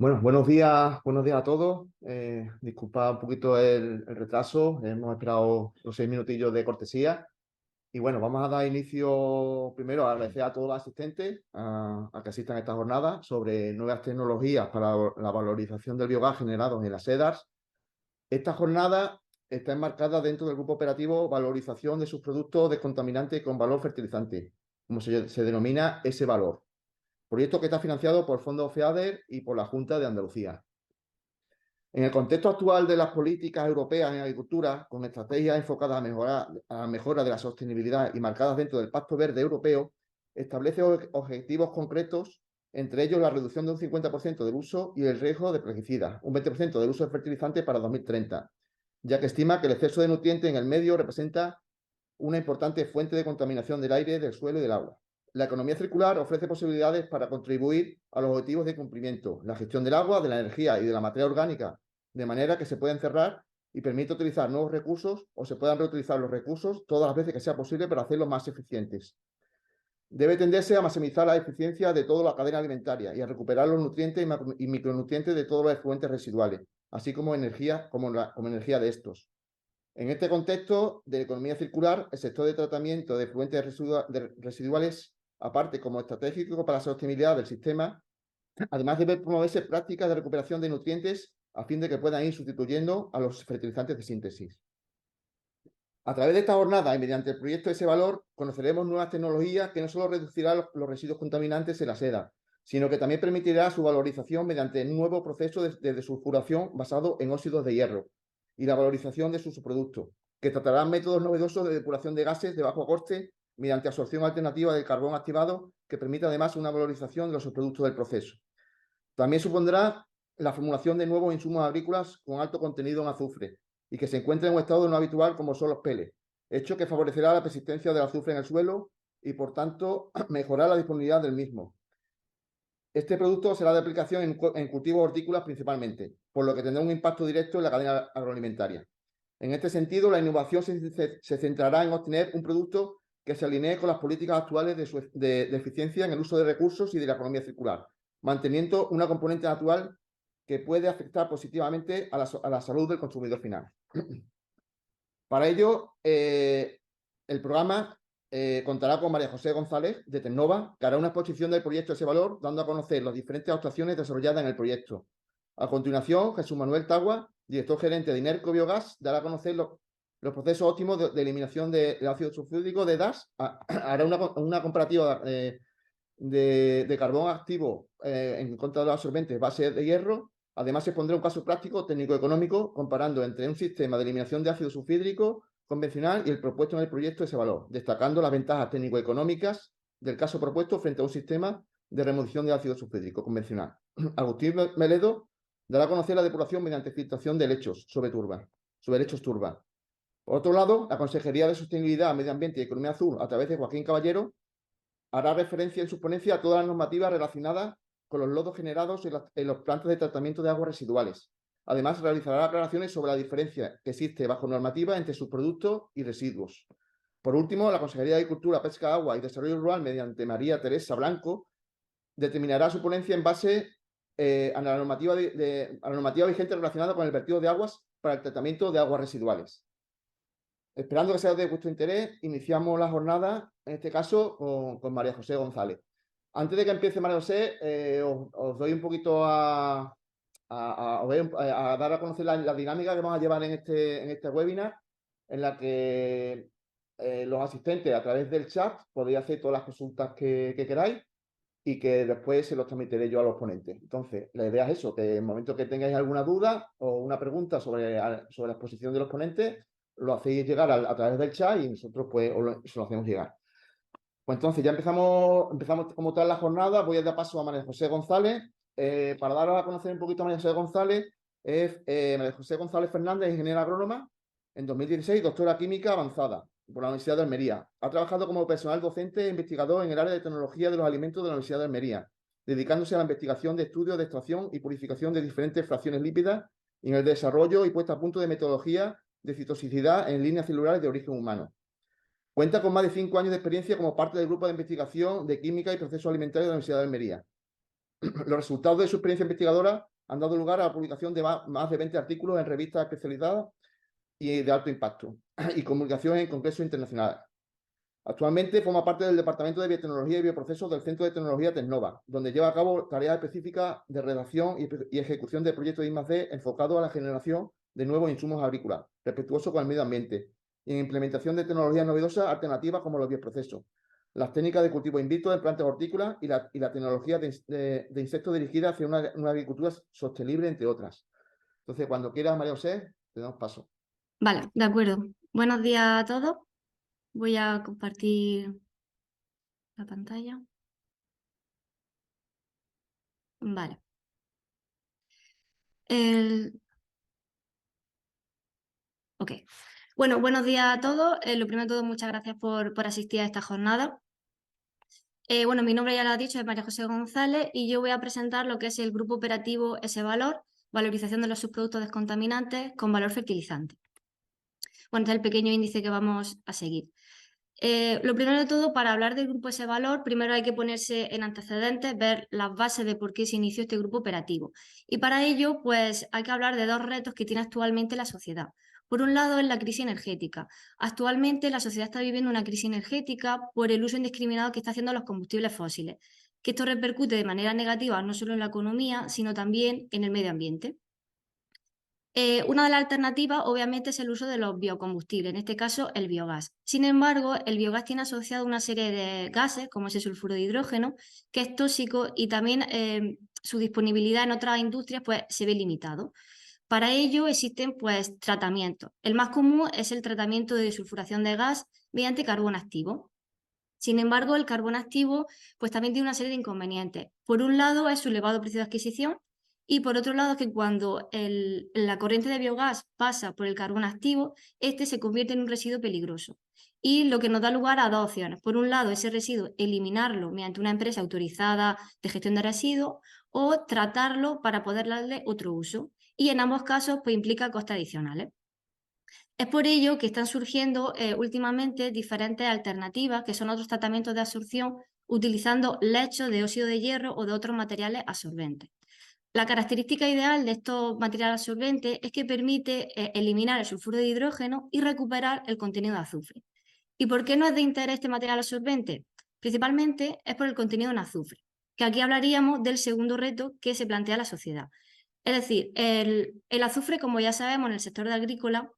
Bueno, buenos días a todos. Disculpad un poquito el retraso. Hemos esperado los 6 minutillos de cortesía. Y bueno, vamos a dar inicio primero a agradecer a todos los asistentes a que asistan a esta jornada sobre nuevas tecnologías para la valorización del biogás generado en las SEDARs. Esta jornada está enmarcada dentro del grupo operativo Valorización de sus productos descontaminantes con valor fertilizante, como se denomina ese valor. Proyecto que está financiado por el Fondo FEADER y por la Junta de Andalucía. En el contexto actual de las políticas europeas en agricultura, con estrategias enfocadas a la mejora de la sostenibilidad y marcadas dentro del Pacto Verde Europeo, establece objetivos concretos, entre ellos la reducción de un 50% del uso y el riesgo de plaguicidas, un 20% del uso de fertilizantes para 2030, ya que estima que el exceso de nutrientes en el medio representa una importante fuente de contaminación del aire, del suelo y del agua. La economía circular ofrece posibilidades para contribuir a los objetivos de cumplimiento, la gestión del agua, de la energía y de la materia orgánica, de manera que se pueden cerrar y permite utilizar nuevos recursos o se puedan reutilizar los recursos todas las veces que sea posible para hacerlos más eficientes. Debe tenderse a maximizar la eficiencia de toda la cadena alimentaria y a recuperar los nutrientes y micronutrientes de todos los efluentes residuales, así como energía, como energía de estos. En este contexto de economía circular, el sector de tratamiento de efluentes residuales, aparte como estratégico para la sostenibilidad del sistema, además debe promoverse prácticas de recuperación de nutrientes a fin de que puedan ir sustituyendo a los fertilizantes de síntesis. A través de esta jornada y mediante el proyecto Ese Valor, conoceremos nuevas tecnologías que no solo reducirán los residuos contaminantes en la seda, sino que también permitirá su valorización mediante un nuevo proceso de desulfuración basado en óxidos de hierro y la valorización de sus subproductos, que tratarán métodos novedosos de depuración de gases de bajo coste mediante absorción alternativa del carbón activado, que permite además una valorización de los subproductos del proceso. También supondrá la formulación de nuevos insumos agrícolas con alto contenido en azufre y que se encuentren en un estado no habitual como son los pellets, hecho que favorecerá la persistencia del azufre en el suelo y, por tanto, mejorar la disponibilidad del mismo. Este producto será de aplicación en cultivos hortícolas principalmente, por lo que tendrá un impacto directo en la cadena agroalimentaria. En este sentido, la innovación se centrará en obtener un producto que se alinee con las políticas actuales de eficiencia en el uso de recursos y de la economía circular, manteniendo una componente natural que puede afectar positivamente a la salud del consumidor final. Para ello, el programa contará con María José González, de Tecnova, que hará una exposición del proyecto Ese Valor, dando a conocer las diferentes actuaciones desarrolladas en el proyecto. A continuación, Jesús Manuel Tagua, director gerente de Inerco Biogás, dará a conocer los procesos óptimos de eliminación del ácido sulfúrico de DAS. Hará una comparativa de carbón activo en contra de los absorbentes base de hierro. Además, se pondrá un caso práctico técnico-económico comparando entre un sistema de eliminación de ácido sulfídrico convencional y el propuesto en el proyecto Ese Valor, destacando las ventajas técnico-económicas del caso propuesto frente a un sistema de remoción de ácido sulfídrico convencional. Agustín Meledo dará a conocer la depuración mediante filtración de helechos sobre helechos turba. Por otro lado, la Consejería de Sostenibilidad, Medio Ambiente y Economía Azul, a través de Joaquín Caballero, hará referencia en su ponencia a todas las normativas relacionadas con los lodos generados en los plantas de tratamiento de aguas residuales. Además, realizará aclaraciones sobre la diferencia que existe bajo normativa entre sus productos y residuos. Por último, la Consejería de Agricultura, Pesca, Agua y Desarrollo Rural, mediante María Teresa Blanco, determinará su ponencia en base a la normativa vigente relacionada con el vertido de aguas para el tratamiento de aguas residuales. Esperando que sea de vuestro interés, iniciamos la jornada, en este caso, con María José González. Antes de que empiece María José, os doy un poquito a dar a conocer la dinámica que vamos a llevar en este webinar, en la que los asistentes a través del chat podéis hacer todas las consultas que queráis y que después se los transmitiré yo a los ponentes. Entonces, la idea es eso, que en el momento que tengáis alguna duda o una pregunta sobre la exposición de los ponentes, lo hacéis llegar a través del chat y nosotros pues se lo hacemos llegar. Pues entonces ya empezamos como tal la jornada. Voy a dar paso a María José González. Para daros a conocer un poquito a María José González, es María José González Fernández, ingeniera agrónoma, en 2016, doctora química avanzada por la Universidad de Almería. Ha trabajado como personal docente e investigador en el área de tecnología de los alimentos de la Universidad de Almería, dedicándose a la investigación de estudios de extracción y purificación de diferentes fracciones lípidas y en el desarrollo y puesta a punto de metodología de citosicidad en líneas celulares de origen humano. Cuenta con más de 5 años de experiencia como parte del grupo de investigación de química y procesos alimentarios de la Universidad de Almería. Los resultados de su experiencia investigadora han dado lugar a la publicación de más de 20 artículos en revistas especializadas y de alto impacto y comunicación en congresos internacionales. Actualmente forma parte del Departamento de Biotecnología y Bioprocesos del Centro de Tecnología Tecnova, donde lleva a cabo tareas específicas de redacción y ejecución de proyectos de I+D enfocados a la generación de nuevos insumos agrícolas, respetuosos con el medio ambiente, y en implementación de tecnologías novedosas alternativas como los bioprocesos, las técnicas de cultivo in vitro en plantas hortícolas y la tecnología de insectos dirigida hacia una agricultura sostenible, entre otras. Entonces, cuando quieras, María José, te damos paso. Vale, de acuerdo. Buenos días a todos. Voy a compartir la pantalla. Vale. Ok. Bueno, buenos días a todos. Lo primero de todo, muchas gracias por asistir a esta jornada. Bueno, mi nombre ya lo ha dicho, es María José González y yo voy a presentar lo que es el grupo operativo S-Valor, valorización de los subproductos descontaminantes con valor fertilizante. Bueno, este es el pequeño índice que vamos a seguir. Lo primero de todo, para hablar del grupo S-Valor, primero hay que ponerse en antecedentes, ver las bases de por qué se inició este grupo operativo. Y para ello, pues hay que hablar de dos retos que tiene actualmente la sociedad. Por un lado, es la crisis energética. Actualmente la sociedad está viviendo una crisis energética por el uso indiscriminado que está haciendo los combustibles fósiles, que esto repercute de manera negativa no solo en la economía, sino también en el medio ambiente. Una de las alternativas, obviamente, es el uso de los biocombustibles, en este caso el biogás. Sin embargo, el biogás tiene asociado una serie de gases, como es el sulfuro de hidrógeno, que es tóxico y también su disponibilidad en otras industrias pues, se ve limitado. Para ello existen pues, tratamientos. El más común es el tratamiento de sulfuración de gas mediante carbón activo. Sin embargo, el carbón activo pues, también tiene una serie de inconvenientes. Por un lado, es su elevado precio de adquisición y por otro lado, que cuando la corriente de biogás pasa por el carbón activo, este se convierte en un residuo peligroso. Y lo que nos da lugar a dos opciones. Por un lado, ese residuo, eliminarlo mediante una empresa autorizada de gestión de residuos o tratarlo para poder darle otro uso. Y en ambos casos, pues implica costes adicionales. Es por ello que están surgiendo últimamente diferentes alternativas, que son otros tratamientos de absorción utilizando lechos de óxido de hierro o de otros materiales absorbentes. La característica ideal de estos materiales absorbentes es que permite eliminar el sulfuro de hidrógeno y recuperar el contenido de azufre. ¿Y por qué no es de interés este material absorbente? Principalmente es por el contenido en azufre, que aquí hablaríamos del segundo reto que se plantea la sociedad. Es decir, el azufre, como ya sabemos, en el sector agrícola,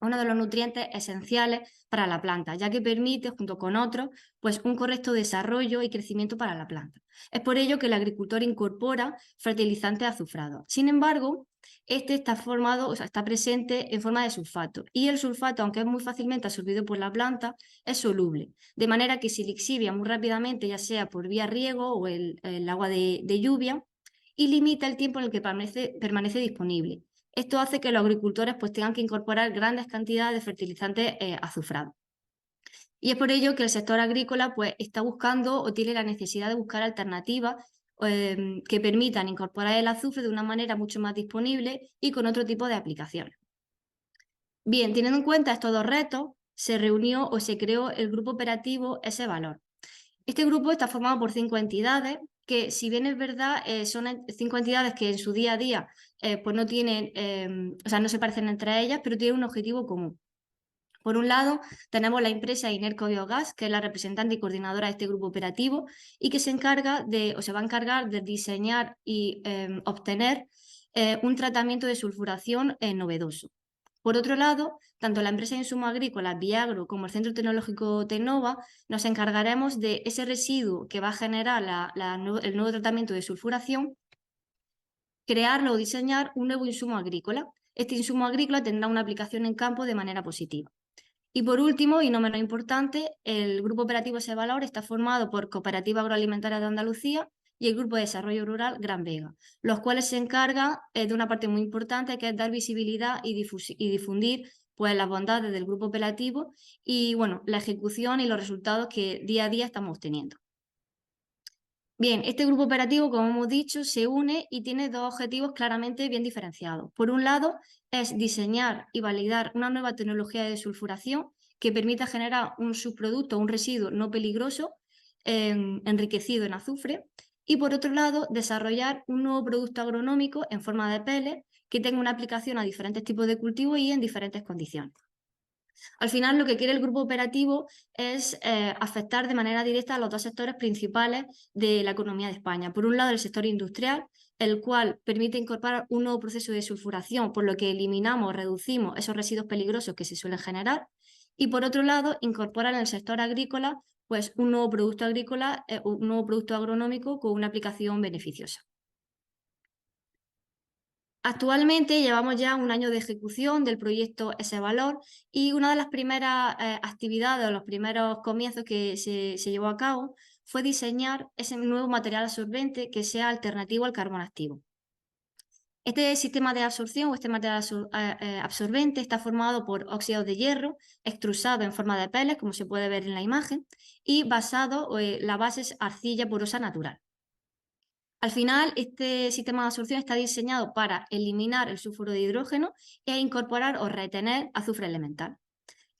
uno de los nutrientes esenciales para la planta, ya que permite, junto con otros, pues un correcto desarrollo y crecimiento para la planta. Es por ello que el agricultor incorpora fertilizantes azufrados. Sin embargo, este está formado, o sea, está presente en forma de sulfato. Y el sulfato, aunque es muy fácilmente absorbido por la planta, es soluble. De manera que si lixivia muy rápidamente, ya sea por vía riego o el agua de lluvia, y limita el tiempo en el que permanece disponible. Esto hace que los agricultores pues, tengan que incorporar grandes cantidades de fertilizantes azufrados. Y es por ello que el sector agrícola pues, está buscando o tiene la necesidad de buscar alternativas que permitan incorporar el azufre de una manera mucho más disponible y con otro tipo de aplicaciones. Bien, teniendo en cuenta estos dos retos, se reunió o se creó el grupo operativo S-Valor. Este grupo está formado por 5 entidades que, si bien es verdad, son 5 entidades que en su día a día pues no tienen, o sea, no se parecen entre ellas, pero tienen un objetivo común. Por un lado, tenemos la empresa Inerco Biogas, que es la representante y coordinadora de este grupo operativo y que se encarga de, o se va a encargar de diseñar y obtener un tratamiento de sulfuración novedoso. Por otro lado, tanto la empresa de insumos agrícolas Viagro como el Centro Tecnológico Tecnova nos encargaremos de ese residuo que va a generar el nuevo tratamiento de sulfuración, crearlo o diseñar un nuevo insumo agrícola. Este insumo agrícola tendrá una aplicación en campo de manera positiva. Y por último, y no menos importante, el Grupo Operativo S-Valor está formado por Cooperativa Agroalimentaria de Andalucía y el Grupo de Desarrollo Rural Gran Vega, los cuales se encargan de una parte muy importante que es dar visibilidad y difundir pues, las bondades del grupo operativo y bueno, la ejecución y los resultados que día a día estamos obteniendo. Bien, este grupo operativo, como hemos dicho, se une y tiene dos objetivos claramente bien diferenciados. Por un lado, es diseñar y validar una nueva tecnología de desulfuración que permita generar un subproducto, un residuo no peligroso, enriquecido en azufre. y por otro lado, desarrollar un nuevo producto agronómico en forma de pellets que tenga una aplicación a diferentes tipos de cultivos y en diferentes condiciones. Al final, lo que quiere el grupo operativo es afectar de manera directa a los dos sectores principales de la economía de España. Por un lado, el sector industrial, el cual permite incorporar un nuevo proceso de sulfuración, por lo que eliminamos o reducimos esos residuos peligrosos que se suelen generar. Y por otro lado, incorporar en el sector agrícola pues, un nuevo producto agrícola, un nuevo producto agronómico con una aplicación beneficiosa. Actualmente llevamos ya un año de ejecución del proyecto Ese Valor y una de las primeras actividades o los primeros comienzos que se llevó a cabo fue diseñar ese nuevo material absorbente que sea alternativo al carbón activo. Este sistema de absorción o este material absorbente está formado por óxidos de hierro extrusado en forma de pellets, como se puede ver en la imagen, y la base es arcilla porosa natural. Al final, este sistema de absorción está diseñado para eliminar el sulfuro de hidrógeno e incorporar o retener azufre elemental.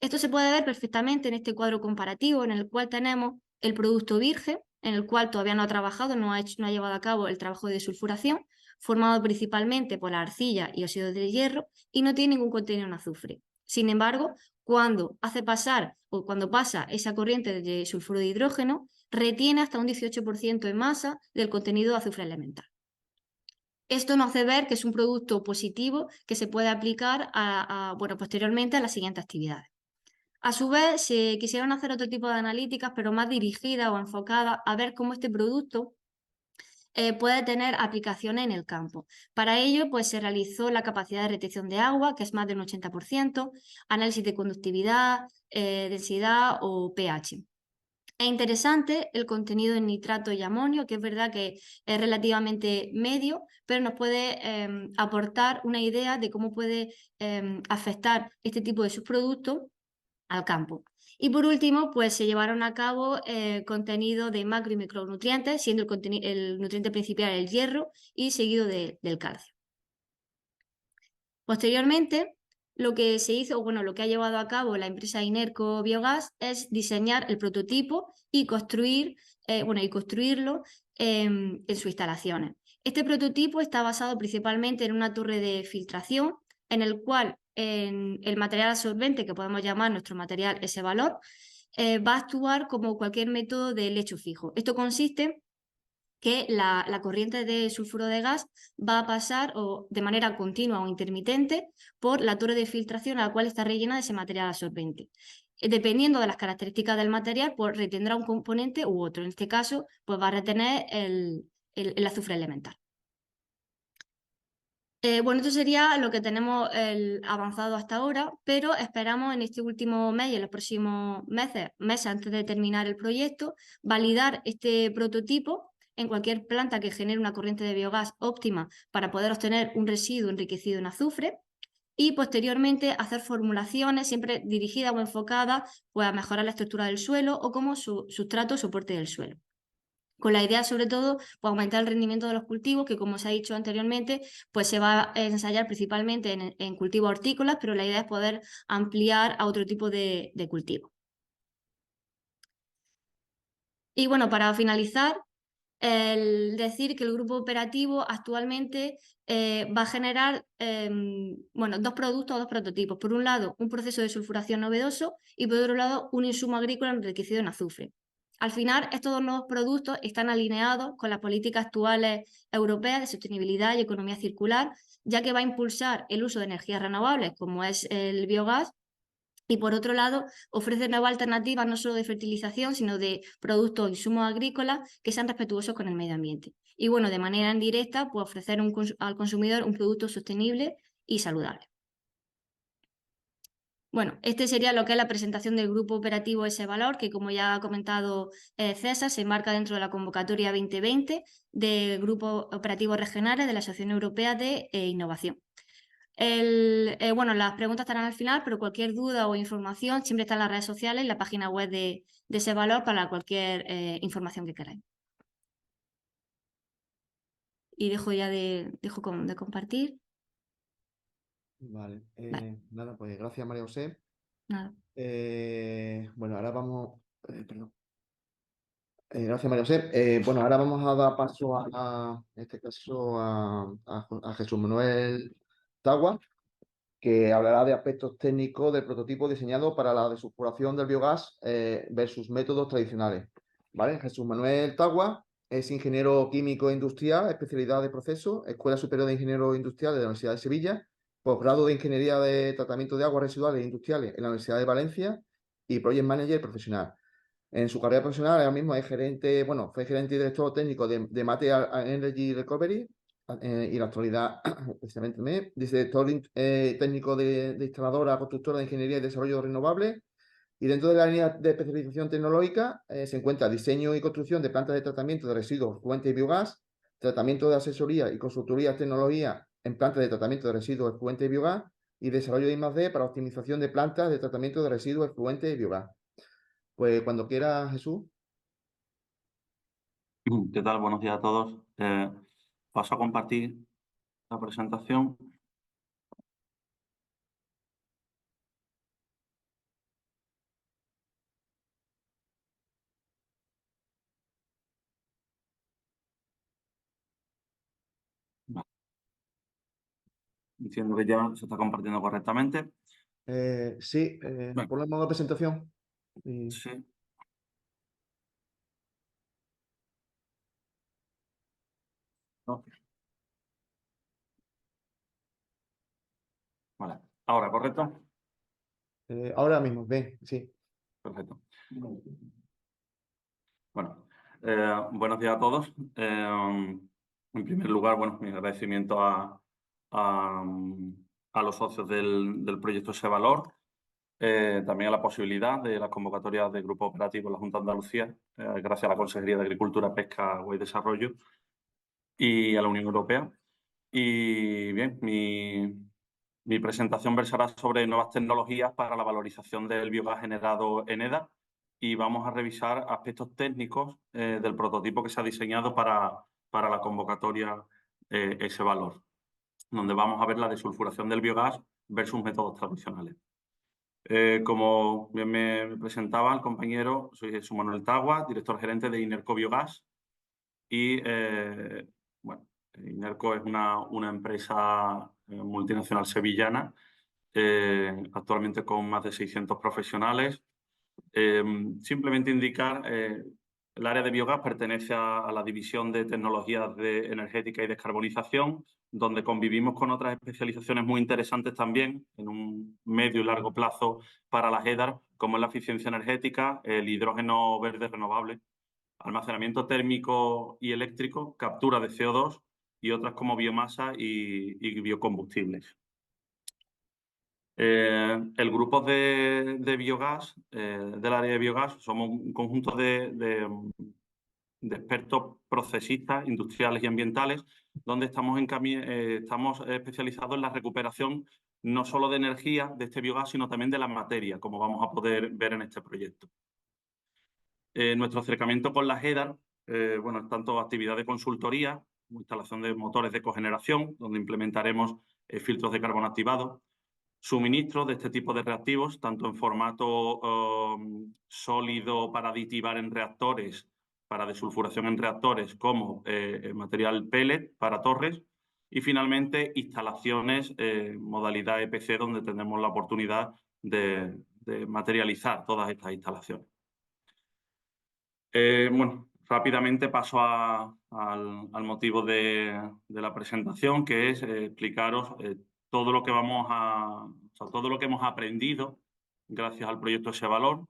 Esto se puede ver perfectamente en este cuadro comparativo en el cual tenemos el producto virgen, en el cual todavía no ha trabajado, no ha llevado a cabo el trabajo de sulfuración, formado principalmente por la arcilla y óxido de hierro y no tiene ningún contenido en azufre. Sin embargo, cuando pasa esa corriente de sulfuro de hidrógeno, retiene hasta un 18% en masa del contenido de azufre elemental. Esto nos hace ver que es un producto positivo que se puede aplicar posteriormente a las siguientes actividades. A su vez, se quisieron hacer otro tipo de analíticas, pero más dirigidas o enfocadas a ver cómo este producto puede tener aplicaciones en el campo. Para ello, pues, se realizó la capacidad de retención de agua, que es más de un 80%, análisis de conductividad, densidad o pH. Es interesante el contenido en nitrato y amonio, que es verdad que es relativamente medio, pero nos puede aportar una idea de cómo puede afectar este tipo de subproductos al campo. Y por último, pues se llevaron a cabo contenido de macro y micronutrientes, siendo el nutriente principal el hierro y seguido del calcio. Posteriormente, lo que se hizo, lo que ha llevado a cabo la empresa Inerco Biogas es diseñar el prototipo y construirlo en sus instalaciones. Este prototipo está basado principalmente en una torre de filtración, en el cual el material absorbente, que podemos llamar nuestro material ese valor, va a actuar como cualquier método de lecho fijo. Esto consiste que la corriente de sulfuro de gas va a pasar de manera continua o intermitente por la torre de filtración a la cual está rellena de ese material absorbente. Dependiendo de las características del material, pues retendrá un componente u otro. En este caso, pues va a retener el azufre elemental. Esto sería lo que tenemos avanzado hasta ahora, pero esperamos en este último mes y en los próximos meses antes de terminar el proyecto, validar este prototipo en cualquier planta que genere una corriente de biogás óptima para poder obtener un residuo enriquecido en azufre y posteriormente hacer formulaciones siempre dirigidas o enfocadas pues, a mejorar la estructura del suelo o como sustrato o soporte del suelo, con la idea sobre todo de aumentar el rendimiento de los cultivos, que como se ha dicho anteriormente, pues se va a ensayar principalmente en cultivos hortícolas, pero la idea es poder ampliar a otro tipo de cultivo. Y bueno, para finalizar, el decir que el grupo operativo actualmente va a generar dos productos o dos prototipos. Por un lado, un proceso de sulfuración novedoso y por otro lado, un insumo agrícola enriquecido en azufre. Al final, estos dos nuevos productos están alineados con las políticas actuales europeas de sostenibilidad y economía circular, ya que va a impulsar el uso de energías renovables, como es el biogás, y por otro lado, ofrece nuevas alternativas no solo de fertilización, sino de productos o insumos agrícolas que sean respetuosos con el medio ambiente. Y bueno, de manera indirecta, pues ofrecer al consumidor un producto sostenible y saludable. Bueno, este sería lo que es la presentación del grupo operativo Ese Valor, que como ya ha comentado César, se enmarca dentro de la convocatoria 2020 del Grupo Operativo Regionales de la Asociación Europea de Innovación. Las preguntas estarán al final, pero cualquier duda o información siempre está en las redes sociales y la página web de Ese Valor para cualquier información que queráis. Y dejo ya de compartir. Vale, Vale, nada, pues gracias María José. nada. Ahora vamos, perdón. Gracias, María José. Bueno, ahora vamos a dar paso en este caso, a Jesús Manuel Tagua, que hablará de aspectos técnicos del prototipo diseñado para la desulfuración del biogás versus métodos tradicionales. ¿Vale? Jesús Manuel Tagua es ingeniero químico industrial, especialidad de proceso, Escuela Superior de Ingenieros Industriales de la Universidad de Sevilla, posgrado de Ingeniería de Tratamiento de Aguas Residuales e Industriales en la Universidad de Valencia y Project Manager profesional. En su carrera profesional ahora mismo es gerente, bueno, fue gerente y director técnico de Material Energy Recovery y en la actualidad, precisamente, director técnico de instaladora, constructora de ingeniería y desarrollo renovable. Y dentro de la línea de especialización tecnológica se encuentra diseño y construcción de plantas de tratamiento de residuos fluentes y biogás, tratamiento de asesoría y consultoría de tecnología en plantas de tratamiento de residuos fluentes y biogás y desarrollo de I+D para optimización de plantas de tratamiento de residuos fluentes y biogás. Pues cuando quiera, Jesús. ¿Qué tal? Buenos días a todos. Paso a compartir la presentación. Vale. Entiendo que ya se está compartiendo correctamente. Sí, Bueno. por la modo de presentación. Sí. No. Vale. Ahora, ¿correcto? Ahora mismo, ven, sí. Perfecto. Bueno, buenos días a todos. En primer lugar, bueno, mi agradecimiento a los socios del proyecto Sevalor, también a la posibilidad de las convocatorias de Grupo Operativo en la Junta de Andalucía, gracias a la Consejería de Agricultura, Pesca, Agua y Desarrollo y a la Unión Europea. Y bien, mi presentación versará sobre nuevas tecnologías para la valorización del biogás generado en EDA y vamos a revisar aspectos técnicos del prototipo que se ha diseñado para la convocatoria Sevalor, donde vamos a ver la desulfuración del biogás versus métodos tradicionales. Como bien me presentaba el compañero, soy Jesús Manuel Tagua, director gerente de Inerco Biogás y bueno, Inerco es una empresa multinacional sevillana, actualmente con más de 600 profesionales. Simplemente indicar, el área de biogás pertenece a la división de tecnologías de energética y descarbonización, donde convivimos con otras especializaciones muy interesantes también en un medio y largo plazo para las EDAR, como es la eficiencia energética, el hidrógeno verde renovable, almacenamiento térmico y eléctrico, captura de CO2 y otras como biomasa y biocombustibles. El grupo de biogás, del área de biogás, somos un conjunto de expertos procesistas industriales y ambientales, donde estamos especializados en la recuperación no solo de energía de este biogás, sino también de la materia, como vamos a poder ver en este proyecto. Nuestro acercamiento con las EDAR, bueno, es tanto actividad de consultoría, instalación de motores de cogeneración, donde implementaremos filtros de carbono activados, suministro de este tipo de reactivos, tanto en formato sólido para aditivar en reactores, para desulfuración en reactores, como material pellet para torres. Y finalmente, instalaciones modalidad EPC, donde tenemos la oportunidad de materializar todas estas instalaciones. Bueno, rápidamente paso al motivo de la presentación, que es explicaros todo lo que todo lo que hemos aprendido gracias al proyecto Sevalor,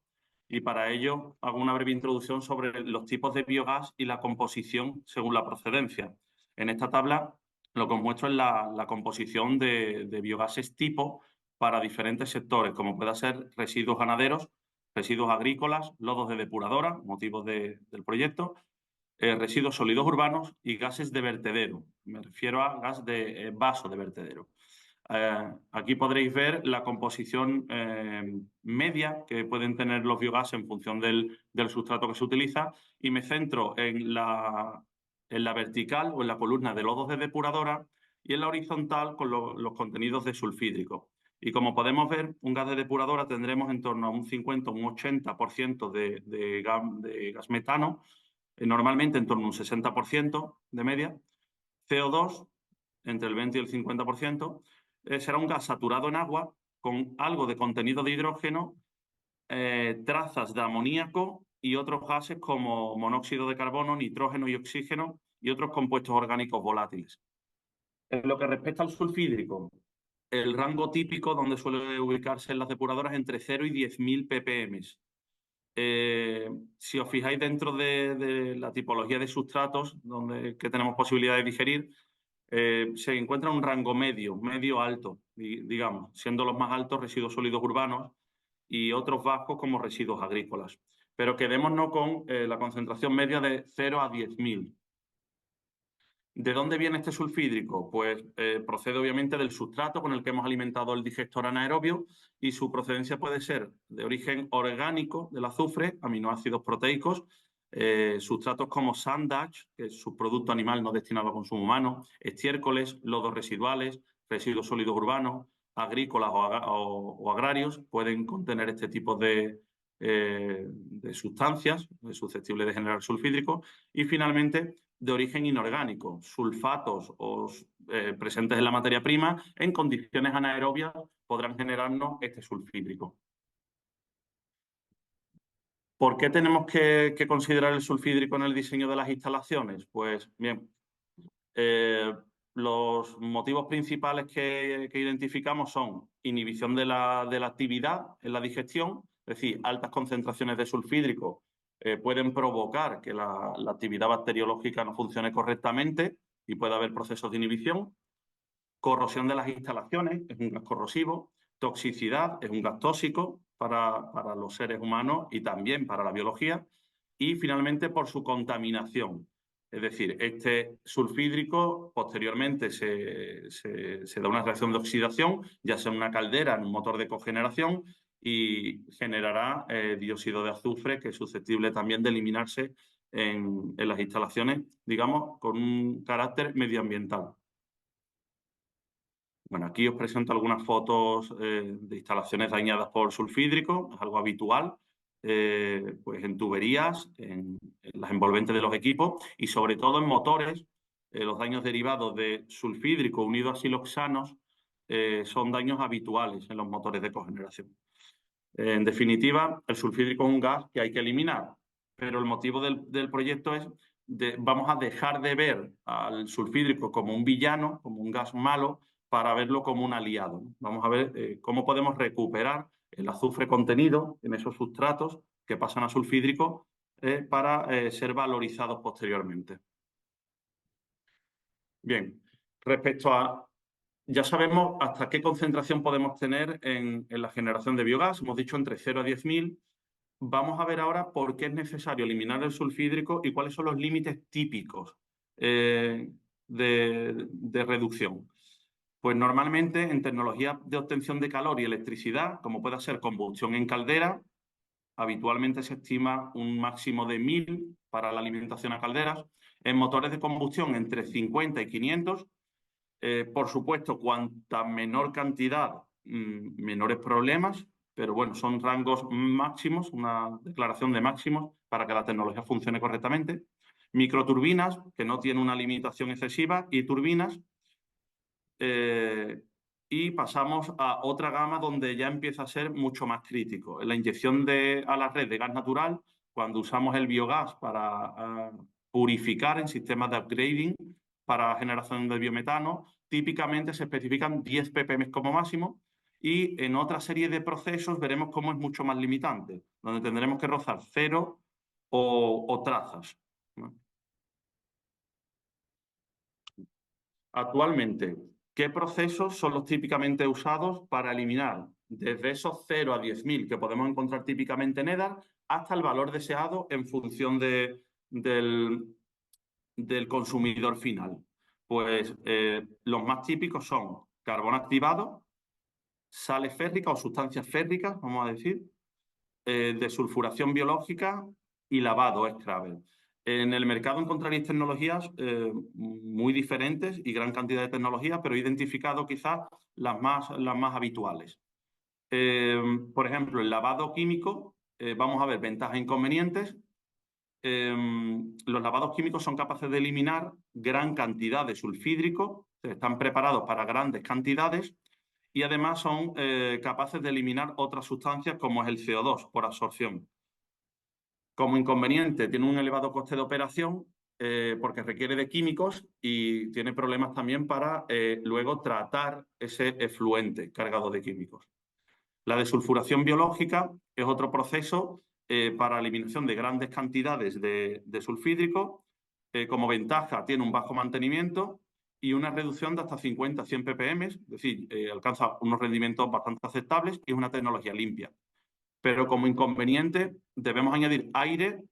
y para ello hago una breve introducción sobre los tipos de biogás y la composición según la procedencia. En esta tabla lo que os muestro es la composición de biogases tipo para diferentes sectores, como pueda ser residuos ganaderos, residuos agrícolas, lodos de depuradora, motivo del proyecto, residuos sólidos urbanos y gases de vertedero. Me refiero a gas de vaso de vertedero. Aquí podréis ver la composición media que pueden tener los biogases en función del sustrato que se utiliza, y me centro en la vertical o en la columna de lodos de depuradora y en la horizontal con los contenidos de sulfídrico. Y como podemos ver, un gas de depuradora tendremos en torno a un 50 o un 80% de gas metano, normalmente en torno a un 60% de media. CO2, entre el 20 y el 50%, será un gas saturado en agua con algo de contenido de hidrógeno, trazas de amoníaco y otros gases como monóxido de carbono, nitrógeno y oxígeno y otros compuestos orgánicos volátiles. En lo que respecta al sulfídrico, el rango típico donde suele ubicarse en las depuradoras entre 0 y 10.000 ppm. Si os fijáis dentro de la tipología de sustratos que tenemos posibilidad de digerir, se encuentra un rango medio alto, digamos, siendo los más altos residuos sólidos urbanos y otros bajos como residuos agrícolas. Pero quedémonos con la concentración media de 0 a 10.000. ¿De dónde viene este sulfídrico? Pues procede obviamente del sustrato con el que hemos alimentado el digestor anaerobio y su procedencia puede ser de origen orgánico del azufre, aminoácidos proteicos, sustratos como sand ash, que es subproducto animal no destinado a consumo humano, estiércoles, lodos residuales, residuos sólidos urbanos, agrícolas o agrarios, pueden contener este tipo de sustancias susceptibles de generar sulfídrico. Y finalmente, de origen inorgánico, sulfatos presentes en la materia prima, en condiciones anaerobias podrán generarnos este sulfídrico. ¿Por qué tenemos que considerar el sulfídrico en el diseño de las instalaciones? Pues bien, los motivos principales que identificamos son inhibición de la actividad en la digestión, es decir, altas concentraciones de sulfídrico pueden provocar que la actividad bacteriológica no funcione correctamente y puede haber procesos de inhibición. Corrosión de las instalaciones, es un gas corrosivo. Toxicidad, es un gas tóxico para los seres humanos y también para la biología. Y finalmente por su contaminación. Es decir, este sulfídrico posteriormente se da una reacción de oxidación, ya sea en una caldera, en un motor de cogeneración, y generará dióxido de azufre, que es susceptible también de eliminarse en las instalaciones, digamos, con un carácter medioambiental. Bueno, aquí os presento algunas fotos de instalaciones dañadas por sulfídrico, es algo habitual, pues en tuberías, en las envolventes de los equipos y sobre todo en motores. Los daños derivados de sulfídrico unido a siloxanos son daños habituales en los motores de cogeneración. En definitiva, el sulfídrico es un gas que hay que eliminar, pero el motivo del proyecto es vamos a dejar de ver al sulfídrico como un villano, como un gas malo, para verlo como un aliado. Vamos a ver cómo podemos recuperar el azufre contenido en esos sustratos que pasan a sulfídrico para ser valorizados posteriormente. Bien, respecto a... Ya sabemos hasta qué concentración podemos tener en la generación de biogás. Hemos dicho entre 0 a 10.000. Vamos a ver ahora por qué es necesario eliminar el sulfídrico y cuáles son los límites típicos de reducción. Pues normalmente en tecnologías de obtención de calor y electricidad, como pueda ser combustión en caldera, habitualmente se estima un máximo de 1.000 para la alimentación a calderas. En motores de combustión entre 50 y 500. Por supuesto, cuanta menor cantidad, menores problemas, pero bueno, son rangos máximos, una declaración de máximos para que la tecnología funcione correctamente. Microturbinas, que no tienen una limitación excesiva, y turbinas. Y pasamos a otra gama donde ya empieza a ser mucho más crítico. La inyección a la red de gas natural, cuando usamos el biogás para purificar en sistemas de upgrading para generación de biometano, típicamente se especifican 10 ppm como máximo y en otra serie de procesos veremos cómo es mucho más limitante, donde tendremos que rozar 0 o trazas, ¿no? Actualmente, ¿qué procesos son los típicamente usados para eliminar desde esos 0 a 10.000 que podemos encontrar típicamente en EDAR hasta el valor deseado en función del consumidor final? Pues los más típicos son carbón activado, sales férricas o sustancias férricas, vamos a decir, desulfuración biológica y lavado, Scrubber. En el mercado encontraréis tecnologías muy diferentes y gran cantidad de tecnologías, pero he identificado quizás las más habituales. Por ejemplo, el lavado químico, vamos a ver ventajas e inconvenientes. los lavados químicos son capaces de eliminar gran cantidad de sulfídrico, están preparados para grandes cantidades y además son capaces de eliminar otras sustancias como es el CO2 por absorción. Como inconveniente, tiene un elevado coste de operación porque requiere de químicos y tiene problemas también para luego tratar ese efluente cargado de químicos. La desulfuración biológica es otro proceso para eliminación de grandes cantidades de sulfídrico. Como ventaja, tiene un bajo mantenimiento y una reducción de hasta 50-100 ppm, es decir, alcanza unos rendimientos bastante aceptables y es una tecnología limpia. Pero como inconveniente, debemos añadir aire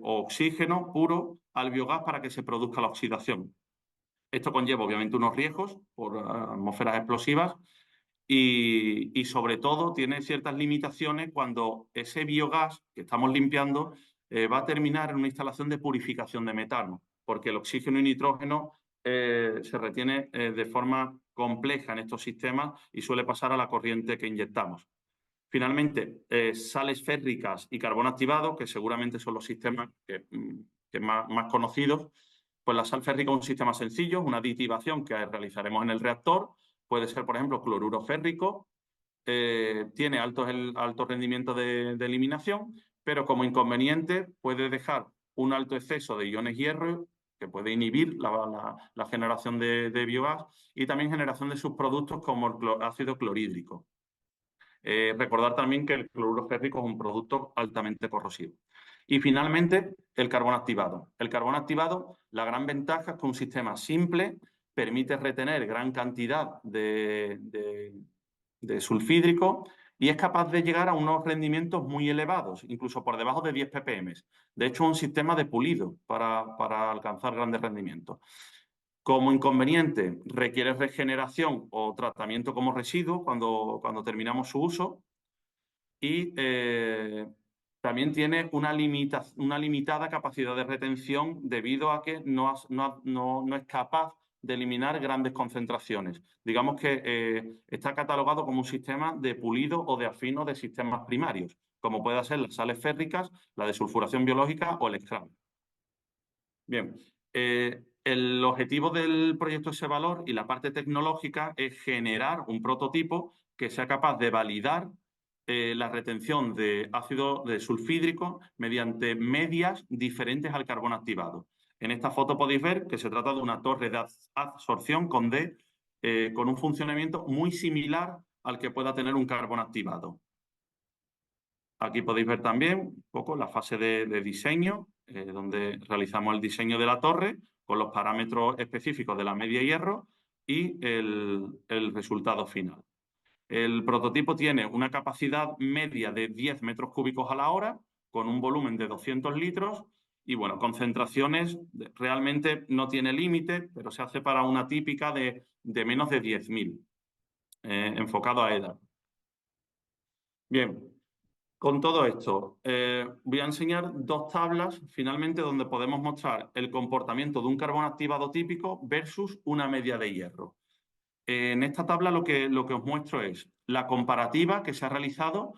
o oxígeno puro al biogás para que se produzca la oxidación. Esto conlleva, obviamente, unos riesgos por atmósferas explosivas y sobre todo tiene ciertas limitaciones cuando ese biogás que estamos limpiando va a terminar en una instalación de purificación de metano, porque el oxígeno y nitrógeno se retiene de forma compleja en estos sistemas y suele pasar a la corriente que inyectamos. Finalmente, sales férricas y carbón activado, que seguramente son los sistemas que más conocidos. Pues la sal férrica es un sistema sencillo, una aditivación que realizaremos en el reactor. Puede ser, por ejemplo, cloruro férrico. Tiene alto rendimiento de eliminación, pero como inconveniente puede dejar un alto exceso de iones hierro que puede inhibir la generación de biogás y también generación de subproductos como el ácido clorhídrico. Recordar también que el cloruro férrico es un producto altamente corrosivo. Y finalmente, el carbón activado. El carbón activado, la gran ventaja es que un sistema simple permite retener gran cantidad de sulfídrico y es capaz de llegar a unos rendimientos muy elevados, incluso por debajo de 10 ppm. De hecho, es un sistema de pulido para alcanzar grandes rendimientos. Como inconveniente, requiere regeneración o tratamiento como residuo cuando terminamos su uso y también tiene una limitada capacidad de retención debido a que no es capaz de eliminar grandes concentraciones. Digamos que está catalogado como un sistema de pulido o de afino de sistemas primarios, como pueden ser las sales férricas, la desulfuración biológica o el extracto. Bien, el objetivo del proyecto Sevalor y la parte tecnológica es generar un prototipo que sea capaz de validar la retención de ácido sulfídrico mediante medias diferentes al carbón activado. En esta foto podéis ver que se trata de una torre de absorción con D con un funcionamiento muy similar al que pueda tener un carbón activado. Aquí podéis ver también un poco la fase de diseño, donde realizamos el diseño de la torre con los parámetros específicos de la media hierro y el resultado final. El prototipo tiene una capacidad media de 10 metros cúbicos a la hora, con un volumen de 200 litros y, bueno, concentraciones realmente no tiene límite, pero se hace para una típica de menos de 10.000, enfocado a edad. Bien. Con todo esto, voy a enseñar dos tablas, finalmente, donde podemos mostrar el comportamiento de un carbón activado típico versus una media de hierro. En esta tabla lo que os muestro es la comparativa que se ha realizado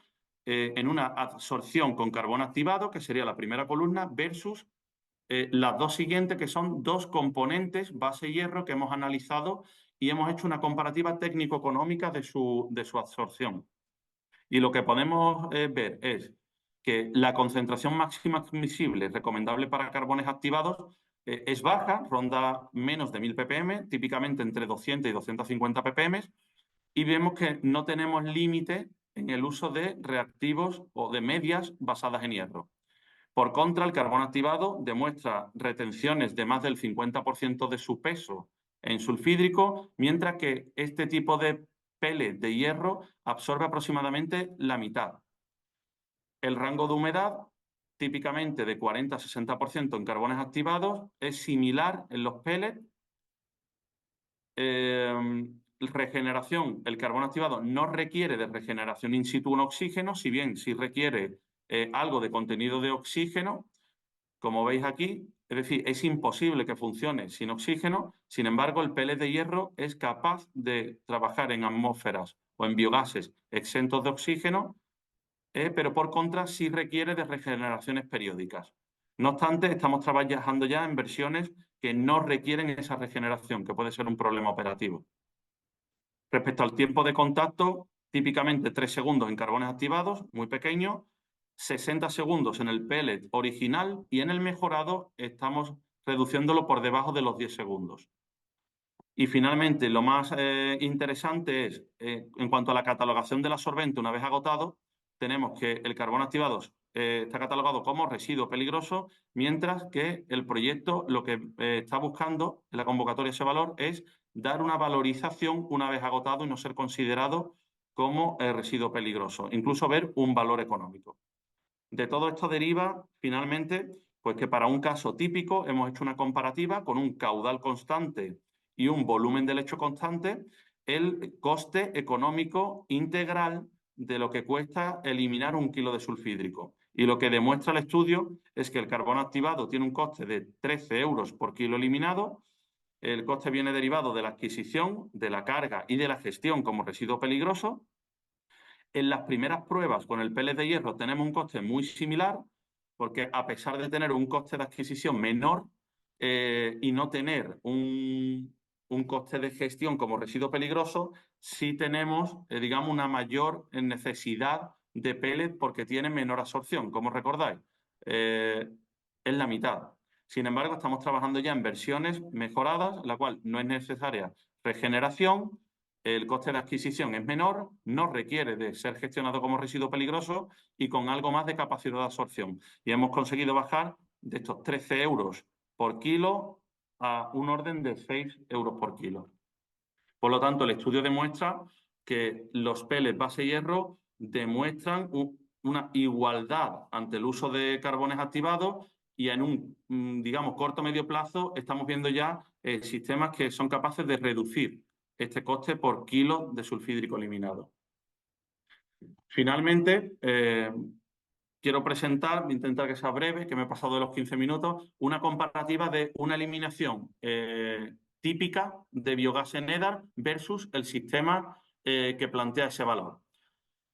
en una absorción con carbón activado, que sería la primera columna, versus las dos siguientes, que son dos componentes base hierro que hemos analizado y hemos hecho una comparativa técnico-económica de su absorción. Y lo que podemos ver es que la concentración máxima admisible recomendable para carbones activados es baja, ronda menos de 1000 ppm, típicamente entre 200 y 250 ppm, y vemos que no tenemos límite en el uso de reactivos o de medias basadas en hierro. Por contra, el carbón activado demuestra retenciones de más del 50% de su peso en sulfídrico, mientras que este tipo de pellet de hierro absorbe aproximadamente la mitad. El rango de humedad, típicamente de 40 a 60% en carbones activados, es similar en los pellets. Regeneración, el carbón activado no requiere de regeneración in situ en oxígeno, si bien sí requiere algo de contenido de oxígeno, como veis aquí. Es decir, es imposible que funcione sin oxígeno. Sin embargo, el pellet de hierro es capaz de trabajar en atmósferas o en biogases exentos de oxígeno, pero por contra sí requiere de regeneraciones periódicas. No obstante, estamos trabajando ya en versiones que no requieren esa regeneración, que puede ser un problema operativo. Respecto al tiempo de contacto, típicamente 3 segundos en carbones activados, muy pequeño, 60 segundos en el pellet original y en el mejorado estamos reduciéndolo por debajo de los 10 segundos. Y finalmente, lo más interesante es, en cuanto a la catalogación del absorbente una vez agotado, tenemos que el carbón activado está catalogado como residuo peligroso, mientras que el proyecto lo que está buscando en la convocatoria ese valor es dar una valorización una vez agotado y no ser considerado como residuo peligroso, incluso ver un valor económico. De todo esto deriva, finalmente, pues que para un caso típico hemos hecho una comparativa con un caudal constante y un volumen de lecho constante, el coste económico integral de lo que cuesta eliminar 1 kilo de sulfídrico. Y lo que demuestra el estudio es que el carbón activado tiene un coste de 13 euros por kilo eliminado. El coste viene derivado de la adquisición, de la carga y de la gestión como residuo peligroso. En las primeras pruebas con el pellet de hierro tenemos un coste muy similar, porque a pesar de tener un coste de adquisición menor y no tener un coste de gestión como residuo peligroso, sí tenemos, digamos, una mayor necesidad de pellet porque tiene menor absorción. Como recordáis, es la mitad. Sin embargo, estamos trabajando ya en versiones mejoradas, en la cual no es necesaria regeneración, el coste de adquisición es menor, no requiere de ser gestionado como residuo peligroso y con algo más de capacidad de absorción. Y hemos conseguido bajar de estos 13 euros por kilo a un orden de 6 euros por kilo. Por lo tanto, el estudio demuestra que los pellets base hierro demuestran una igualdad ante el uso de carbones activados y en un, digamos, corto o medio plazo estamos viendo ya sistemas que son capaces de reducir este coste por kilo de sulfídrico eliminado. Finalmente, quiero presentar, voy a intentar que sea breve, que me he pasado de los 15 minutos, una comparativa de una eliminación típica de biogás en EDAR versus el sistema que plantea ese valor.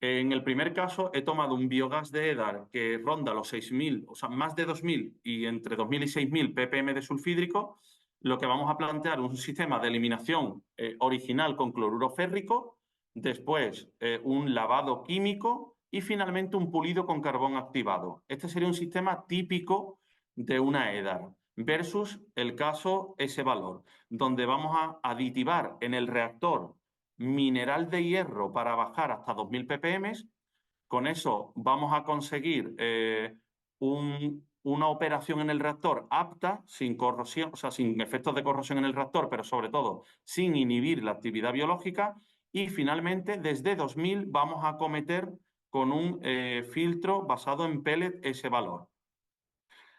En el primer caso he tomado un biogás de EDAR que ronda los 6.000, o sea, más de 2.000 y entre 2.000 y 6.000 ppm de sulfídrico. Lo que vamos a plantear es un sistema de eliminación original con cloruro férrico, después un lavado químico y finalmente un pulido con carbón activado. Este sería un sistema típico de una EDAR versus el caso ese valor, donde vamos a aditivar en el reactor mineral de hierro para bajar hasta 2.000 ppm. Con eso vamos a conseguir una operación en el reactor apta, sin corrosión, o sea, sin efectos de corrosión en el reactor, pero sobre todo sin inhibir la actividad biológica. Y finalmente, desde 2.000 vamos a acometer con un filtro basado en pellet ese valor.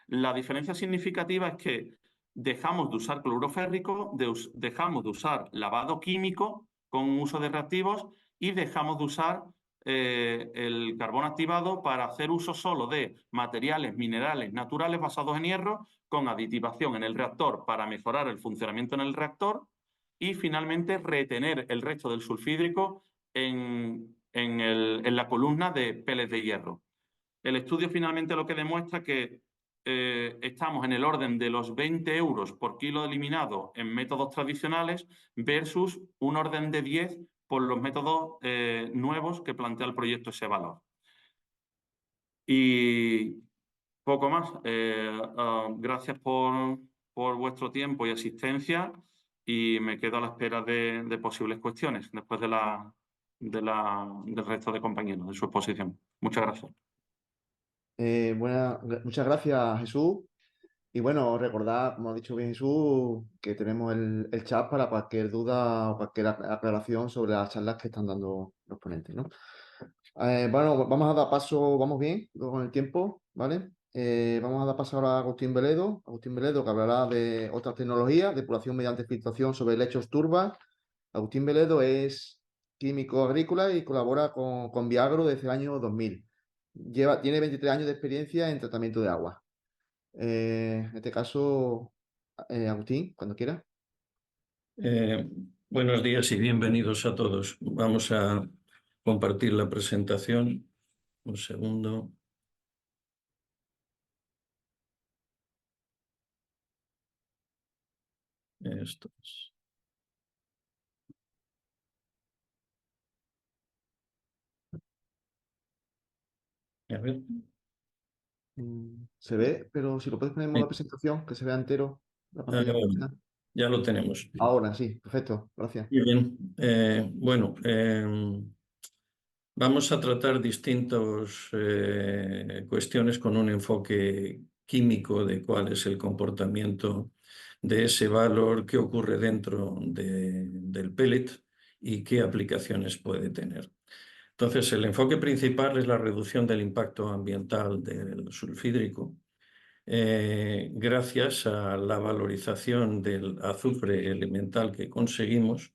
La diferencia significativa es que dejamos de usar cloruro férrico, dejamos de usar lavado químico con uso de reactivos y dejamos de usar el carbón activado para hacer uso solo de materiales minerales naturales basados en hierro con aditivación en el reactor para mejorar el funcionamiento en el reactor y finalmente retener el resto del sulfídrico en la columna de pellets de hierro. El estudio finalmente lo que demuestra que estamos en el orden de los 20 euros por kilo eliminado en métodos tradicionales versus un orden de 10 por los métodos nuevos que plantea el proyecto ese valor. Y poco más. Gracias por vuestro tiempo y asistencia y me quedo a la espera de posibles cuestiones después del resto de compañeros, de su exposición. Muchas gracias. Muchas gracias, Jesús. Y bueno, recordad, como ha dicho bien Jesús, que tenemos el chat para cualquier duda o cualquier aclaración sobre las charlas que están dando los ponentes, ¿no? Bueno, vamos a dar paso, vamos bien con el tiempo, ¿vale? Vamos a dar paso ahora a Agustín Veledo. Agustín Veledo, que hablará de otras tecnologías, depuración mediante filtración sobre lechos turbas. Agustín Veledo es químico agrícola y colabora con Viagro desde el año 2000. Tiene 23 años de experiencia en tratamiento de agua. En este caso, Agustín, cuando quiera. Buenos días y bienvenidos a todos. Vamos a compartir la presentación. Un segundo. Esto es. A ver. Se ve, pero si lo puedes poner en modo presentación, que se vea entero la pantalla completa. Ya lo tenemos. Ahora sí, perfecto, gracias. Muy bien. Bueno, vamos a tratar distintas cuestiones con un enfoque químico de cuál es el comportamiento de ese valor, qué ocurre dentro del pellet y qué aplicaciones puede tener. Entonces, el enfoque principal es la reducción del impacto ambiental del sulfídrico, gracias a la valorización del azufre elemental que conseguimos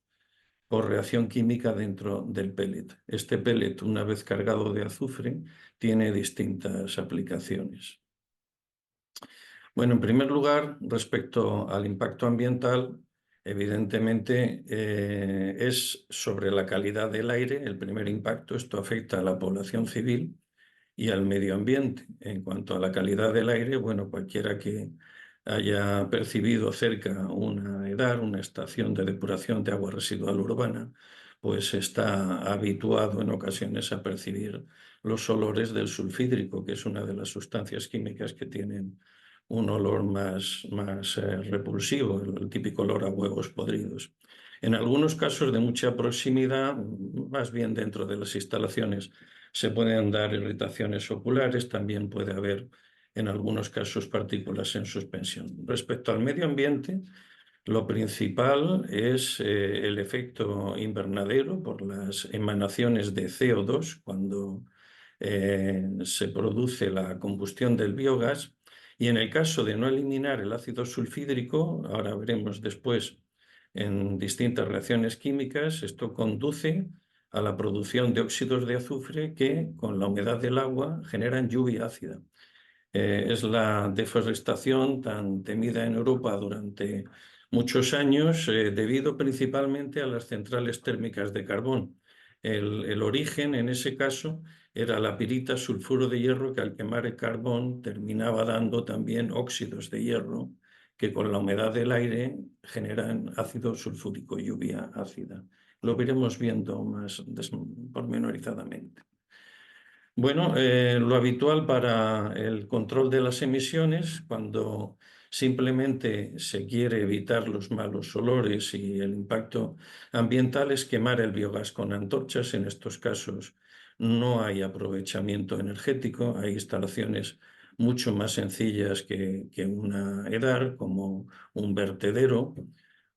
por reacción química dentro del pellet. Este pellet, una vez cargado de azufre, tiene distintas aplicaciones. Bueno, en primer lugar, respecto al impacto ambiental, evidentemente es sobre la calidad del aire el primer impacto. Esto afecta a la población civil y al medio ambiente. En cuanto a la calidad del aire, bueno, cualquiera que haya percibido cerca una EDAR, una estación de depuración de agua residual urbana, pues está habituado en ocasiones a percibir los olores del sulfídrico, que es una de las sustancias químicas que tienen un olor más repulsivo, el típico olor a huevos podridos. En algunos casos de mucha proximidad, más bien dentro de las instalaciones, se pueden dar irritaciones oculares, también puede haber en algunos casos partículas en suspensión. Respecto al medio ambiente, lo principal es el efecto invernadero por las emanaciones de CO2 cuando se produce la combustión del biogás. Y en el caso de no eliminar el ácido sulfídrico, ahora veremos después en distintas reacciones químicas, esto conduce a la producción de óxidos de azufre que, con la humedad del agua, generan lluvia ácida. Es la deforestación tan temida en Europa durante muchos años, debido principalmente a las centrales térmicas de carbón. El origen, en ese caso, era la pirita sulfuro de hierro, que al quemar el carbón terminaba dando también óxidos de hierro, que con la humedad del aire generan ácido sulfúrico, lluvia ácida. Lo iremos viendo más pormenorizadamente. Bueno, lo habitual para el control de las emisiones, cuando simplemente se quiere evitar los malos olores y el impacto ambiental, es quemar el biogás con antorchas. En estos casos no hay aprovechamiento energético, hay instalaciones mucho más sencillas que una EDAR, como un vertedero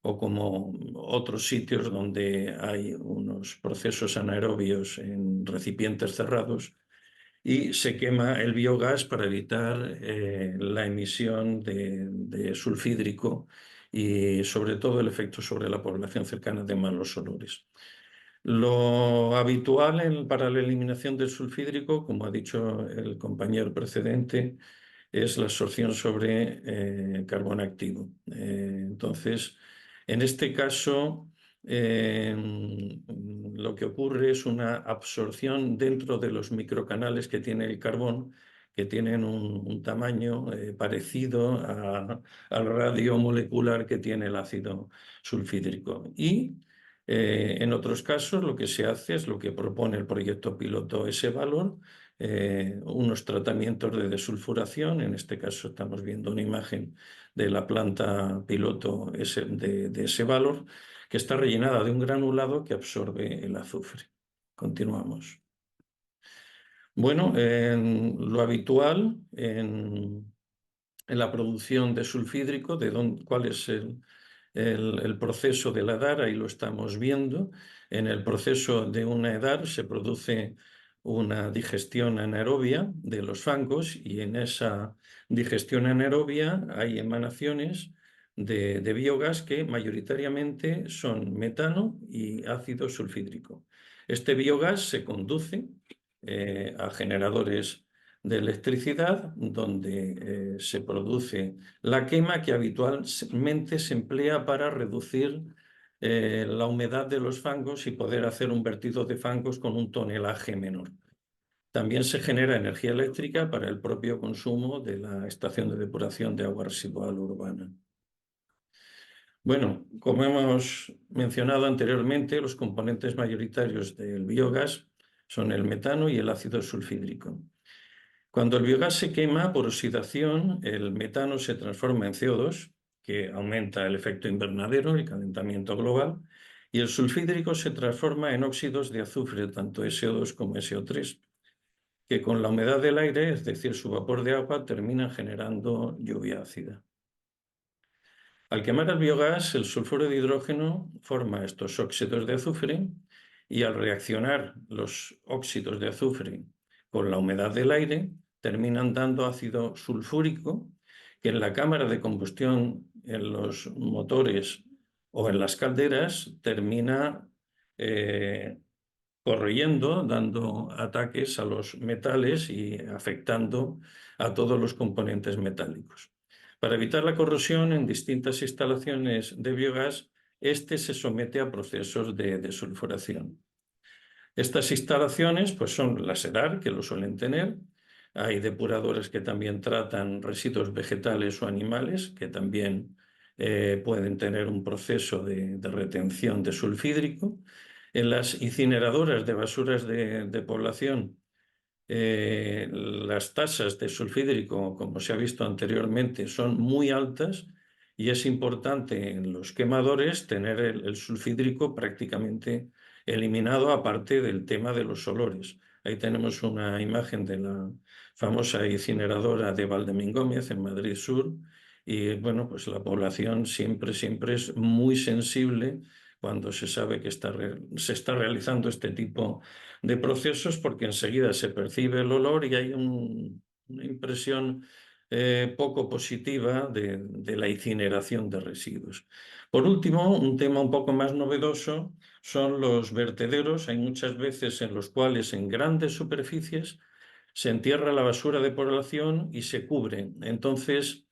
o como otros sitios donde hay unos procesos anaerobios en recipientes cerrados y se quema el biogás para evitar la emisión de sulfídrico y sobre todo el efecto sobre la población cercana de malos olores. Lo habitual para la eliminación del sulfídrico, como ha dicho el compañero precedente, es la absorción sobre carbón activo. Entonces, en este caso, lo que ocurre es una absorción dentro de los microcanales que tiene el carbón, que tienen un tamaño parecido al radio molecular que tiene el ácido sulfídrico. Y en otros casos lo que se hace es lo que propone el proyecto piloto S-Valor, unos tratamientos de desulfuración. En este caso estamos viendo una imagen de la planta piloto de S-Valor, que está rellenada de un granulado que absorbe el azufre. Continuamos. Bueno, lo habitual en la producción de sulfídrico, cuál es el proceso de la EDAR, ahí lo estamos viendo. En el proceso de una EDAR se produce una digestión anaerobia de los fangos y en esa digestión anaerobia hay emanaciones de biogás que mayoritariamente son metano y ácido sulfídrico. Este biogás se conduce a generadores de electricidad, donde se produce la quema, que habitualmente se emplea para reducir la humedad de los fangos y poder hacer un vertido de fangos con un tonelaje menor. También se genera energía eléctrica para el propio consumo de la estación de depuración de agua residual urbana. Bueno, como hemos mencionado anteriormente, los componentes mayoritarios del biogás son el metano y el ácido sulfídrico. Cuando el biogás se quema por oxidación, el metano se transforma en CO2, que aumenta el efecto invernadero, el calentamiento global, y el sulfídrico se transforma en óxidos de azufre, tanto SO2 como SO3, que con la humedad del aire, es decir, su vapor de agua, terminan generando lluvia ácida. Al quemar el biogás, el sulfuro de hidrógeno forma estos óxidos de azufre y al reaccionar los óxidos de azufre con la humedad del aire, terminan dando ácido sulfúrico que en la cámara de combustión en los motores o en las calderas termina corroyendo, dando ataques a los metales y afectando a todos los componentes metálicos. Para evitar la corrosión en distintas instalaciones de biogás, este se somete a procesos de desulfuración. Estas instalaciones pues, son las ERAR, que lo suelen tener. Hay depuradores que también tratan residuos vegetales o animales, que también pueden tener un proceso de retención de sulfídrico. En las incineradoras de basuras de población, las tasas de sulfídrico, como se ha visto anteriormente, son muy altas y es importante en los quemadores tener el sulfídrico prácticamente eliminado, aparte del tema de los olores. Ahí tenemos una imagen de la famosa incineradora de Valdemingómez en Madrid Sur y bueno, pues la población siempre es muy sensible cuando se sabe que se está realizando este tipo de procesos porque enseguida se percibe el olor y hay una impresión poco positiva de la incineración de residuos. Por último, un tema un poco más novedoso son los vertederos. Hay muchas veces en los cuales en grandes superficies se entierra la basura de población y se cubre. Entonces,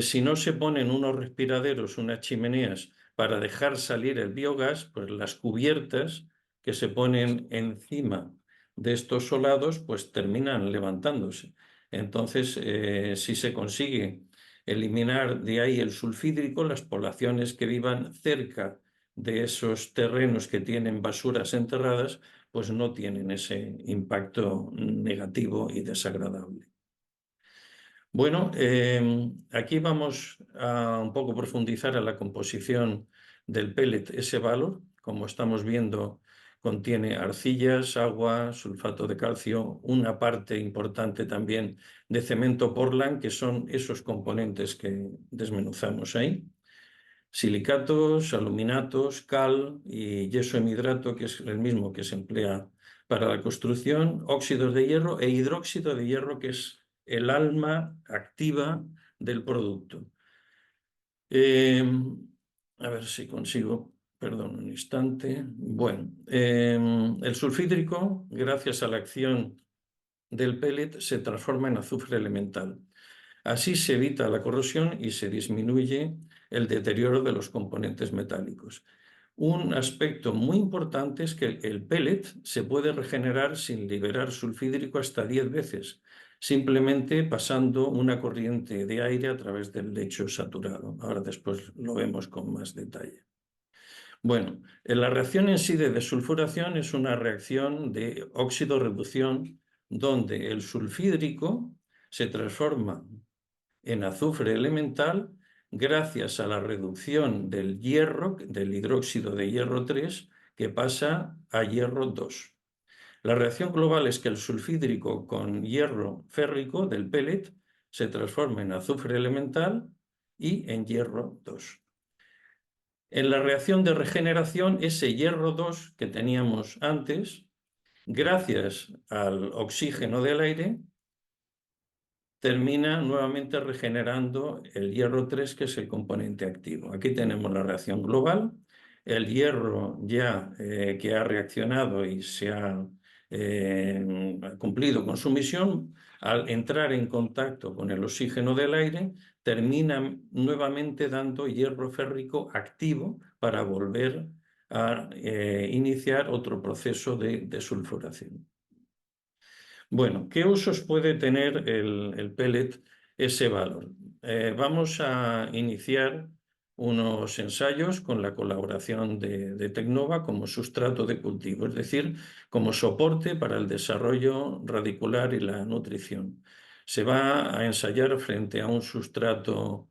si no se ponen unos respiraderos, unas chimeneas para dejar salir el biogás, pues las cubiertas que se ponen encima de estos solados, pues terminan levantándose. Entonces, si se consigue eliminar de ahí el sulfídrico, las poblaciones que vivan cerca de esos terrenos que tienen basuras enterradas, pues no tienen ese impacto negativo y desagradable. Bueno, aquí vamos a un poco profundizar en la composición del pellet. Ese valor, como estamos viendo, contiene arcillas, agua, sulfato de calcio, una parte importante también de cemento Portland, que son esos componentes que desmenuzamos ahí. Silicatos, aluminatos, cal y yeso hemidrato, que es el mismo que se emplea para la construcción, óxidos de hierro e hidróxido de hierro, que es el alma activa del producto. A ver si consigo, perdón, un instante. Bueno, el sulfídrico, gracias a la acción del pellet, se transforma en azufre elemental. Así se evita la corrosión y se disminuye el deterioro de los componentes metálicos. Un aspecto muy importante es que el pellet se puede regenerar sin liberar sulfídrico hasta 10 veces, simplemente pasando una corriente de aire a través del lecho saturado. Ahora después lo vemos con más detalle. Bueno, la reacción en sí de desulfuración es una reacción de óxido-reducción donde el sulfídrico se transforma en azufre elemental gracias a la reducción del hierro, del hidróxido de hierro 3, que pasa a hierro 2. La reacción global es que el sulfídrico con hierro férrico del pellet se transforma en azufre elemental y en hierro 2. En la reacción de regeneración, ese hierro 2 que teníamos antes, gracias al oxígeno del aire, termina nuevamente regenerando el hierro 3, que es el componente activo. Aquí tenemos la reacción global. El hierro ya que ha reaccionado y se ha cumplido con su misión, al entrar en contacto con el oxígeno del aire, termina nuevamente dando hierro férrico activo para volver a iniciar otro proceso de desulfuración. Bueno, ¿qué usos puede tener el pellet ese valor? Vamos a iniciar unos ensayos con la colaboración de Tecnova como sustrato de cultivo, es decir, como soporte para el desarrollo radicular y la nutrición. Se va a ensayar frente a un sustrato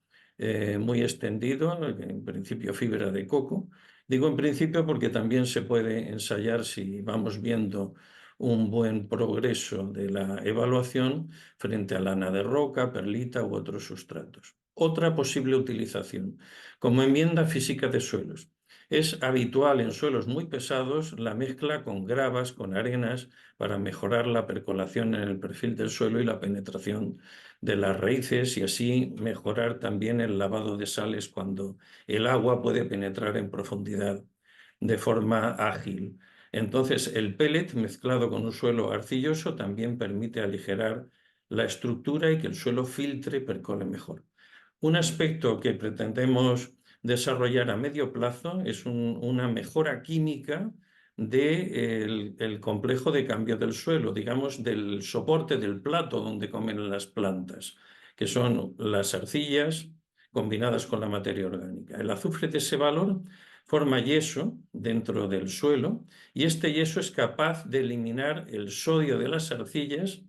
muy extendido, en principio fibra de coco. Digo en principio porque también se puede ensayar si vamos viendo un buen progreso de la evaluación frente a lana de roca, perlita u otros sustratos. Otra posible utilización, como enmienda física de suelos. Es habitual en suelos muy pesados la mezcla con gravas, con arenas, para mejorar la percolación en el perfil del suelo y la penetración de las raíces y así mejorar también el lavado de sales cuando el agua puede penetrar en profundidad de forma ágil. Entonces, el pellet mezclado con un suelo arcilloso también permite aligerar la estructura y que el suelo filtre y percole mejor. Un aspecto que pretendemos desarrollar a medio plazo es una mejora química del complejo de cambio del suelo, digamos, del soporte del plato donde comen las plantas, que son las arcillas combinadas con la materia orgánica. El azufre de ese valor forma yeso dentro del suelo y este yeso es capaz de eliminar el sodio de las arcillas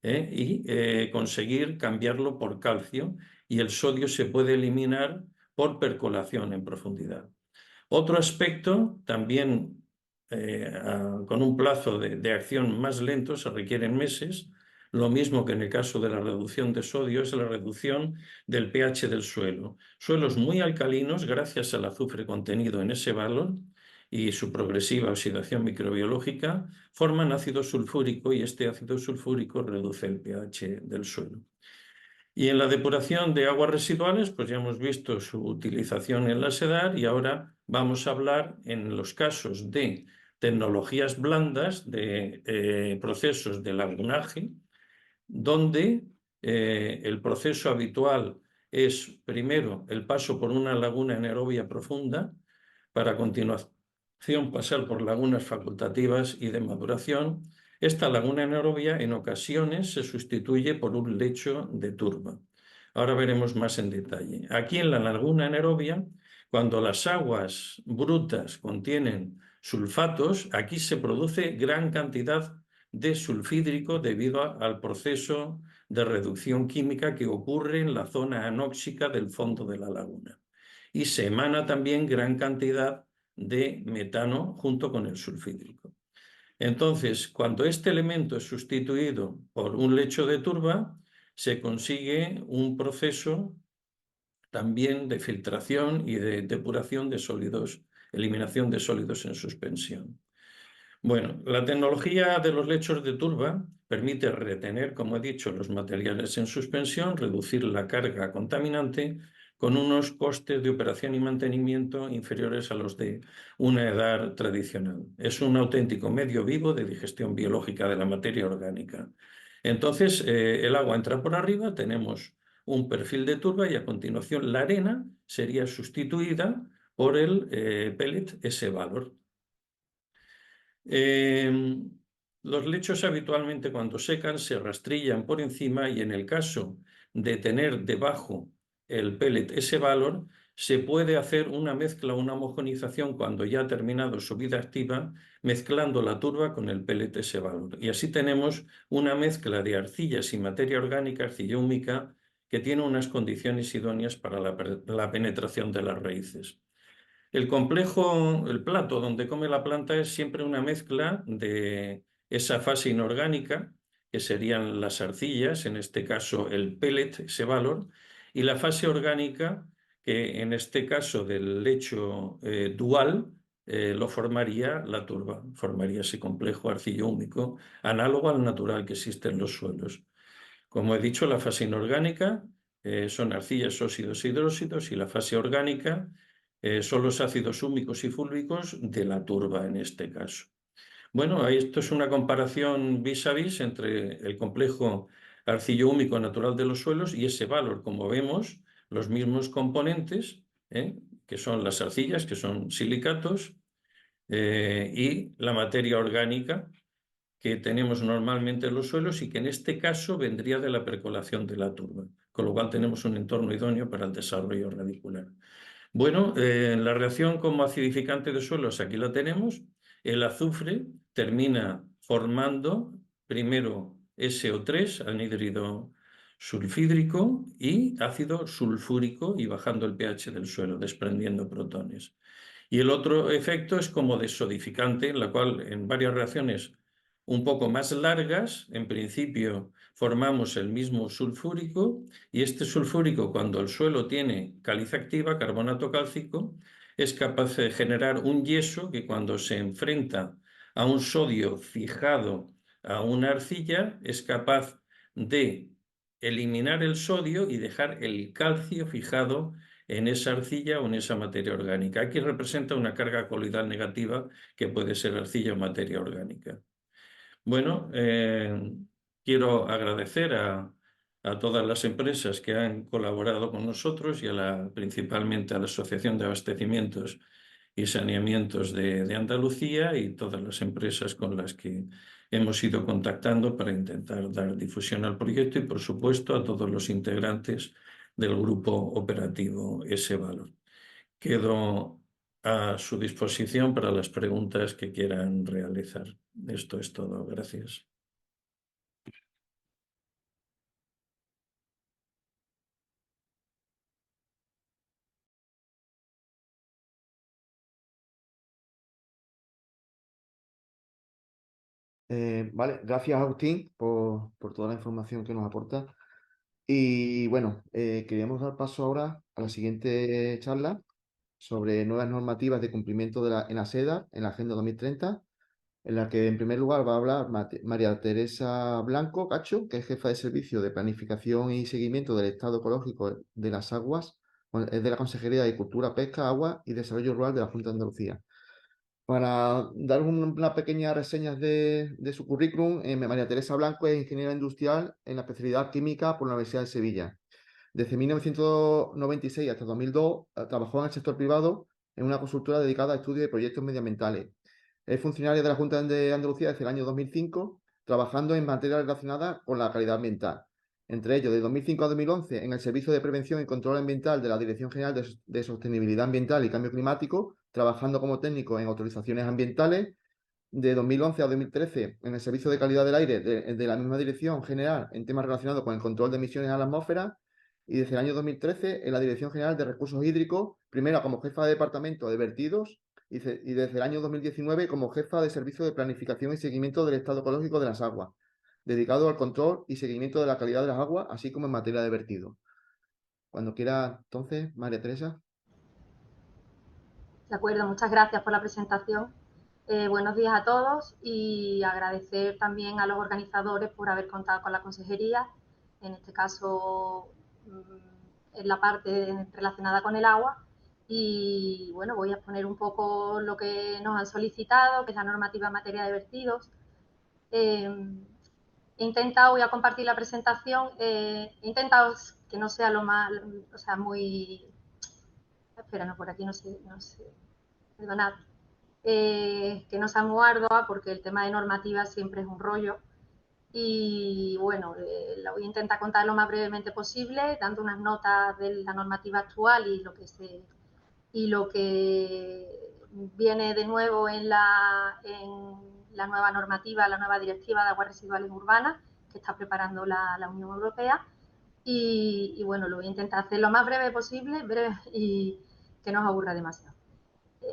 y conseguir cambiarlo por calcio, y el sodio se puede eliminar por percolación en profundidad. Otro aspecto, también con un plazo de acción más lento, se requieren meses, lo mismo que en el caso de la reducción de sodio, es la reducción del pH del suelo. Suelos muy alcalinos, gracias al azufre contenido en ese valor y su progresiva oxidación microbiológica, forman ácido sulfúrico y este ácido sulfúrico reduce el pH del suelo. Y en la depuración de aguas residuales, pues ya hemos visto su utilización en la SEDAR y ahora vamos a hablar en los casos de tecnologías blandas, de procesos de lagunaje, donde el proceso habitual es primero el paso por una laguna anaerobia profunda, para a continuación pasar por lagunas facultativas y de maduración. Esta laguna anaerobia en ocasiones se sustituye por un lecho de turba. Ahora veremos más en detalle. Aquí en la laguna anaerobia, cuando las aguas brutas contienen sulfatos, aquí se produce gran cantidad de sulfídrico debido al proceso de reducción química que ocurre en la zona anóxica del fondo de la laguna. Y se emana también gran cantidad de metano junto con el sulfídrico. Entonces, cuando este elemento es sustituido por un lecho de turba, se consigue un proceso también de filtración y de depuración de sólidos, eliminación de sólidos en suspensión. Bueno, la tecnología de los lechos de turba permite retener, como he dicho, los materiales en suspensión, reducir la carga contaminante con unos costes de operación y mantenimiento inferiores a los de una EDAR tradicional. Es un auténtico medio vivo de digestión biológica de la materia orgánica. Entonces, el agua entra por arriba, tenemos un perfil de turba y a continuación la arena sería sustituida por el pellet S-Valor. Los lechos habitualmente cuando secan se rastrillan por encima y en el caso de tener debajo el pellet S-Valor se puede hacer una mezcla, una homogenización cuando ya ha terminado su vida activa, mezclando la turba con el pellet S-Valor. Y así tenemos una mezcla de arcillas y materia orgánica, arcilla húmica, que tiene unas condiciones idóneas para la penetración de las raíces. El complejo, el plato donde come la planta es siempre una mezcla de esa fase inorgánica, que serían las arcillas, en este caso el pellet, ese valor, y la fase orgánica, que en este caso del lecho dual, lo formaría la turba, formaría ese complejo arcillo-húmico, análogo al natural que existe en los suelos. Como he dicho, la fase inorgánica son arcillas, óxidos e hidróxidos, y la fase orgánica son los ácidos húmicos y fúlvicos de la turba en este caso. Bueno, esto es una comparación vis a vis entre el complejo arcillo húmico natural de los suelos y ese valor. Como vemos, los mismos componentes, que son las arcillas, que son silicatos, y la materia orgánica que tenemos normalmente en los suelos y que en este caso vendría de la percolación de la turba, con lo cual tenemos un entorno idóneo para el desarrollo radicular. Bueno, la reacción como acidificante de suelos, aquí la tenemos. El azufre termina formando primero SO3, anhídrido sulfídrico, y ácido sulfúrico, y bajando el pH del suelo, desprendiendo protones. Y el otro efecto es como desodificante, en la cual en varias reacciones un poco más largas, en principio formamos el mismo sulfúrico, y este sulfúrico, cuando el suelo tiene caliza activa, carbonato cálcico, es capaz de generar un yeso que, cuando se enfrenta a un sodio fijado a una arcilla, es capaz de eliminar el sodio y dejar el calcio fijado en esa arcilla o en esa materia orgánica. Aquí representa una carga coloidal negativa, que puede ser arcilla o materia orgánica. Bueno, quiero agradecer a todas las empresas que han colaborado con nosotros, y principalmente a la Asociación de Abastecimientos y Saneamientos de Andalucía, y todas las empresas con las que hemos ido contactando para intentar dar difusión al proyecto, y por supuesto a todos los integrantes del grupo operativo S-Valor. Quedo a su disposición para las preguntas que quieran realizar. Esto es todo. Gracias. Vale, gracias Agustín por toda la información que nos aporta. Y bueno, queríamos dar paso ahora a la siguiente charla sobre nuevas normativas de cumplimiento en la SEDA, en la Agenda 2030, en la que en primer lugar va a hablar María Teresa Blanco Cacho, que es jefa de Servicio de Planificación y Seguimiento del Estado Ecológico de las Aguas, es de la Consejería de Agricultura, Pesca, Agua y Desarrollo Rural de la Junta de Andalucía. Para dar una pequeña reseña de su currículum, María Teresa Blanco es ingeniera industrial en la especialidad química por la Universidad de Sevilla. Desde 1996 hasta 2002 trabajó en el sector privado en una consultora dedicada a estudios de proyectos medioambientales. Es funcionaria de la Junta de Andalucía desde el año 2005, trabajando en materias relacionadas con la calidad ambiental. Entre ellos, de 2005 a 2011, en el Servicio de Prevención y Control Ambiental de la Dirección General de Sostenibilidad Ambiental y Cambio Climático, trabajando como técnico en autorizaciones ambientales. De 2011 a 2013, en el Servicio de Calidad del Aire de la misma Dirección General, en temas relacionados con el control de emisiones a la atmósfera. Y desde el año 2013, en la Dirección General de Recursos Hídricos, primero como jefa de departamento de vertidos, y desde el año 2019 como jefa de Servicio de Planificación y Seguimiento del Estado Ecológico de las Aguas, dedicado al control y seguimiento de la calidad de las aguas, así como en materia de vertidos. Cuando quiera, entonces, María Teresa. De acuerdo, muchas gracias por la presentación. Buenos días a todos, y agradecer también a los organizadores por haber contado con la consejería, en este caso en la parte relacionada con el agua. Y bueno, voy a exponer un poco lo que nos han solicitado, que es la normativa en materia de vertidos. Voy a compartir la presentación, he intentado que no sea lo más, o sea, muy... Espera, no, por aquí no sé, perdonad. Que no sea muy ardua, porque el tema de normativa siempre es un rollo. Y bueno, lo voy a intentar contar lo más brevemente posible, dando unas notas de la normativa actual y lo que viene de nuevo en la nueva normativa, la nueva directiva de aguas residuales urbanas que está preparando la Unión Europea. Y bueno, lo voy a intentar hacer lo más breve posible, y que no os aburra demasiado.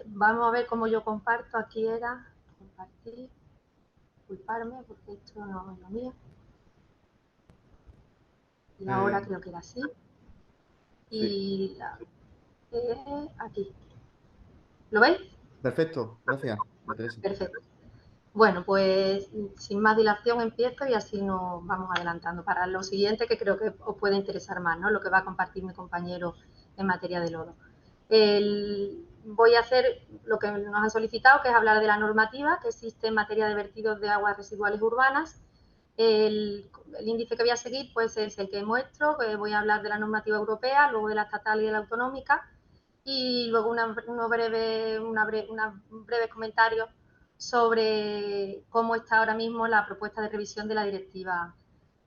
Vamos a ver cómo yo comparto. Aquí era compartir, disculparme porque esto no es lo mío. Y ahora creo que era así. Y aquí. ¿Lo veis? Perfecto, gracias, María Teresa. Perfecto. Bueno, pues sin más dilación empiezo y así nos vamos adelantando para lo siguiente, que creo que os puede interesar más, ¿no? Lo que va a compartir mi compañero en materia de lodo. Voy a hacer lo que nos han solicitado, que es hablar de la normativa que existe en materia de vertidos de aguas residuales urbanas. El índice que voy a seguir pues es el que muestro, que voy a hablar de la normativa europea, luego de la estatal y de la autonómica, y luego unos breves comentarios sobre cómo está ahora mismo la propuesta de revisión de la directiva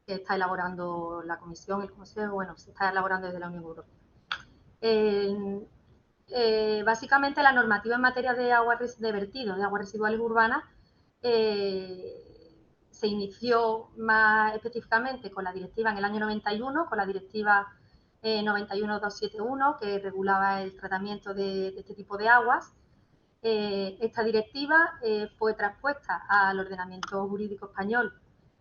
que está elaborando la Comisión, el Consejo, bueno, se está elaborando desde la Unión Europea. básicamente la normativa en materia de aguas de vertido, de aguas residuales urbanas, se inició más específicamente con la directiva en el año 91, con la directiva 91-271, que regulaba el tratamiento de este tipo de aguas. Esta directiva fue traspuesta al ordenamiento jurídico español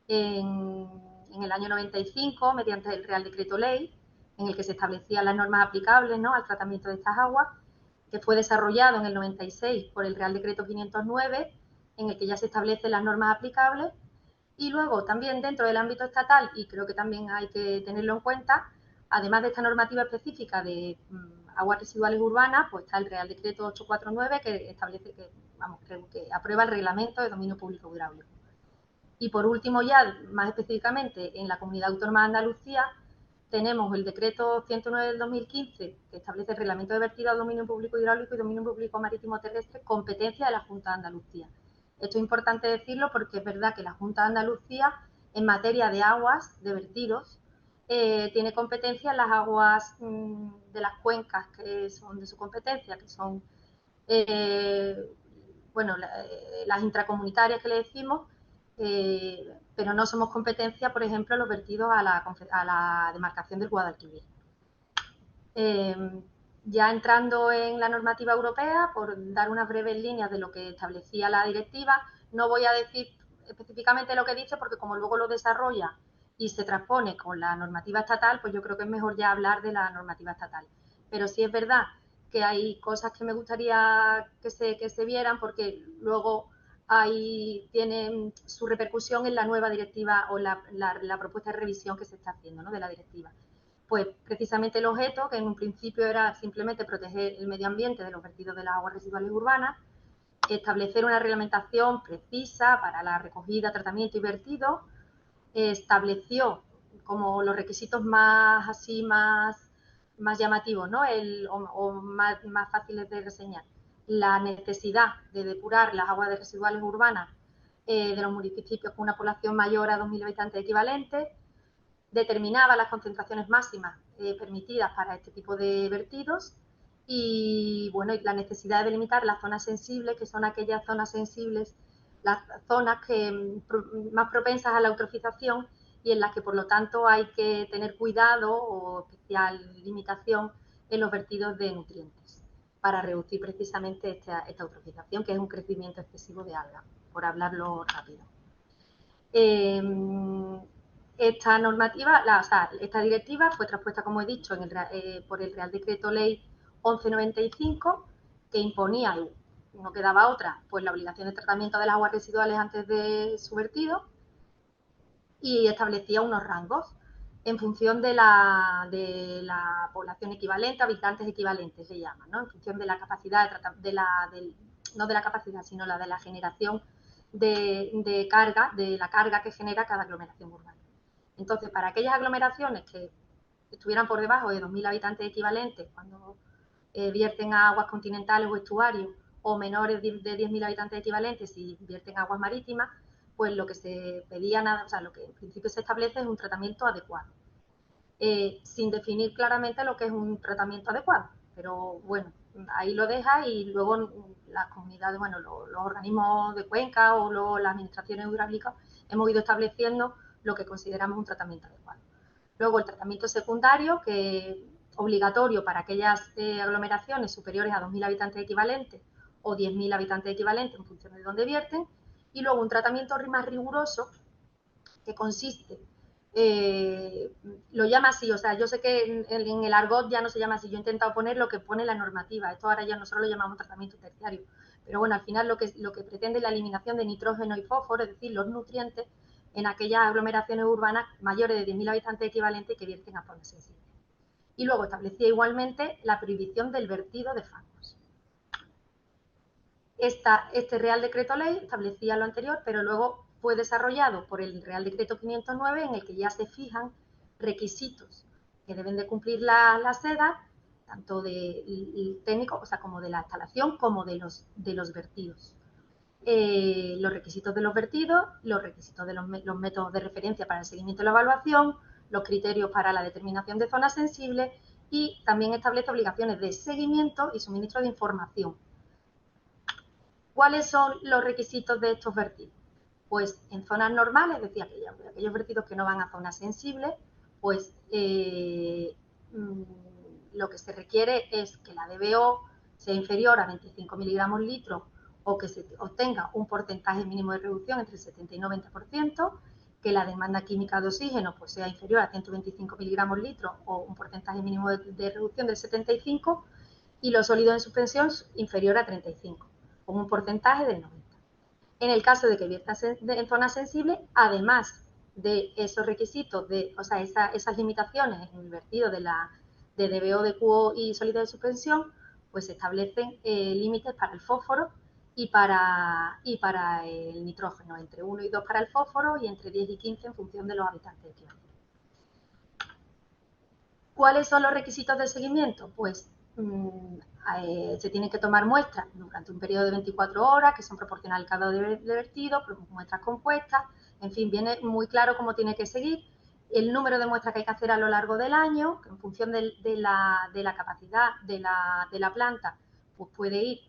en el año 95 mediante el Real Decreto Ley, en el que se establecían las normas aplicables, ¿no?, al tratamiento de estas aguas, que fue desarrollado en el 96 por el Real Decreto 509, en el que ya se establecen las normas aplicables. Y luego también dentro del ámbito estatal, y creo que también hay que tenerlo en cuenta, además de esta normativa específica de aguas residuales urbanas, pues está el Real Decreto 849 que establece que, que aprueba el reglamento de dominio público hidráulico. Y por último, ya más específicamente en la Comunidad Autónoma de Andalucía, tenemos el Decreto 109 del 2015, que establece el reglamento de vertido a dominio público hidráulico y dominio público marítimo terrestre, competencia de la Junta de Andalucía. Esto es importante decirlo porque es verdad que la Junta de Andalucía, en materia de aguas, de vertidos, tiene competencia en las aguas de las cuencas que son de su competencia, que son las intracomunitarias que le decimos, pero no somos competencia, por ejemplo, los vertidos a la demarcación del Guadalquivir. Ya entrando en la normativa europea, por dar unas breves líneas de lo que establecía la directiva, no voy a decir específicamente lo que dice, porque como luego lo desarrolla y se transpone con la normativa estatal, pues yo creo que es mejor ya hablar de la normativa estatal. Pero sí es verdad que hay cosas que me gustaría que se vieran, porque luego tienen su repercusión en la nueva directiva o la propuesta de revisión que se está haciendo, ¿no?, de la directiva. Pues precisamente el objeto, que en un principio era simplemente proteger el medio ambiente de los vertidos de las aguas residuales urbanas, establecer una reglamentación precisa para la recogida, tratamiento y vertido, estableció como los requisitos más llamativos, ¿no?, o más fáciles de reseñar, la necesidad de depurar las aguas residuales urbanas de los municipios con una población mayor a 2.000 habitantes equivalentes, determinaba las concentraciones máximas permitidas para este tipo de vertidos y, bueno, la necesidad de delimitar las zonas sensibles, que son aquellas zonas sensibles, las zonas más propensas a la eutrofización y en las que, por lo tanto, hay que tener cuidado o especial limitación en los vertidos de nutrientes para reducir precisamente esta eutrofización, que es un crecimiento excesivo de algas, por hablarlo rápido. Esta normativa, esta directiva fue traspuesta, como he dicho, por el Real Decreto Ley 1195, que imponía, no quedaba otra, pues la obligación de tratamiento de las aguas residuales antes de su vertido, y establecía unos rangos en función de la población equivalente, habitantes equivalentes se llaman, ¿no?, en función de la capacidad no de la capacidad, sino la de la generación de la carga que genera cada aglomeración urbana. Entonces, para aquellas aglomeraciones que estuvieran por debajo de 2.000 habitantes equivalentes cuando vierten a aguas continentales o estuarios, o menores de 10.000 habitantes equivalentes si vierten aguas marítimas, pues lo que se pedía, lo que en principio se establece es un tratamiento adecuado, sin definir claramente lo que es un tratamiento adecuado. Pero bueno, ahí lo deja y luego las comunidades, bueno, los organismos de cuenca o luego las administraciones hidráulicas hemos ido estableciendo lo que consideramos un tratamiento adecuado. Luego el tratamiento secundario, que es obligatorio para aquellas aglomeraciones superiores a 2.000 habitantes equivalentes o 10.000 habitantes equivalentes en función de dónde vierten. Y luego un tratamiento más riguroso que consiste, lo llama así, o sea, yo sé que en el argot ya no se llama así, yo he intentado poner lo que pone la normativa, esto ahora ya nosotros lo llamamos tratamiento terciario, pero bueno, al final lo que pretende es la eliminación de nitrógeno y fósforo, es decir, los nutrientes en aquellas aglomeraciones urbanas mayores de 10.000 habitantes equivalentes que vierten a zonas sensibles. Y luego establecía igualmente la prohibición del vertido de fangos. Este Real Decreto Ley establecía lo anterior, pero luego fue desarrollado por el Real Decreto 509, en el que ya se fijan requisitos que deben de cumplir las sedas, tanto del técnico, o sea, como de la instalación, como de los vertidos. Los requisitos de los vertidos, los requisitos de los métodos de referencia para el seguimiento y la evaluación, los criterios para la determinación de zonas sensibles y también establece obligaciones de seguimiento y suministro de información. ¿Cuáles son los requisitos de estos vertidos? Pues en zonas normales, es decir, aquellos vertidos que no van a zonas sensibles, pues lo que se requiere es que la DBO sea inferior a 25 miligramos litro o que se obtenga un porcentaje mínimo de reducción entre el 70 y 90%, que la demanda química de oxígeno pues, sea inferior a 125 miligramos litro o un porcentaje mínimo de reducción del 75%, y los sólidos en suspensión inferior a 35, con un porcentaje del 90%. En el caso de que viertas en zonas sensibles, además de esos requisitos, esas limitaciones en el vertido de DBO, de QO y sólidos de suspensión, pues se establecen límites para el fósforo y para el nitrógeno, entre 1 y 2 para el fósforo y entre 10 y 15 en función de los habitantes que hay. ¿Cuáles son los requisitos de seguimiento? Pues se tienen que tomar muestras durante un periodo de 24 horas, que son proporcionales al grado de vertido, muestras compuestas, en fin, viene muy claro cómo tiene que seguir, el número de muestras que hay que hacer a lo largo del año, que en función de la capacidad de la planta, pues puede ir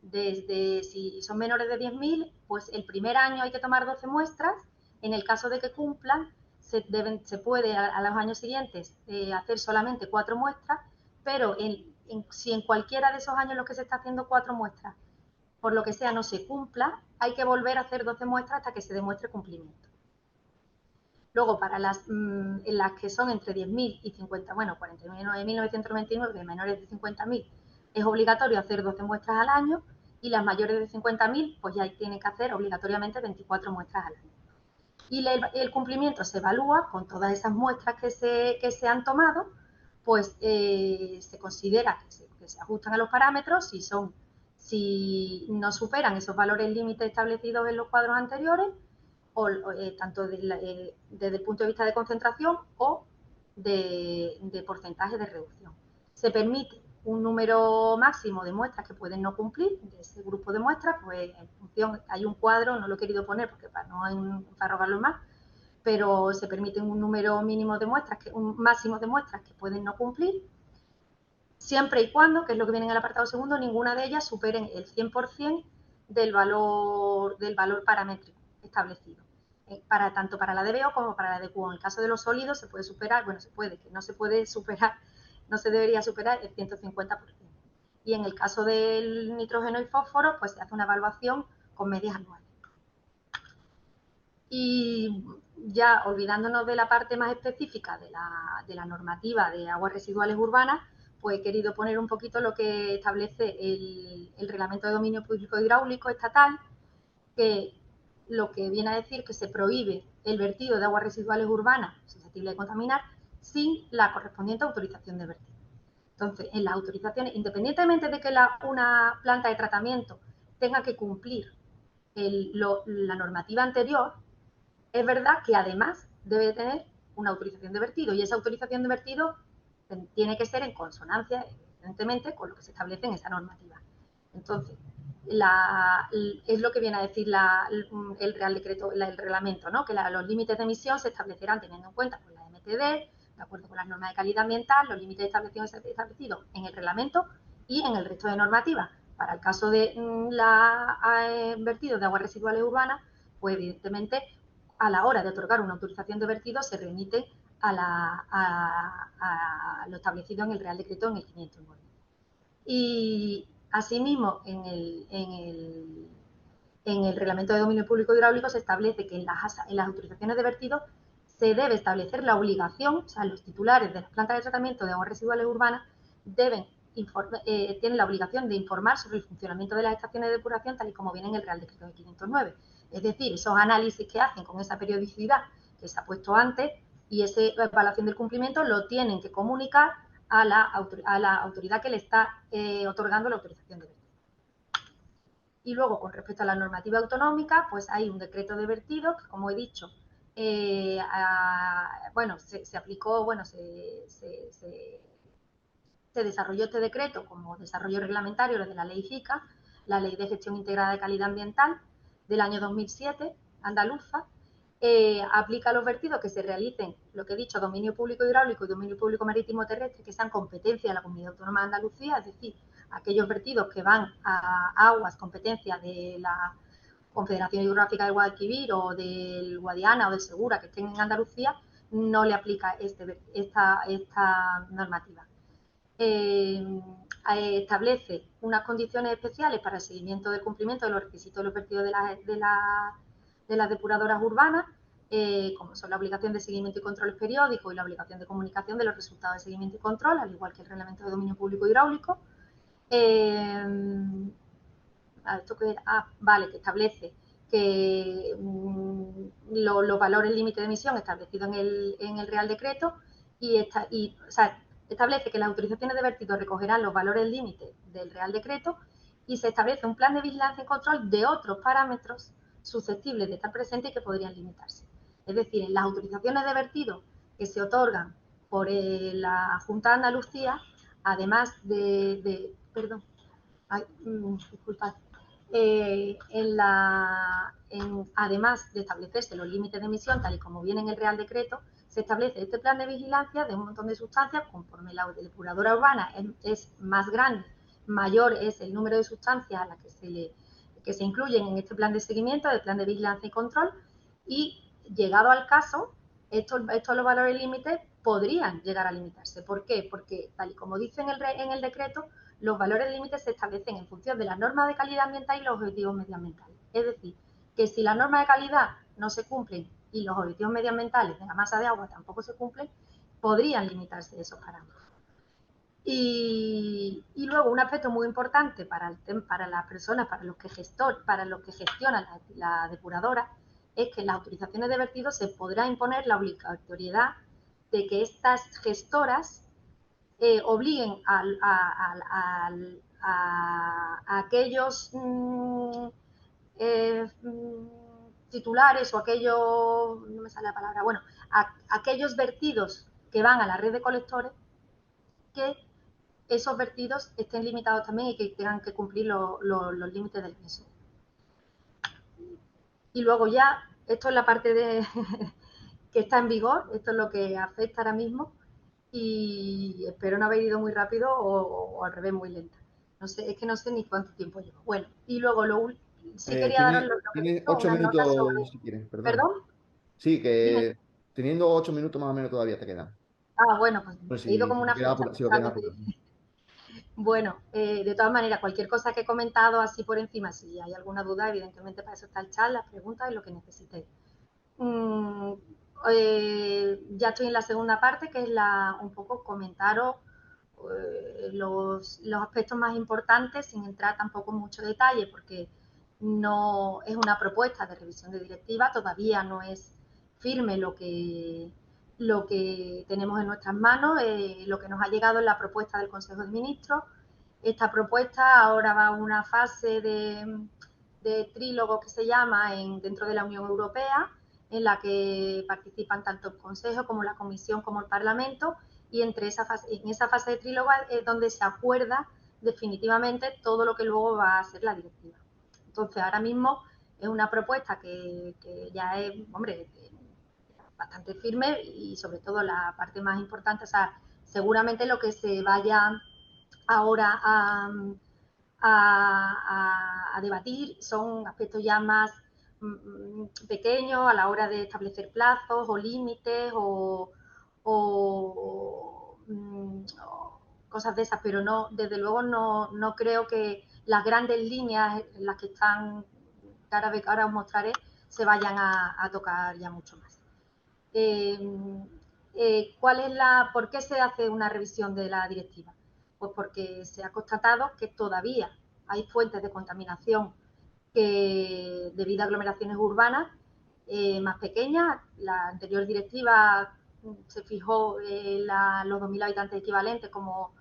desde, si son menores de 10.000, pues el primer año hay que tomar 12 muestras, en el caso de que cumplan, se puede a los años siguientes hacer solamente 4 muestras, pero si en cualquiera de esos años en los que se está haciendo 4 muestras, por lo que sea, no se cumpla, hay que volver a hacer 12 muestras hasta que se demuestre cumplimiento. Luego, para las que son entre 10.000 y 50, bueno, 49.999, de menores de 50.000, es obligatorio hacer 12 muestras al año, y las mayores de 50.000, pues ya tienen que hacer obligatoriamente 24 muestras al año. Y el cumplimiento se evalúa con todas esas muestras que se han tomado, pues se considera que se ajustan a los parámetros si no superan esos valores límites establecidos en los cuadros anteriores, o tanto desde el punto de vista de concentración o de porcentaje de reducción. Se permite un número máximo de muestras que pueden no cumplir, de ese grupo de muestras, pues en función, hay un cuadro, no lo he querido poner porque para no enfarrogarlo más, pero se permite un número mínimo de muestras, un máximo de muestras que pueden no cumplir, siempre y cuando, que es lo que viene en el apartado segundo, ninguna de ellas superen el 100% del valor paramétrico establecido. Tanto para la DBO como para la DQO. En el caso de los sólidos se puede superar, bueno, se puede, que no se puede superar, no se debería superar el 150%. Y en el caso del nitrógeno y fósforo, pues se hace una evaluación con medias anuales. Y ya olvidándonos de la parte más específica de la normativa de aguas residuales urbanas, pues he querido poner un poquito lo que establece el Reglamento de Dominio Público Hidráulico Estatal, que lo que viene a decir que se prohíbe el vertido de aguas residuales urbanas susceptibles de contaminar sin la correspondiente autorización de vertido. Entonces, en las autorizaciones, independientemente de que una planta de tratamiento tenga que cumplir la normativa anterior, es verdad que además debe tener una autorización de vertido, y esa autorización de vertido tiene que ser en consonancia, evidentemente, con lo que se establece en esa normativa. Entonces, es lo que viene a decir el Real Decreto, el reglamento, ¿no? Que los límites de emisión se establecerán teniendo en cuenta pues, la MTD, de acuerdo con las normas de calidad ambiental, los límites establecidos en el reglamento y en el resto de normativas. Para el caso de vertidos de aguas residuales urbanas, pues evidentemente a la hora de otorgar una autorización de vertido se remite a lo establecido en el Real Decreto en el 509. Y asimismo, en el Reglamento de Dominio Público Hidráulico se establece que en las autorizaciones de vertido se debe establecer la obligación, o sea, los titulares de las plantas de tratamiento de aguas residuales urbanas tienen la obligación de informar sobre el funcionamiento de las estaciones de depuración tal y como viene en el Real Decreto de 509. Es decir, esos análisis que hacen con esa periodicidad que se ha puesto antes y esa evaluación del cumplimiento lo tienen que comunicar a la autoridad que le está otorgando la autorización de vertido. Y luego, con respecto a la normativa autonómica, pues hay un decreto de vertido que, como he dicho, se aplicó, se desarrolló este decreto como desarrollo reglamentario de la Ley JICA, la Ley de Gestión Integrada de Calidad Ambiental del año 2007, andaluza, aplica los vertidos que se realicen, lo que he dicho, dominio público hidráulico y dominio público marítimo terrestre, que sean competencia de la Comunidad Autónoma de Andalucía, es decir, aquellos vertidos que van a aguas competencia de la Confederación Hidrográfica del Guadalquivir o del Guadiana o del Segura que estén en Andalucía, no le aplica esta normativa. Establece unas condiciones especiales para el seguimiento del cumplimiento de los requisitos de los vertidos de las depuradoras urbanas, como son la obligación de seguimiento y control periódico y la obligación de comunicación de los resultados de seguimiento y control, al igual que el reglamento de dominio público hidráulico. Que establece que los valores límite de emisión establecidos en el Real Decreto establece que las autorizaciones de vertido recogerán los valores límite del Real Decreto y se establece un plan de vigilancia y control de otros parámetros susceptibles de estar presentes y que podrían limitarse. Es decir, en las autorizaciones de vertido que se otorgan por la Junta de Andalucía, además disculpad, además de establecerse los límites de emisión, tal y como viene en el Real Decreto, se establece este plan de vigilancia de un montón de sustancias. Conforme la depuradora urbana es más grande, mayor es el número de sustancias a las que se incluyen en este plan de seguimiento, del plan de vigilancia y control, y llegado al caso, estos los valores límites podrían llegar a limitarse. ¿Por qué? Porque, tal y como dice en el decreto, los valores límites se establecen en función de las normas de calidad ambiental y los objetivos medioambientales. Es decir, que si las normas de calidad no se cumplen y los objetivos medioambientales de la masa de agua tampoco se cumplen, podrían limitarse esos parámetros. Y luego un aspecto muy importante para las personas, para los que gestionan la depuradora, es que en las autorizaciones de vertido se podrá imponer la obligatoriedad de que estas gestoras obliguen a aquellos titulares o aquellos, no me sale la palabra, bueno, aquellos vertidos que van a la red de colectores, que esos vertidos estén limitados también y que tengan que cumplir los límites del peso. Y luego ya, esto es la parte que está en vigor, esto es lo que afecta ahora mismo, y espero no haber ido muy rápido o al revés muy lenta. No sé, es que no sé ni cuánto tiempo llevo. Bueno, y luego sí quería daros Tiene 8 minutos, si quieres, perdón. ¿Perdón? Sí, Dime. que teniendo 8 minutos más o menos todavía te quedan. Bueno, pues he ido como una flecha. Si lo quieres apurar. Bueno, de todas maneras, cualquier cosa que he comentado así por encima, si hay alguna duda, evidentemente para eso está el chat, las preguntas y lo que necesitéis. Ya estoy en la segunda parte, que es un poco comentaros los aspectos más importantes, sin entrar tampoco en mucho detalle, porque no es una propuesta de revisión de directiva, todavía no es firme lo que tenemos en nuestras manos, lo que nos ha llegado es la propuesta del Consejo de Ministros. Esta propuesta ahora va a una fase de trílogo que se llama dentro de la Unión Europea, en la que participan tanto el Consejo como la Comisión como el Parlamento, y en esa fase de trílogo es donde se acuerda definitivamente todo lo que luego va a ser la directiva. Entonces, ahora mismo es una propuesta que ya es, bastante firme, y sobre todo la parte más importante, o sea, seguramente lo que se vaya ahora a debatir son aspectos ya más pequeños a la hora de establecer plazos o límites o cosas de esas, pero no, desde luego no creo que las grandes líneas en las que están, que ahora os mostraré, se vayan a tocar ya mucho más. ¿Por qué se hace una revisión de la directiva? Pues porque se ha constatado que todavía hay fuentes de contaminación debido a aglomeraciones urbanas más pequeñas. La anterior directiva se fijó los 2.000 habitantes equivalentes como,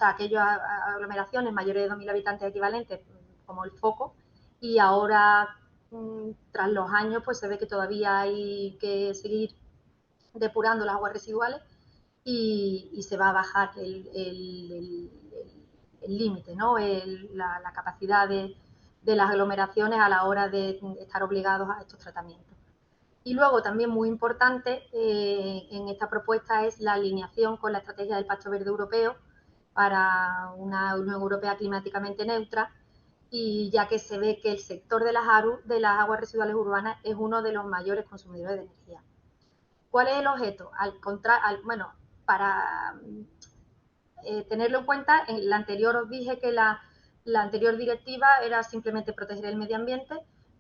aquellas aglomeraciones mayores de 2.000 habitantes equivalentes como el foco, y ahora tras los años pues se ve que todavía hay que seguir depurando las aguas residuales y se va a bajar el límite, ¿no? La capacidad de las aglomeraciones a la hora de estar obligados a estos tratamientos. Y luego también muy importante en esta propuesta es la alineación con la estrategia del Pacto Verde Europeo para una Unión Europea climáticamente neutra, y ya que se ve que el sector de las aguas residuales urbanas es uno de los mayores consumidores de energía. ¿Cuál es el objeto? Bueno, para tenerlo en cuenta, en la anterior os dije que la anterior directiva era simplemente proteger el medio ambiente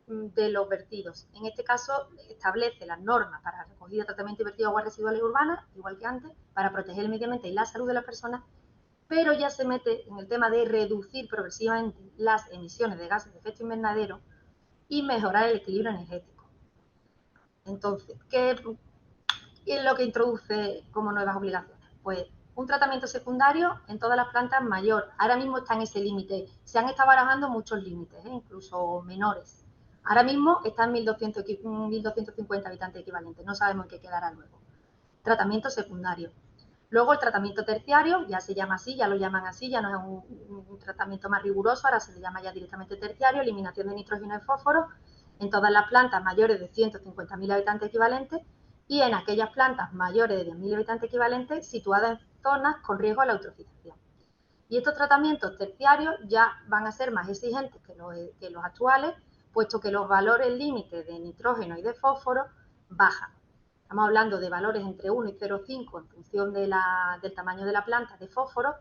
de los vertidos. En este caso establece las normas para recogida, tratamiento y vertido de aguas residuales urbanas, igual que antes, para proteger el medio ambiente y la salud de las personas, pero ya se mete en el tema de reducir progresivamente las emisiones de gases de efecto invernadero y mejorar el equilibrio energético. Entonces, ¿qué es lo que introduce como nuevas obligaciones? Pues un tratamiento secundario en todas las plantas mayor. Ahora mismo está en ese límite. Se han estado barajando muchos límites, incluso menores. Ahora mismo está en 1.250 habitantes equivalentes. No sabemos en qué quedará luego. Tratamiento secundario. Luego el tratamiento terciario, ya se llama así, ya lo llaman así, ya no es un tratamiento más riguroso, ahora se le llama ya directamente terciario, eliminación de nitrógeno y fósforo en todas las plantas mayores de 150.000 habitantes equivalentes y en aquellas plantas mayores de 10.000 habitantes equivalentes situadas en zonas con riesgo a la eutrofización. Y estos tratamientos terciarios ya van a ser más exigentes que los actuales, puesto que los valores límites de nitrógeno y de fósforo bajan. Estamos hablando de valores entre 1 y 0,5 en función del tamaño de la planta de fósforo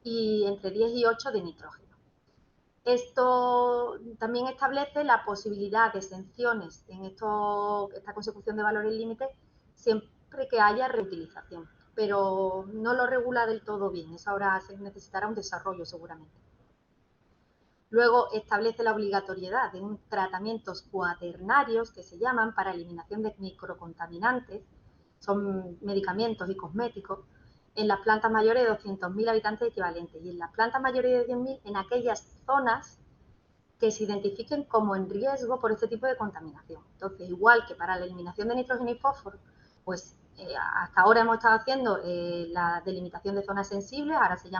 y entre 10 y 8 de nitrógeno. Esto también establece la posibilidad de exenciones en esta consecución de valores límites siempre que haya reutilización, pero no lo regula del todo bien. Eso ahora se necesitará un desarrollo seguramente. Luego establece la obligatoriedad de tratamientos cuaternarios que se llaman para eliminación de microcontaminantes, son medicamentos y cosméticos, en las plantas mayores de 200.000 habitantes equivalentes y en las plantas mayores de 10.000 en aquellas zonas que se identifiquen como en riesgo por este tipo de contaminación. Entonces, igual que para la eliminación de nitrógeno y fósforo, pues hasta ahora hemos estado haciendo la delimitación de zonas sensibles, ahora se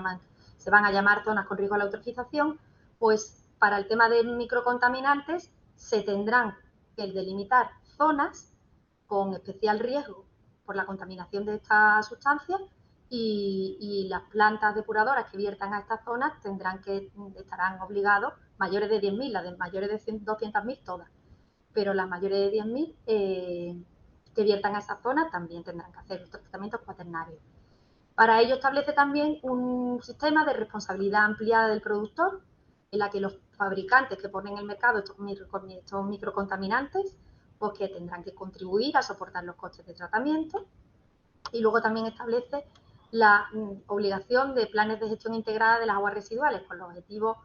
van a llamar zonas con riesgo a la eutrofización, pues para el tema de microcontaminantes se tendrán que delimitar zonas con especial riesgo por la contaminación de estas sustancias y las plantas depuradoras que viertan a estas zonas estarán obligados, mayores de 10.000, las de mayores de 200.000 todas, pero las mayores de 10.000 que viertan a esas zonas también tendrán que hacer estos tratamientos cuaternarios. Para ello establece también un sistema de responsabilidad ampliada del productor, en la que los fabricantes que ponen en el mercado estos microcontaminantes, pues que tendrán que contribuir a soportar los costes de tratamiento. Y luego también establece la obligación de planes de gestión integrada de las aguas residuales con los objetivos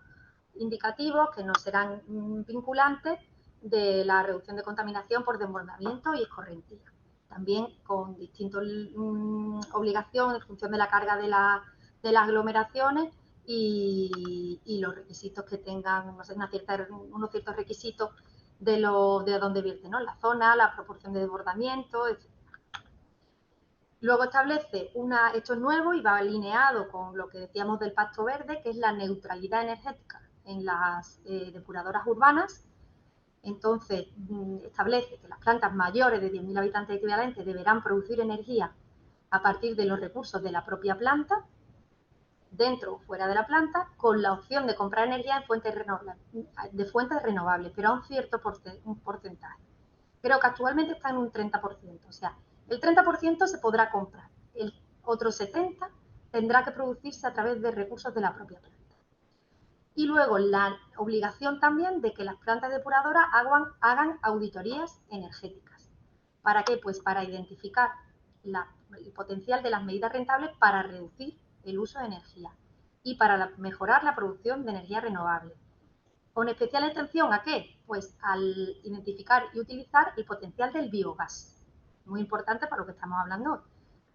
indicativos que no serán vinculantes de la reducción de contaminación por desbordamiento y escorrentía. También con distintas obligaciones en función de la carga de las aglomeraciones y los requisitos que tengan, unos ciertos requisitos de dónde vierten, ¿no? La zona, la proporción de desbordamiento, etc. Luego establece esto es nuevo y va alineado con lo que decíamos del Pacto Verde, que es la neutralidad energética en las depuradoras urbanas. Entonces, establece que las plantas mayores de 10.000 habitantes equivalentes deberán producir energía a partir de los recursos de la propia planta, dentro o fuera de la planta, con la opción de comprar energía de fuentes renovables, pero a un cierto porcentaje. Creo que actualmente está en un 30%, o sea, el 30% se podrá comprar, el otro 70% tendrá que producirse a través de recursos de la propia planta. Y luego la obligación también de que las plantas depuradoras hagan auditorías energéticas. ¿Para qué? Pues para identificar el potencial de las medidas rentables para reducir el uso de energía y para mejorar la producción de energía renovable. Con especial atención ¿a qué? Pues al identificar y utilizar el potencial del biogás. Muy importante para lo que estamos hablando hoy.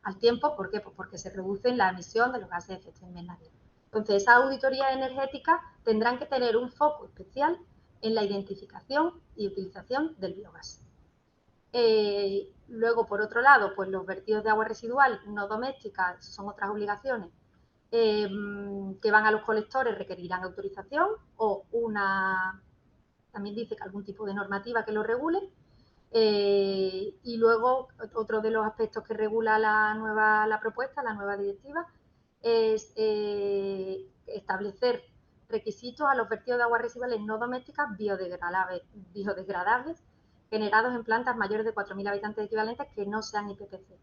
Al tiempo, ¿por qué? Pues porque se reduce la emisión de los gases de efecto invernadero. Entonces, esas auditorías energéticas tendrán que tener un foco especial en la identificación y utilización del biogás. Luego, por otro lado, pues los vertidos de agua residual no domésticas son otras obligaciones que van a los colectores requerirán autorización o también dice que algún tipo de normativa que lo regule. Y luego, otro de los aspectos que regula la propuesta, la nueva directiva, es establecer requisitos a los vertidos de aguas residuales no domésticas biodegradables generados en plantas mayores de 4.000 habitantes equivalentes que no sean IPPC,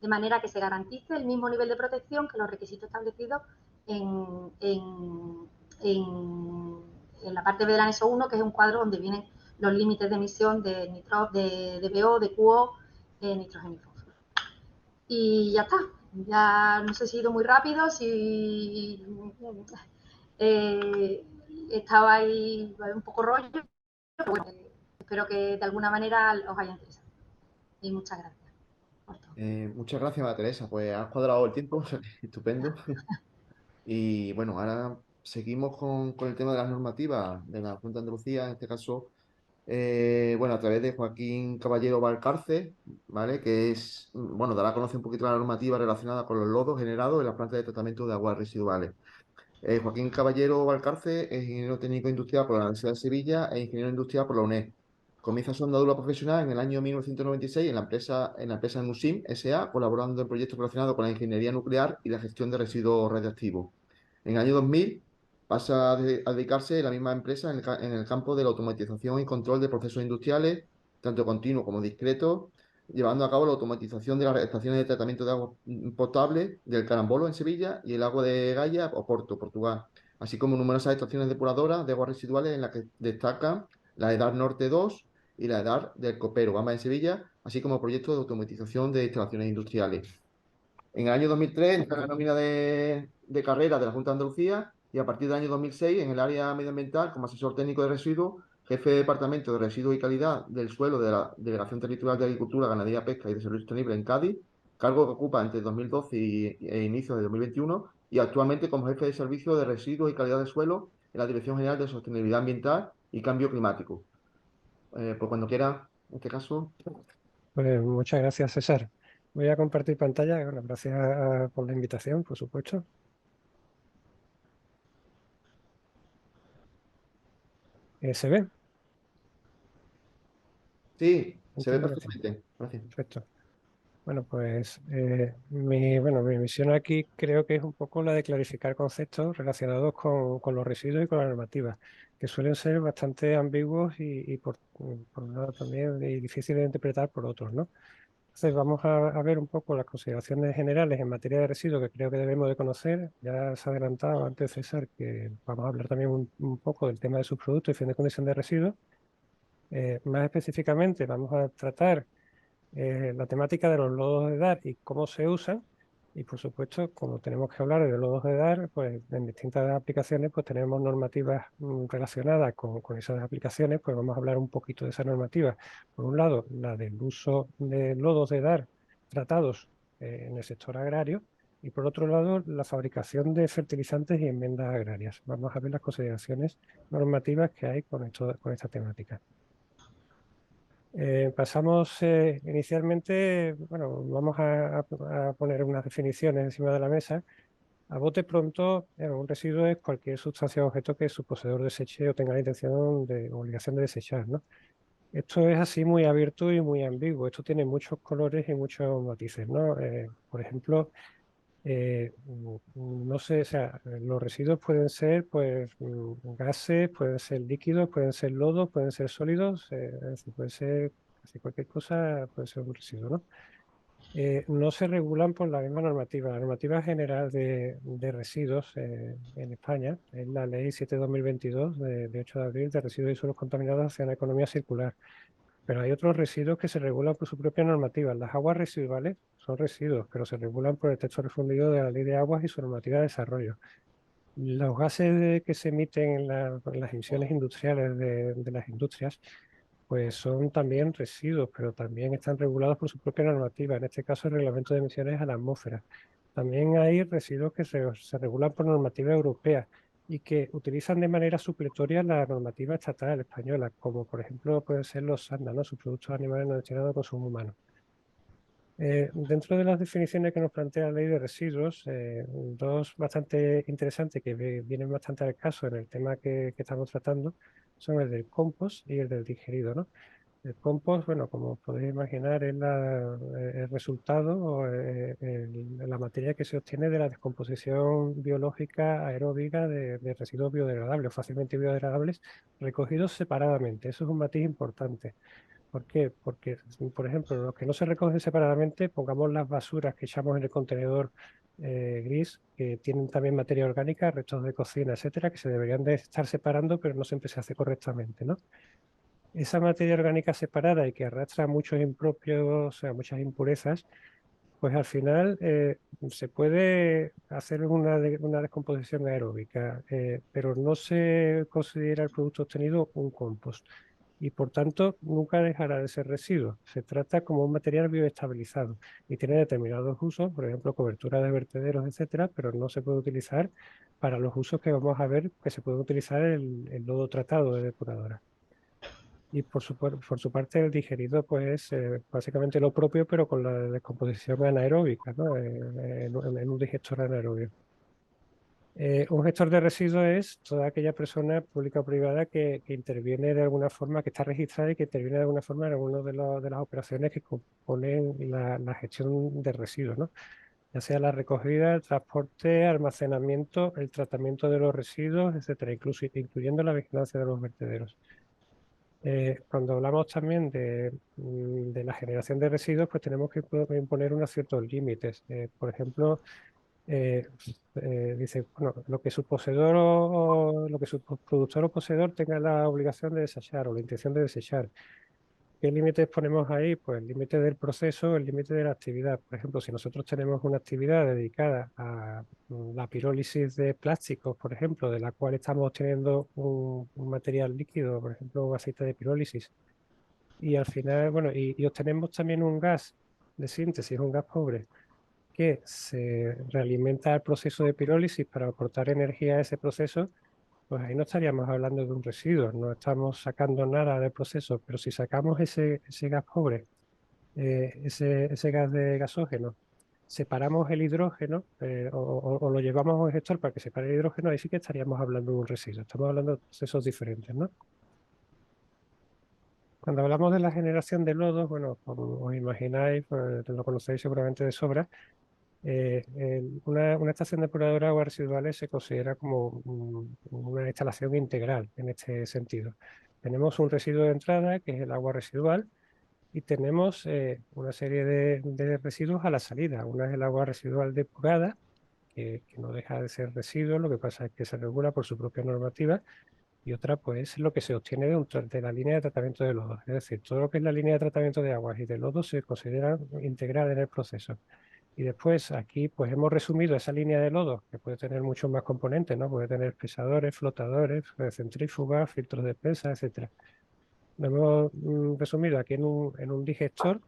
de manera que se garantice el mismo nivel de protección que los requisitos establecidos en la parte B del anexo 1, que es un cuadro donde vienen los límites de emisión de BO, de QO, de nitrógeno y fósforo. Y ya está. Ya no sé si he ido muy rápido, si estaba ahí un poco rollo, pero bueno, espero que de alguna manera os haya interesado. Y muchas gracias por todo. Muchas gracias, María Teresa. Pues has cuadrado el tiempo, o sea que estupendo. Y bueno, ahora seguimos con el tema de las normativas de la Junta de Andalucía, en este caso, bueno, a través de Joaquín Caballero Valcarce, ¿vale? Que es, bueno, dará a conocer un poquito la normativa relacionada con los lodos generados en las plantas de tratamiento de aguas residuales. Joaquín Caballero Valcarce es ingeniero técnico industrial por la Universidad de Sevilla e ingeniero industrial por la UNED. Comienza su andadura profesional en el año 1996 en la empresa Nusim S.A., colaborando en proyectos relacionados con la ingeniería nuclear y la gestión de residuos radiactivos. En el año 2000 pasa a dedicarse a la misma empresa en el campo de la automatización y control de procesos industriales, tanto continuos como discretos, llevando a cabo la automatización de las estaciones de tratamiento de agua potable del Carambolo en Sevilla y el agua de Gaia o Porto, Portugal, así como numerosas estaciones depuradoras de aguas residuales en las que destacan la EDAR Norte 2 y la EDAR del Copero, ambas en Sevilla, así como proyectos de automatización de instalaciones industriales. En el año 2003 entra en la nómina de carrera de la Junta de Andalucía y a partir del año 2006 en el área medioambiental como asesor técnico de residuos, jefe de departamento de residuos y calidad del suelo de la Delegación Territorial de Agricultura, Ganadería, Pesca y Desarrollo Sostenible en Cádiz, cargo que ocupa entre 2012 e inicio de 2021 y actualmente como jefe de servicio de residuos y calidad del suelo en la Dirección General de Sostenibilidad Ambiental y Cambio Climático. Pues cuando quiera, en este caso. Pues muchas gracias, César. Voy a compartir pantalla. Bueno, gracias por la invitación, por supuesto. ¿Se ve? Sí, se ve Entiendo que sí. perfectamente. Gracias. Perfecto. Bueno, pues mi misión aquí creo que es un poco la de clarificar conceptos relacionados con los residuos y con la normativa, que suelen ser bastante ambiguos y por un lado también difíciles de interpretar por otros, ¿no? Entonces vamos a ver un poco las consideraciones generales en materia de residuos que creo que debemos de conocer. Ya se ha adelantado antes César que vamos a hablar también un poco del tema de subproductos y fin de condición de residuos. Más específicamente vamos a tratar la temática de los lodos de DAR y cómo se usan. Y por supuesto, como tenemos que hablar de lodos de DAR, pues en distintas aplicaciones pues tenemos normativas relacionadas con esas aplicaciones, pues vamos a hablar un poquito de esa normativa. Por un lado, la del uso de lodos de DAR tratados en el sector agrario y por otro lado, la fabricación de fertilizantes y enmiendas agrarias. Vamos a ver las consideraciones normativas que hay con esta temática. Pasamos inicialmente, bueno, vamos a poner unas definiciones encima de la mesa. A bote pronto, un residuo es cualquier sustancia o objeto que su poseedor deseche o tenga la intención o obligación de desechar, ¿no? Esto es así muy abierto y muy ambiguo. Esto tiene muchos colores y muchos matices, ¿no? Por ejemplo, no sé, o sea, los residuos pueden ser pues gases, pueden ser líquidos, pueden ser lodos, pueden ser sólidos, es decir, puede ser casi cualquier cosa, puede ser un residuo, ¿no? No se regulan por la misma normativa. La normativa general de residuos en España es la Ley 7/2022 de 8 de abril de residuos y suelos contaminados hacia la economía circular. Pero hay otros residuos que se regulan por su propia normativa. Las aguas residuales son residuos, pero se regulan por el texto refundido de la Ley de Aguas y su normativa de desarrollo. Los gases que se emiten en las emisiones industriales de las industrias, pues son también residuos, pero también están regulados por su propia normativa, en este caso el Reglamento de Emisiones a la Atmósfera. También hay residuos que se regulan por normativa europea y que utilizan de manera supletoria la normativa estatal española, como por ejemplo pueden ser los SANDA, ¿no? Subproductos animales no destinados a consumo humano. Dentro de las definiciones que nos plantea la ley de residuos, dos bastante interesantes que vienen bastante al caso en el tema que estamos tratando son el del compost y el del digerido, ¿no? El compost, bueno, como os podéis imaginar, es el resultado o la materia que se obtiene de la descomposición biológica aeróbica de residuos biodegradables, fácilmente biodegradables, recogidos separadamente. Eso es un matiz importante. ¿Por qué? Porque, por ejemplo, los que no se recogen separadamente, pongamos las basuras que echamos en el contenedor gris, que tienen también materia orgánica, restos de cocina, etcétera, que se deberían de estar separando, pero no siempre se hace correctamente, ¿no? Esa materia orgánica separada y que arrastra muchos impropios, o sea, muchas impurezas, pues al final se puede hacer una descomposición aeróbica, pero no se considera el producto obtenido un compost y por tanto nunca dejará de ser residuo. Se trata como un material bioestabilizado y tiene determinados usos, por ejemplo, cobertura de vertederos, etcétera, pero no se puede utilizar para los usos que vamos a ver que se puede utilizar el lodo tratado de depuradora. Y por su parte el digerido pues básicamente lo propio pero con la descomposición anaeróbica, ¿no? En un digestor anaerobio. Un gestor de residuos es toda aquella persona pública o privada que interviene de alguna forma, que está registrada y que interviene de alguna forma en alguna de las operaciones que componen la gestión de residuos, ¿no? Ya sea la recogida, el transporte, almacenamiento, el tratamiento de los residuos, etcétera, incluyendo la vigilancia de los vertederos. Cuando hablamos también de la generación de residuos, pues tenemos que imponer unos ciertos límites. Por ejemplo, dice, bueno, lo que su poseedor o lo que su productor o poseedor tenga la obligación de desechar o la intención de desechar. ¿Qué límites ponemos ahí? Pues el límite del proceso, el límite de la actividad. Por ejemplo, si nosotros tenemos una actividad dedicada a la pirólisis de plásticos, por ejemplo, de la cual estamos obteniendo un material líquido, por ejemplo, un aceite de pirólisis, y al final, bueno, y obtenemos también un gas de síntesis, un gas pobre, que se realimenta el proceso de pirólisis para aportar energía a ese proceso, pues ahí no estaríamos hablando de un residuo, no estamos sacando nada del proceso, pero si sacamos ese gas pobre, ese gas de gasógeno, separamos el hidrógeno o lo llevamos a un gestor para que separe el hidrógeno, ahí sí que estaríamos hablando de un residuo, estamos hablando de procesos diferentes, ¿no? Cuando hablamos de la generación de lodos, bueno, como os imagináis, pues, lo conocéis seguramente de sobra, una estación depuradora de aguas residuales se considera como una instalación integral en este sentido. Tenemos un residuo de entrada, que es el agua residual, y tenemos una serie de residuos a la salida. Una es el agua residual depurada, que no deja de ser residuo, lo que pasa es que se regula por su propia normativa, y otra pues es lo que se obtiene de la línea de tratamiento de lodos. Es decir, todo lo que es la línea de tratamiento de aguas y de lodos se considera integral en el proceso. Y después aquí pues hemos resumido esa línea de lodos, que puede tener muchos más componentes, ¿no? Puede tener pesadores, flotadores, centrífugas, filtros de pesa, etcétera. Lo hemos resumido aquí en un digestor,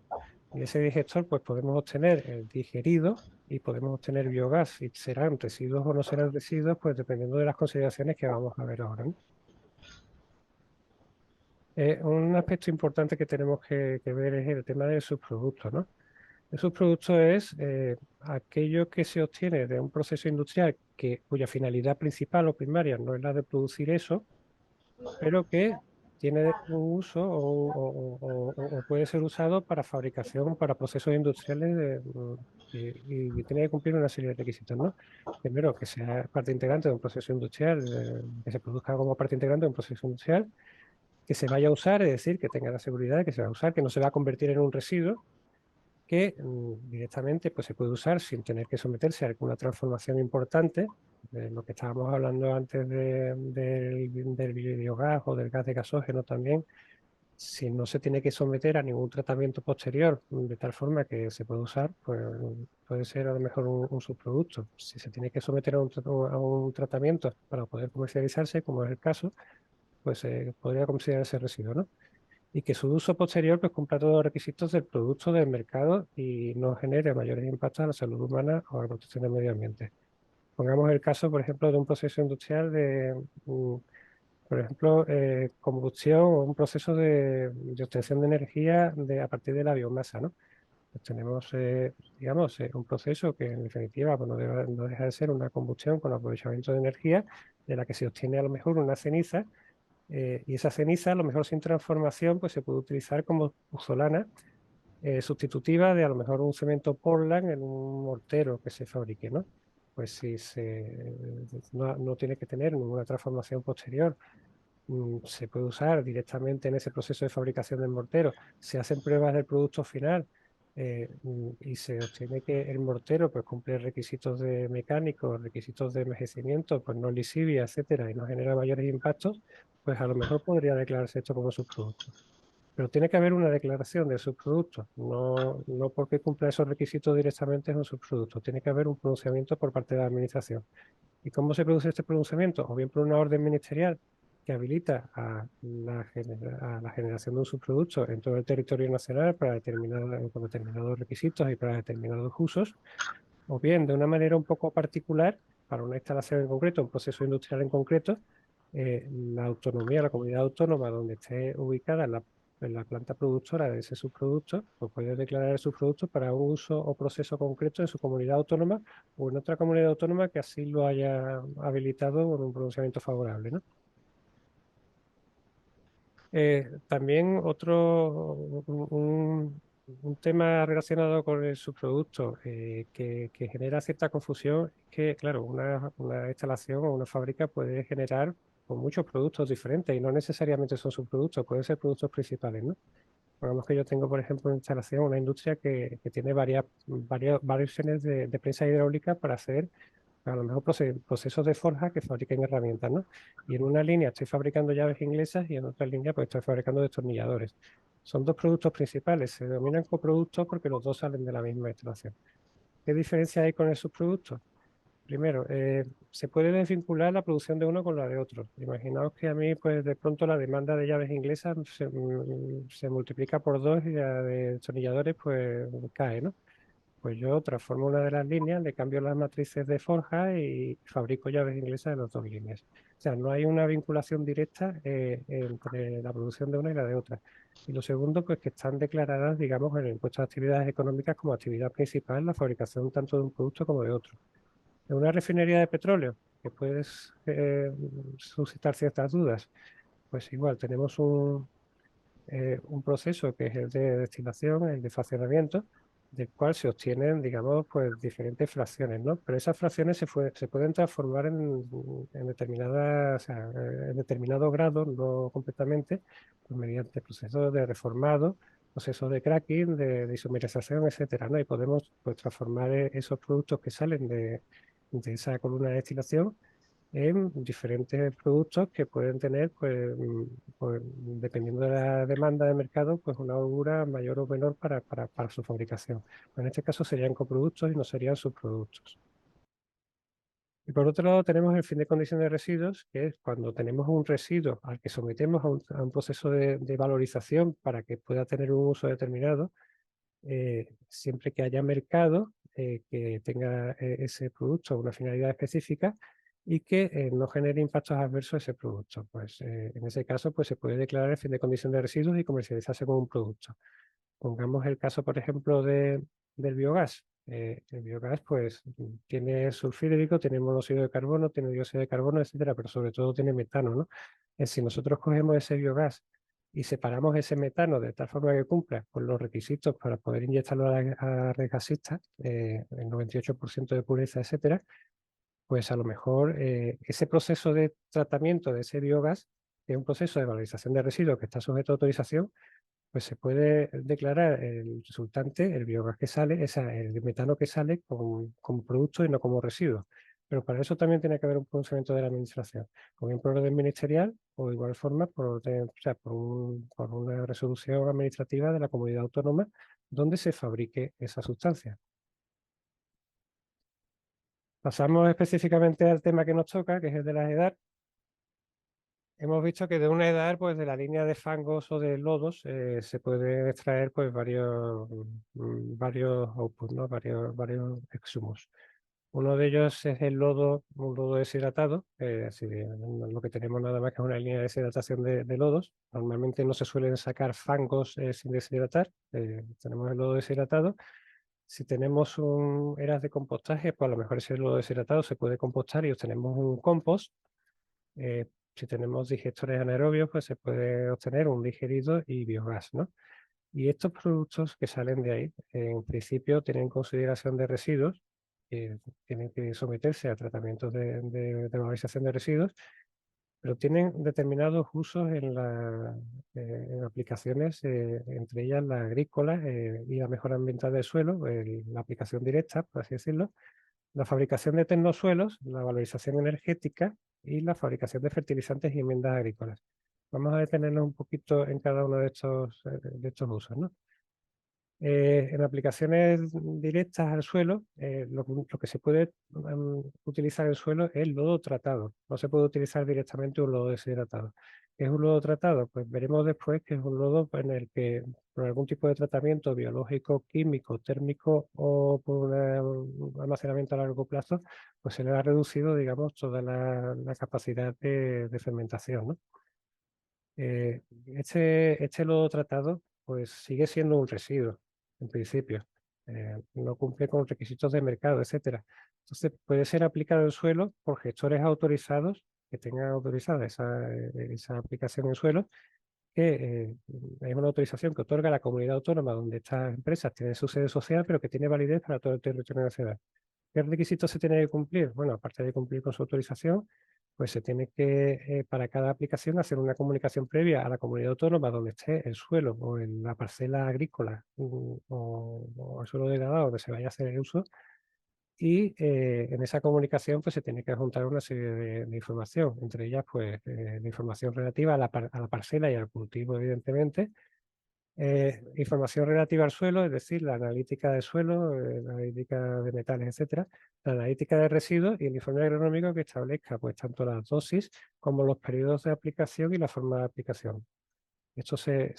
y ese digestor pues podemos obtener el digerido y podemos obtener biogás, y serán residuos o no serán residuos, pues dependiendo de las consideraciones que vamos a ver ahora, ¿no? Un aspecto importante que tenemos que ver es el tema de subproductos, ¿no? El subproducto es aquello que se obtiene de un proceso industrial cuya finalidad principal o primaria no es la de producir eso, pero que tiene un uso o puede ser usado para fabricación, para procesos industriales y tiene que cumplir una serie de requisitos, ¿no? Primero, que sea parte integrante de un proceso industrial, que se produzca como parte integrante de un proceso industrial, que se vaya a usar, es decir, que tenga la seguridad de que se va a usar, que no se va a convertir en un residuo, que directamente pues, se puede usar sin tener que someterse a alguna transformación importante, de lo que estábamos hablando antes del biogás o del gas de gasógeno también, si no se tiene que someter a ningún tratamiento posterior, de tal forma que se puede usar, pues puede ser a lo mejor un subproducto. Si se tiene que someter a un tratamiento para poder comercializarse, como es el caso, pues podría considerarse residuo, ¿no? Y que su uso posterior pues cumpla todos los requisitos del producto del mercado y no genere mayores impactos a la salud humana o a la protección del medio ambiente. Pongamos el caso, por ejemplo, de un proceso industrial por ejemplo, combustión o un proceso de obtención de energía a partir de la biomasa, ¿no? Pues tenemos, digamos, un proceso que en definitiva pues, no deja de ser una combustión con aprovechamiento de energía de la que se obtiene a lo mejor una ceniza Y esa ceniza, a lo mejor sin transformación, pues se puede utilizar como puzolana sustitutiva de a lo mejor un cemento Portland en un mortero que se fabrique, ¿no? Pues si no tiene que tener ninguna transformación posterior, se puede usar directamente en ese proceso de fabricación del mortero. Se hacen pruebas del producto final y se obtiene que el mortero pues, cumple requisitos de mecánicos, requisitos de envejecimiento, pues no lisivia, etcétera, y no genera mayores impactos, pues a lo mejor podría declararse esto como subproducto. Pero tiene que haber una declaración de subproducto, no porque cumpla esos requisitos directamente es un subproducto, tiene que haber un pronunciamiento por parte de la administración. ¿Y cómo se produce este pronunciamiento? O bien por una orden ministerial que habilita a la generación de un subproducto en todo el territorio nacional con determinados requisitos y para determinados usos, o bien de una manera un poco particular, para una instalación en concreto, un proceso industrial en concreto, la autonomía, la comunidad autónoma donde esté ubicada en la planta productora de ese subproducto, pues puede declarar el subproducto para un uso o proceso concreto en su comunidad autónoma o en otra comunidad autónoma que así lo haya habilitado con un pronunciamiento favorable, ¿no? También un tema relacionado con el subproducto que genera cierta confusión es que, claro, una instalación o una fábrica puede generar con muchos productos diferentes y no necesariamente son subproductos, pueden ser productos principales, ¿no? Digamos que yo tengo, por ejemplo, una instalación, una industria que tiene varias variaciones de prensa hidráulica para hacer a lo mejor procesos de forja que fabriquen herramientas, ¿no? Y en una línea estoy fabricando llaves inglesas y en otra línea pues estoy fabricando destornilladores. Son dos productos principales, se denominan coproductos porque los dos salen de la misma instalación. ¿Qué diferencia hay con el subproducto? Primero, se puede desvincular la producción de uno con la de otro. Imaginaos que a mí, pues de pronto la demanda de llaves inglesas se multiplica por 2 y la de destornilladores pues cae, ¿no? Pues yo transformo una de las líneas, le cambio las matrices de forja y fabrico llaves inglesas de las dos líneas. O sea, no hay una vinculación directa entre la producción de una y la de otra. Y lo segundo, pues que están declaradas, digamos, en el impuesto de actividades económicas como actividad principal la fabricación tanto de un producto como de otro. En una refinería de petróleo, que puedes suscitar ciertas dudas, pues igual tenemos un proceso que es el de destilación, el de fraccionamiento, del cual se obtienen, digamos, pues diferentes fracciones, ¿no? Pero esas fracciones se pueden transformar en determinadas, o sea, en determinados grados, no completamente, pues mediante procesos de reformado, procesos de cracking, de isomerización, etcétera, ¿no? Y podemos pues, transformar esos productos que salen de esa columna de destilación en diferentes productos que pueden tener, pues, dependiendo de la demanda de mercado, pues una holgura mayor o menor para su fabricación. En este caso serían coproductos y no serían subproductos. Y por otro lado tenemos el fin de condición de residuos, que es cuando tenemos un residuo al que sometemos a un proceso de valorización para que pueda tener un uso determinado, siempre que haya mercado que tenga ese producto una finalidad específica y que no genere impactos adversos a ese producto. Pues en ese caso pues, se puede declarar el fin de condición de residuos y comercializarse como un producto. Pongamos el caso, por ejemplo, del biogás. El biogás pues tiene sulfuro hídrico, tiene monóxido de carbono, tiene dióxido de carbono, etcétera, pero sobre todo tiene metano, ¿no? Si nosotros cogemos ese biogás y separamos ese metano de tal forma que cumpla con los requisitos para poder inyectarlo a la red gasista, el 98% de pureza, etcétera, pues a lo mejor ese proceso de tratamiento de ese biogás, que es un proceso de valorización de residuos que está sujeto a autorización, pues se puede declarar el resultante, el biogás que sale, el metano que sale como producto y no como residuo. Pero para eso también tiene que haber un pronunciamiento de la administración, o bien por orden ministerial o de igual forma o sea, por una resolución administrativa de la comunidad autónoma donde se fabrique esa sustancia. Pasamos específicamente al tema que nos toca, que es el de las EDAR. Hemos visto que de una EDAR, pues de la línea de fangos o de lodos, se pueden extraer pues varios outputs, ¿no? varios exhumos. Uno de ellos es un lodo deshidratado, lo que tenemos nada más que es una línea de deshidratación de lodos. Normalmente no se suelen sacar fangos sin deshidratar, tenemos el lodo deshidratado. Si tenemos eras de compostaje, pues a lo mejor ese lodo deshidratado se puede compostar y obtenemos un compost. si tenemos digestores anaerobios, pues se puede obtener un digerido y biogás, ¿no? Y estos productos que salen de ahí, en principio, tienen consideración de residuos, que tienen que someterse a tratamientos de valorización de residuos, pero tienen determinados usos en aplicaciones, entre ellas la agrícola y la mejora ambiental del suelo, la aplicación directa, por así decirlo, la fabricación de tecnosuelos, la valorización energética y la fabricación de fertilizantes y enmiendas agrícolas. Vamos a detenernos un poquito en cada uno de estos usos, ¿no? En aplicaciones directas al suelo, lo que se puede utilizar en suelo es el lodo tratado. No se puede utilizar directamente un lodo deshidratado. ¿Qué es un lodo tratado? Pues veremos después que es un lodo en el que por algún tipo de tratamiento biológico, químico, térmico o por un almacenamiento a largo plazo, pues se le ha reducido, digamos, toda la capacidad de fermentación, ¿no? Este lodo tratado pues sigue siendo un residuo, en principio. No cumple con requisitos de mercado, etcétera. Entonces puede ser aplicado en suelo por gestores autorizados que tengan autorizada esa aplicación en suelo, que es una autorización que otorga la comunidad autónoma donde estas empresas tienen su sede social, pero que tiene validez para todo el territorio nacional. ¿Qué requisitos se tiene que cumplir? Bueno, aparte de cumplir con su autorización, pues se tiene que, para cada aplicación, hacer una comunicación previa a la comunidad autónoma donde esté el suelo o en la parcela agrícola o el suelo degradado donde se vaya a hacer el uso. Y en esa comunicación pues se tiene que juntar una serie de información, entre ellas pues la información relativa a la parcela y al cultivo, evidentemente, información relativa al suelo, es decir, la analítica del suelo, la analítica de metales, etcétera, la analítica de residuos y el informe agronómico que establezca pues tanto las dosis como los periodos de aplicación y la forma de aplicación. Esto se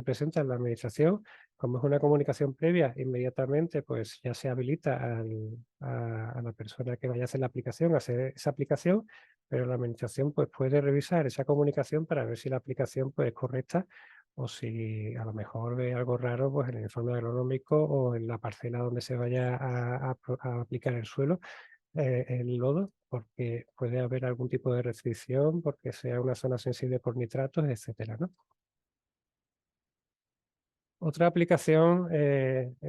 presenta en la administración, como es una comunicación previa, inmediatamente pues ya se habilita a la persona que vaya a hacer la aplicación, a hacer esa aplicación, pero la administración pues puede revisar esa comunicación para ver si la aplicación pues es correcta o si a lo mejor ve algo raro pues en el informe agronómico o en la parcela donde se vaya a aplicar el suelo, el lodo, porque puede haber algún tipo de restricción, porque sea una zona sensible por nitratos, etcétera, ¿no? Otra aplicación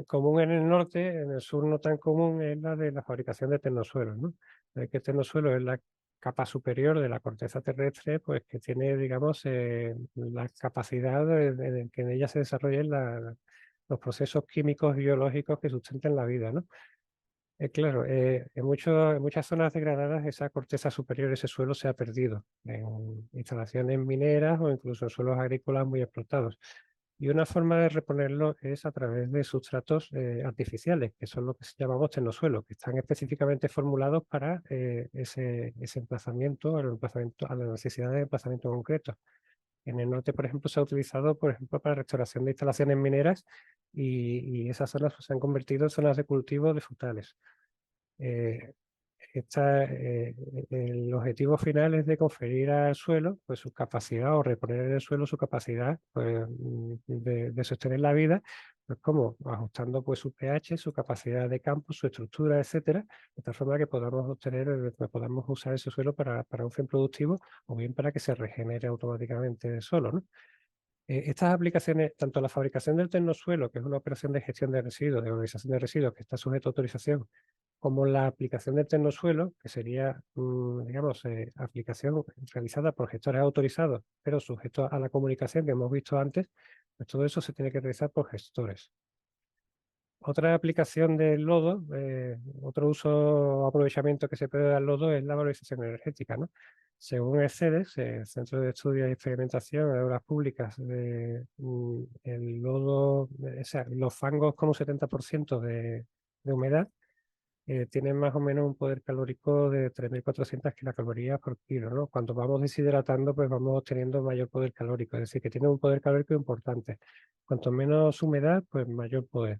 común en el norte, en el sur no tan común, es la de la fabricación de tecnosuelos, ¿no? Que el tecnosuelo es la capa superior de la corteza terrestre, pues que tiene, digamos, la capacidad de que en ella se desarrollen los procesos químicos biológicos que sustenten la vida, ¿no? Claro, en muchas zonas degradadas esa corteza superior, ese suelo se ha perdido en instalaciones mineras o incluso en suelos agrícolas muy explotados. Y una forma de reponerlo es a través de sustratos artificiales, que son lo que llamamos tecnosuelo, que están específicamente formulados para ese emplazamiento, a la necesidad de emplazamiento concreto. En el norte, por ejemplo, se ha utilizado, por ejemplo, para restauración de instalaciones mineras y esas zonas se han convertido en zonas de cultivo de frutales. Eh, el objetivo final es de conferir al suelo pues, su capacidad o reponer en el suelo su capacidad pues, de sostener la vida, pues como ajustando pues, su pH, su capacidad de campo, su estructura, etcétera, de tal forma que podamos usar ese suelo para un fin productivo o bien para que se regenere automáticamente solo, ¿no? Estas aplicaciones, tanto la fabricación del tecnosuelo, que es una operación de gestión de residuos, de organización de residuos que está sujeto a autorización, como la aplicación del tecnosuelo, que sería, digamos, aplicación realizada por gestores autorizados, pero sujeto a la comunicación que hemos visto antes, pues todo eso se tiene que realizar por gestores. Otra aplicación del lodo, otro uso o aprovechamiento que se puede dar al lodo es la valorización energética, ¿no? Según el CEDES, el Centro de Estudios y Experimentación de Obras Públicas, el lodo, o sea, los fangos con un 70% de humedad tienen más o menos un poder calórico de 3.400 kilocalorías por kilo, ¿no? Cuando vamos deshidratando, pues vamos obteniendo mayor poder calórico, es decir, que tiene un poder calórico importante. Cuanto menos humedad, pues mayor poder.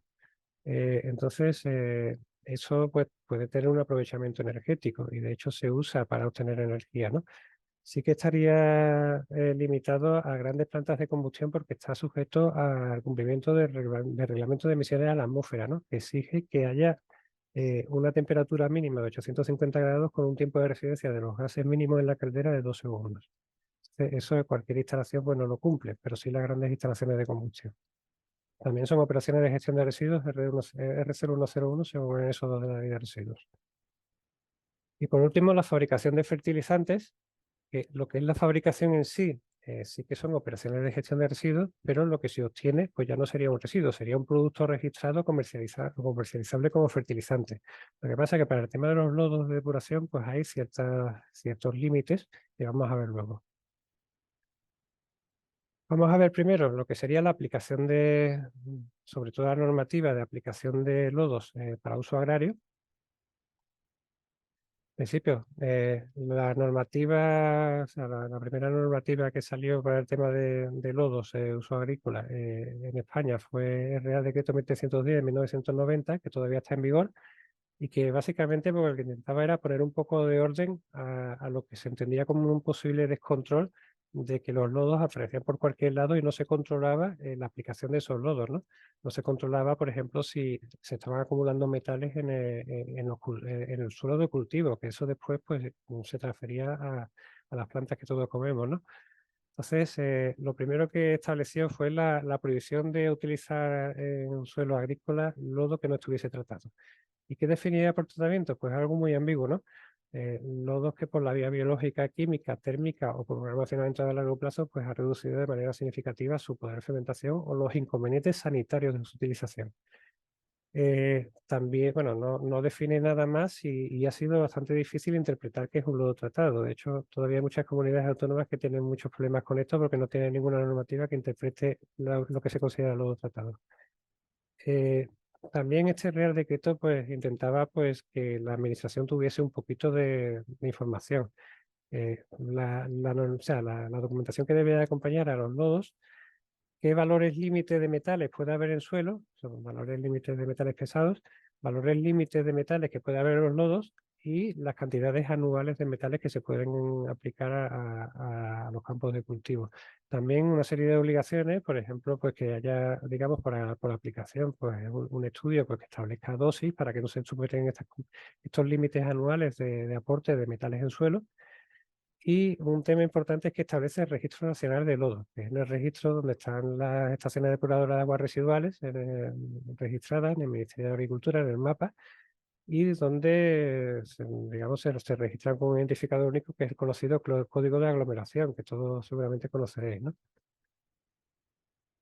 Entonces, eso pues, puede tener un aprovechamiento energético y de hecho se usa para obtener energía, ¿no? Sí que estaría limitado a grandes plantas de combustión porque está sujeto al cumplimiento del reglamento de emisiones a la atmósfera, ¿no? Que exige que haya una temperatura mínima de 850 grados con un tiempo de residencia de los gases mínimos en la caldera de 2 segundos. Eso cualquier instalación pues, no lo cumple, pero sí las grandes instalaciones de combustión. También son operaciones de gestión de residuos R0101 según el éxodo de la ley de residuos. Y por último, la fabricación de fertilizantes, que lo que es la fabricación en sí, sí que son operaciones de gestión de residuos, pero lo que se obtiene pues ya no sería un residuo, sería un producto registrado comercializable como fertilizante. Lo que pasa es que para el tema de los lodos de depuración pues hay ciertos límites que vamos a ver luego. Vamos a ver primero lo que sería la aplicación de, sobre todo la normativa de aplicación de lodos para uso agrario. En principio, la normativa, o sea, la primera normativa que salió para el tema de lodos de uso agrícola en España fue el Real Decreto 1310 de 1990, que todavía está en vigor, y que básicamente pues, lo que intentaba era poner un poco de orden a lo que se entendía como un posible descontrol de que los lodos aparecían por cualquier lado y no se controlaba la aplicación de esos lodos, ¿no? No se controlaba, por ejemplo, si se estaban acumulando metales en el suelo de cultivo, que eso después pues, se transfería a las plantas que todos comemos, ¿no? Entonces, lo primero que estableció fue la prohibición de utilizar en un suelo agrícola lodo que no estuviese tratado. ¿Y qué definía por tratamiento? Pues algo muy ambiguo, ¿no? Lodos que por la vía biológica, química, térmica o por un almacenamiento a largo plazo, pues ha reducido de manera significativa su poder de fermentación o los inconvenientes sanitarios de su utilización. También, bueno, no define nada más y ha sido bastante difícil interpretar qué es un lodo tratado. De hecho, todavía hay muchas comunidades autónomas que tienen muchos problemas con esto porque no tienen ninguna normativa que interprete lo que se considera lodo tratado. También este Real Decreto pues, intentaba pues, que la administración tuviese un poquito de información. O sea, la documentación que debe acompañar a los lodos, qué valores límites de metales puede haber en suelo, son valores límites de metales pesados, valores límites de metales que puede haber en los lodos y las cantidades anuales de metales que se pueden aplicar a los campos de cultivo. También una serie de obligaciones, por ejemplo, pues que haya, digamos, por aplicación, pues un estudio pues, que establezca dosis para que no se superen estos límites anuales de aporte de metales en suelo. Y un tema importante es que establece el Registro Nacional de Lodos, que es el registro donde están las estaciones depuradoras de aguas residuales registradas en el Ministerio de Agricultura, en el mapa, y donde, digamos, se registran con un identificador único que es el conocido código de aglomeración, que todos seguramente conoceréis, ¿no?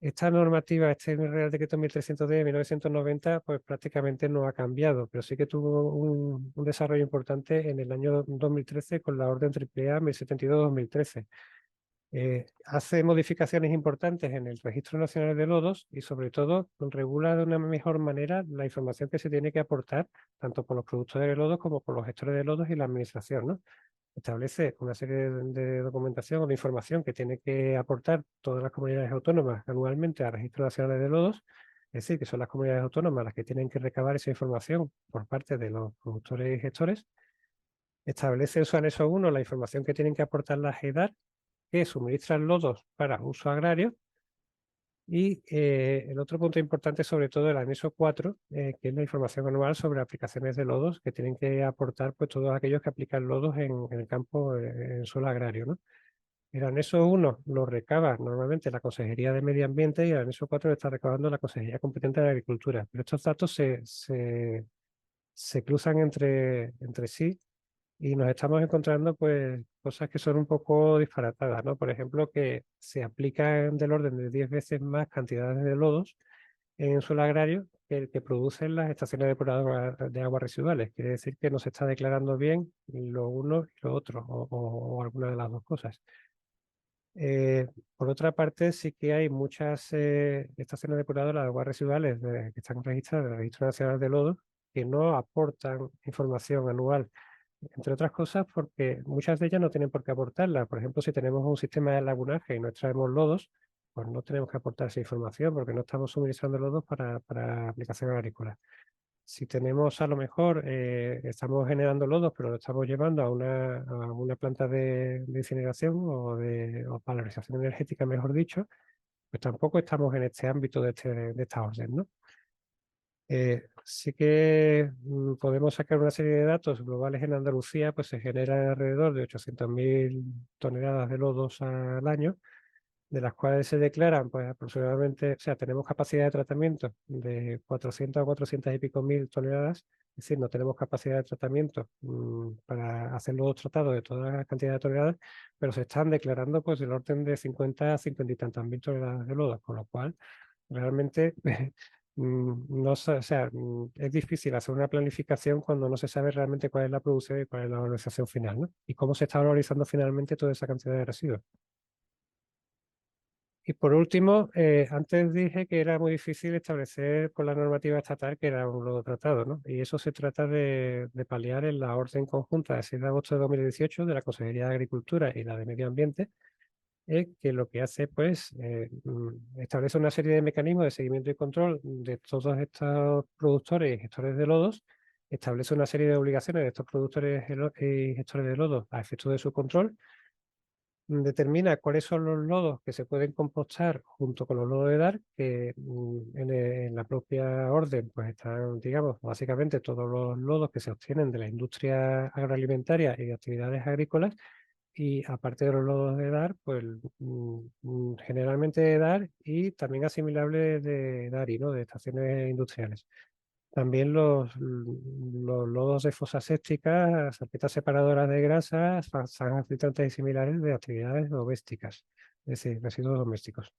Esta normativa, este Real Decreto 1310 de 1990, pues prácticamente no ha cambiado, pero sí que tuvo un desarrollo importante en el año 2013 con la Orden AAA 1072-2013. Hace modificaciones importantes en el Registro Nacional de Lodos y sobre todo regula de una mejor manera la información que se tiene que aportar tanto por los productores de lodos como por los gestores de lodos y la administración, ¿no? Establece una serie de documentación o de información que tiene que aportar todas las comunidades autónomas anualmente al Registro Nacional de Lodos, es decir, que son las comunidades autónomas las que tienen que recabar esa información por parte de los productores y gestores. Establece en su anexo 1 la información que tienen que aportar las EDAR, que suministran lodos para uso agrario. Y el otro punto importante, sobre todo el anexo 4, que es la información anual sobre aplicaciones de lodos que tienen que aportar pues, todos aquellos que aplican lodos en el campo, en suelo agrario, ¿no? El anexo 1 lo recaba normalmente la Consejería de Medio Ambiente y el anexo 4 lo está recabando la Consejería Competente de Agricultura. Pero estos datos se cruzan entre sí y nos estamos encontrando pues cosas que son un poco disparatadas, ¿no? Por ejemplo, que se aplican del orden de 10 veces más cantidades de lodos en suelo agrario que el que producen las estaciones depuradoras de aguas residuales. Quiere decir que no se está declarando bien lo uno y lo otro, o alguna de las dos cosas. Por otra parte, sí que hay muchas estaciones depuradoras de aguas residuales que están registradas en el Registro Nacional de Lodos que no aportan información anual, entre otras cosas porque muchas de ellas no tienen por qué aportarla. Por ejemplo, si tenemos un sistema de lagunaje y no extraemos lodos, pues no tenemos que aportar esa información porque no estamos suministrando lodos para aplicación agrícola. Si tenemos a lo mejor, estamos generando lodos, pero lo estamos llevando a una planta de incineración o valorización energética, mejor dicho, pues tampoco estamos en este ámbito de esta orden, ¿no? Sí que podemos sacar una serie de datos globales. En Andalucía pues se generan alrededor de 800.000 toneladas de lodos al año, de las cuales se declaran pues aproximadamente, o sea, tenemos capacidad de tratamiento de 400 a 400 y pico mil toneladas, es decir, no tenemos capacidad de tratamiento para hacer los tratados de toda la cantidad de toneladas, pero se están declarando pues del orden de 50 a 50 y tantas mil toneladas de lodo, con lo cual realmente no, o sea, es difícil hacer una planificación cuando no se sabe realmente cuál es la producción y cuál es la valorización final, ¿no? Y cómo se está valorizando finalmente toda esa cantidad de residuos. Y por último, antes dije que era muy difícil establecer con la normativa estatal que era un lodo tratado, ¿no? Y eso se trata de paliar en la orden conjunta de 6 de agosto de 2018 de la Consejería de Agricultura y la de Medio Ambiente, que lo que hace, pues, establece una serie de mecanismos de seguimiento y control de todos estos productores y gestores de lodos, establece una serie de obligaciones de estos productores y gestores de lodos a efectos de su control, determina cuáles son los lodos que se pueden compostar junto con los lodos de DAR, que en la propia orden pues están, digamos, básicamente todos los lodos que se obtienen de la industria agroalimentaria y de actividades agrícolas, y aparte de los lodos de DAR, pues generalmente de DAR y también asimilables de DARI, ¿no? De estaciones industriales. También los lodos de fosas sépticas, salpetas separadoras de grasas, zanjas filtrantes y similares de actividades domésticas, es decir, residuos domésticos.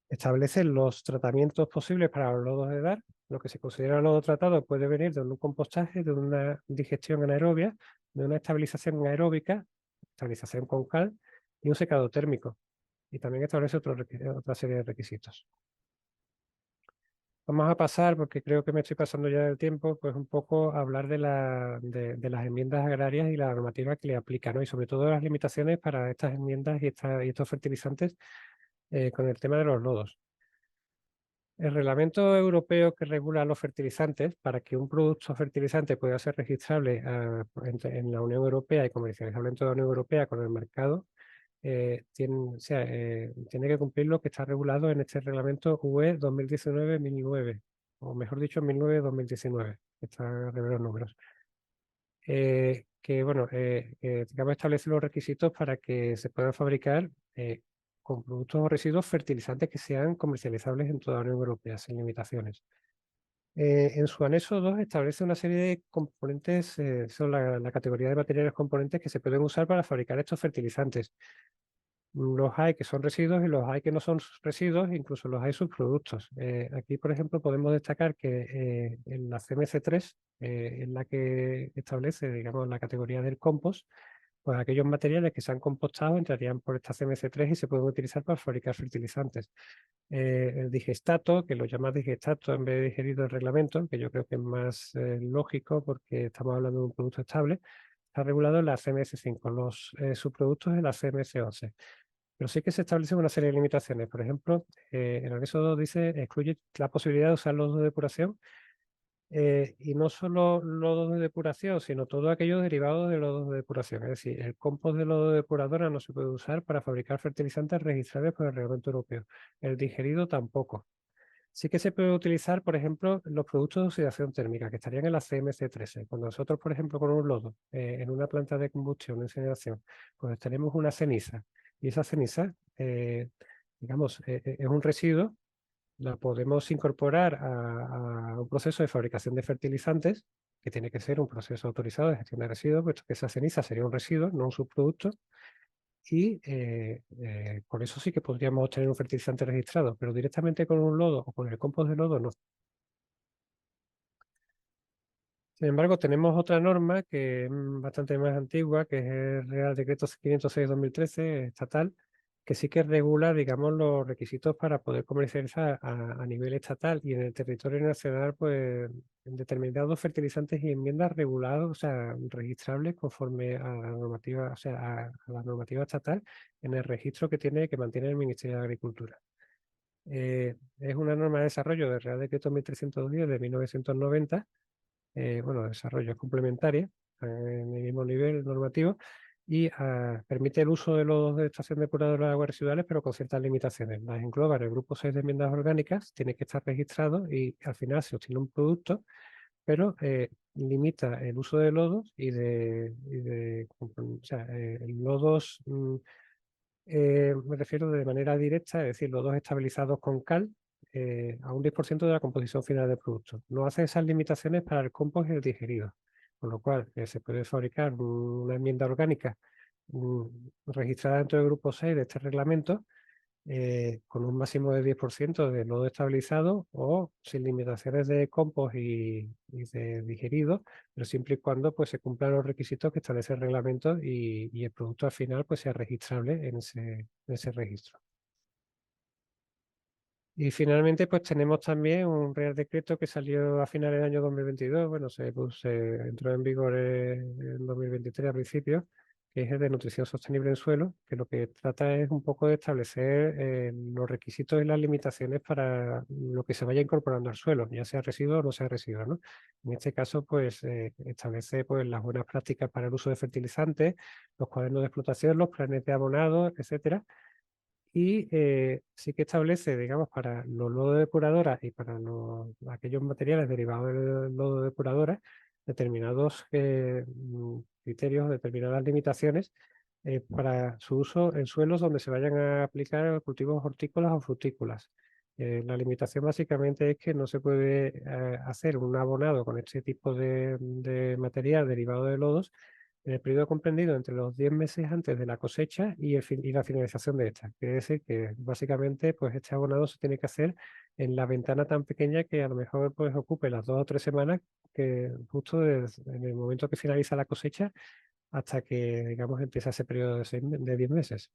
Establecen los tratamientos posibles para los lodos de DAR. Lo que se considera lodo tratado puede venir de un compostaje, de una digestión anaerobia, de una estabilización aeróbica, estabilización con cal y un secado térmico. Y también establece otra serie de requisitos. Vamos a pasar, porque creo que me estoy pasando ya del tiempo, pues un poco a hablar de las enmiendas agrarias y la normativa que le aplica, ¿no? Y sobre todo las limitaciones para estas enmiendas y estos fertilizantes con el tema de los lodos. El reglamento europeo que regula los fertilizantes, para que un producto fertilizante pueda ser registrable en la Unión Europea y comercializable en toda la Unión Europea con el mercado, tiene que cumplir lo que está regulado en este reglamento UE 2019-1009, o mejor dicho, 1009-2019, que está de los números. Que, bueno, digamos, establece los requisitos para que se puedan fabricar con productos o residuos fertilizantes que sean comercializables en toda la Unión Europea, sin limitaciones. En su anexo 2 establece una serie de componentes, son la categoría de materiales componentes que se pueden usar para fabricar estos fertilizantes. Los hay que son residuos y los hay que no son residuos, incluso los hay subproductos. Aquí, por ejemplo, podemos destacar que en la CMC3 es la que establece, digamos, la categoría del compost, pues aquellos materiales que se han compostado entrarían por esta CMC3 y se pueden utilizar para fabricar fertilizantes. El digestato, que lo llama digestato en vez de digerido el reglamento, que yo creo que es más lógico porque estamos hablando de un producto estable, está regulado en la CMS5, los subproductos en la CMS11. Pero sí que se establecen una serie de limitaciones. Por ejemplo, el anexo 2 dice, excluye la posibilidad de usar lodos de depuración, y no solo lodos de depuración, sino todo aquello derivado de lodos de depuración. Es decir, el compost de lodo de depuradora no se puede usar para fabricar fertilizantes registrables por el reglamento europeo. El digerido tampoco. Sí que se puede utilizar, por ejemplo, los productos de oxidación térmica, que estarían en la CMC13. Cuando nosotros, por ejemplo, con un lodo, en una planta de combustión, de incineración, pues tenemos una ceniza, y esa ceniza, digamos, es un residuo, la podemos incorporar a un proceso de fabricación de fertilizantes, que tiene que ser un proceso autorizado de gestión de residuos, puesto que esa ceniza sería un residuo, no un subproducto, y por eso sí que podríamos obtener un fertilizante registrado, pero directamente con un lodo o con el compost de lodo no. Sin embargo, tenemos otra norma que es bastante más antigua, que es el Real Decreto 506-2013 estatal, que sí que regula, digamos, los requisitos para poder comercializar a nivel estatal y en el territorio nacional, pues, en determinados fertilizantes y enmiendas regulados, o sea, registrables conforme a la normativa, o sea, a la normativa estatal en el registro que mantiene el Ministerio de Agricultura. Es una norma de desarrollo del Real Decreto 1310 de 1990, bueno, desarrollo complementaria en el mismo nivel normativo, y permite el uso de lodos de estación depuradora de aguas residuales, pero con ciertas limitaciones. Las engloba en el grupo 6 de enmiendas orgánicas, tiene que estar registrado y al final se obtiene un producto, pero limita el uso de lodos o sea, lodos, me refiero de manera directa, es decir, lodos estabilizados con cal, a un 10% de la composición final del producto. No hace esas limitaciones para el compost y el digerido, con lo cual se puede fabricar una enmienda orgánica registrada dentro del grupo 6 de este reglamento, con un máximo de 10% de lodo estabilizado o sin limitaciones de compost y de digerido, pero siempre y cuando pues, se cumplan los requisitos que establece el reglamento y el producto al final pues, sea registrable en ese registro. Y finalmente pues tenemos también un Real Decreto que salió a finales del año 2022, bueno, entró en vigor en 2023 a principios, que es el de nutrición sostenible en suelo, que lo que trata es un poco de establecer los requisitos y las limitaciones para lo que se vaya incorporando al suelo, ya sea residuo o no sea residuo, ¿no? En este caso, pues establece pues, las buenas prácticas para el uso de fertilizantes, los cuadernos de explotación, los planes de abonado, etcétera. Y sí que establece, digamos, para los lodos depuradoras y para aquellos materiales derivados del lodo depuradora, determinados criterios, determinadas limitaciones para su uso en suelos donde se vayan a aplicar cultivos hortícolas o frutícolas. La limitación básicamente es que no se puede hacer un abonado con este tipo de material derivado de lodos en el periodo comprendido entre los 10 meses antes de la cosecha y la finalización de esta. Quiere decir que básicamente pues, este abonado se tiene que hacer en la ventana tan pequeña que a lo mejor pues, ocupe las 2 o 3 semanas que justo en el momento que finaliza la cosecha hasta que digamos empieza ese periodo de 10 meses.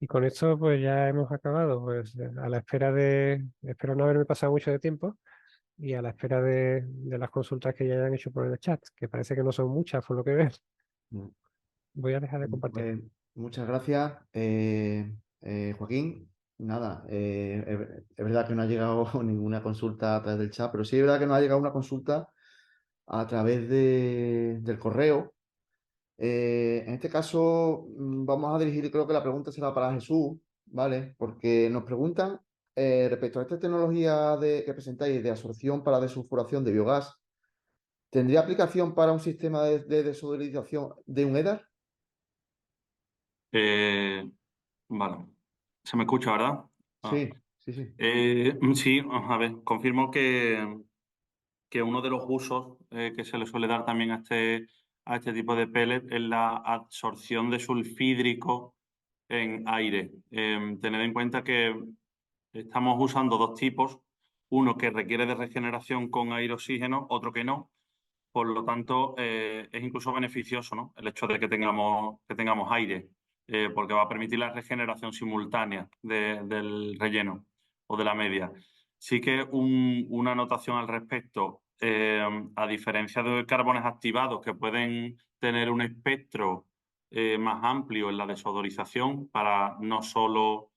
Y con esto pues ya hemos acabado, pues a la espera espero no haberme pasado mucho de tiempo y a la espera de las consultas que ya hayan hecho por el chat, que parece que no son muchas por lo que veo. Mm. Voy a dejar de compartir. Pues, muchas gracias, Joaquín. Nada, es verdad que no ha llegado ninguna consulta a través del chat, pero sí es verdad que nos ha llegado una consulta a través del correo. En este caso, vamos a dirigir, creo que la pregunta será para Jesús, ¿vale? Porque nos preguntan respecto a esta tecnología que presentáis de absorción para desulfuración de biogás, ¿tendría aplicación para un sistema de desolarización de un EDAR? Vale. ¿Se me escucha, verdad? Ah. Sí, sí, sí. Sí, a ver, confirmo que uno de los usos que se le suele dar también a este tipo de pellet es la absorción de sulfídrico en aire. Tened en cuenta que estamos usando dos tipos, uno que requiere de regeneración con aire-oxígeno, otro que no. Por lo tanto, es incluso beneficioso, ¿no? El hecho de que tengamos aire, porque va a permitir la regeneración simultánea del relleno o de la media. Sí que una anotación al respecto, a diferencia de carbones activados que pueden tener un espectro más amplio en la desodorización para no solo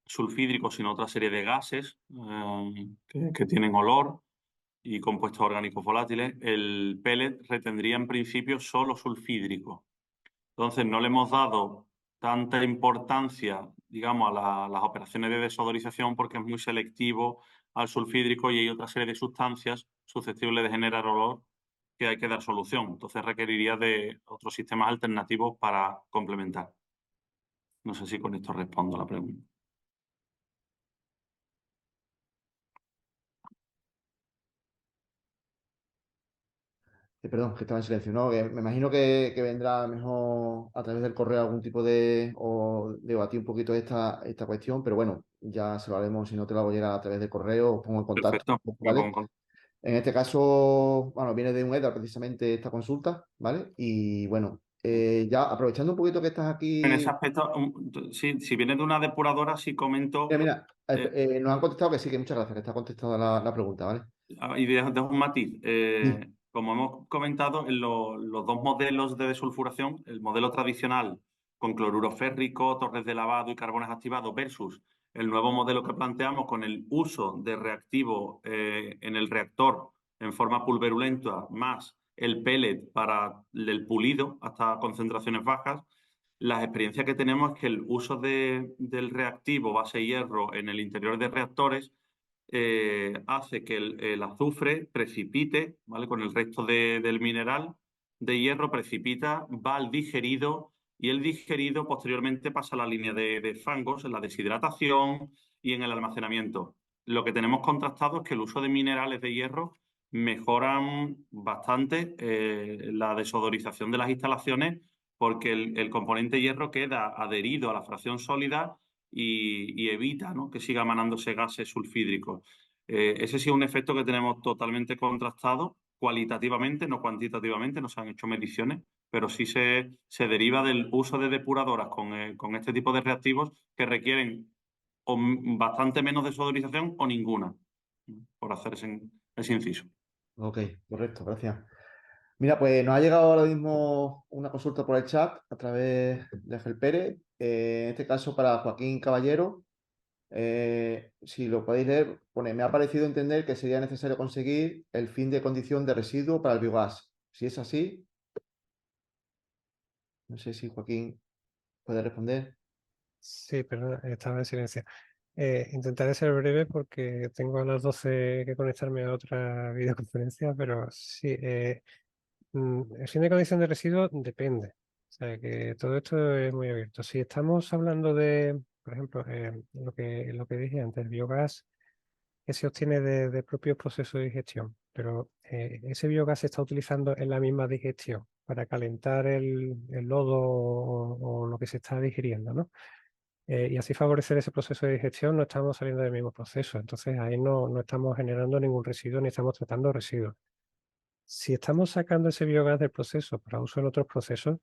sulfídricos, sino otra serie de gases que tienen olor y compuestos orgánicos volátiles, el pellet retendría en principio solo sulfídrico. Entonces no le hemos dado tanta importancia, digamos, a las operaciones de desodorización porque es muy selectivo al sulfídrico y hay otra serie de sustancias susceptibles de generar olor que hay que dar solución. Entonces requeriría de otros sistemas alternativos para complementar. No sé si con esto respondo a la pregunta. Perdón, que estaba en silencio. No, que me imagino que vendrá mejor a través del correo algún tipo o debatir un poquito esta cuestión, pero bueno, ya se lo haremos. Si no te lo hago llegar a través del correo, os pongo en contacto. Perfecto, me ¿Vale? pongo en contacto. En este caso, bueno, viene de un EDA precisamente esta consulta, ¿vale? Y bueno, ya aprovechando un poquito que estás En aquí. ese aspecto, sí, si viene de una depuradora, sí comento. Mira, nos han contestado que sí, que muchas gracias, que está contestada la pregunta, ¿vale? Y dejo un matiz. Sí. Como hemos comentado, en los dos modelos de desulfuración, el modelo tradicional con cloruro férrico, torres de lavado y carbones activados versus el nuevo modelo que planteamos con el uso de reactivo en el reactor en forma pulverulenta más el pellet para el pulido hasta concentraciones bajas, las experiencias que tenemos es que el uso del reactivo base hierro en el interior de reactores hace que el azufre precipite, ¿vale? Con el resto del mineral de hierro precipita, va al digerido y el digerido posteriormente pasa a la línea de fangos en la deshidratación y en el almacenamiento. Lo que tenemos contrastado es que el uso de minerales de hierro mejoran bastante la desodorización de las instalaciones porque el componente hierro queda adherido a la fracción sólida y evita, ¿no?, que siga emanándose gases sulfídricos. Ese sí es un efecto que tenemos totalmente contrastado cualitativamente, no cuantitativamente, no se han hecho mediciones, pero sí se deriva del uso de depuradoras con este tipo de reactivos que requieren bastante menos desodorización o ninguna, por hacer ese inciso. Ok, correcto, gracias. Mira, pues nos ha llegado ahora mismo una consulta por el chat a través de Ángel Pérez. En este caso para Joaquín Caballero. Si lo podéis leer, pone, me ha parecido entender que sería necesario conseguir el fin de condición de residuo para el biogás. Si es así, no sé si Joaquín puede responder. Sí, perdón, estaba en silencio. Intentaré ser breve porque tengo a las 12 que conectarme a otra videoconferencia, pero sí, el fin de condición de residuos depende. O sea, que todo esto es muy abierto. Si estamos hablando de, por ejemplo, lo que dije antes, el biogás que se obtiene de propios procesos de digestión, pero ese biogás se está utilizando en la misma digestión para calentar el lodo o lo que se está digiriendo, ¿no? Y así favorecer ese proceso de digestión, no estamos saliendo del mismo proceso. Entonces ahí no estamos generando ningún residuo ni estamos tratando residuos. Si estamos sacando ese biogás del proceso para uso en otros procesos,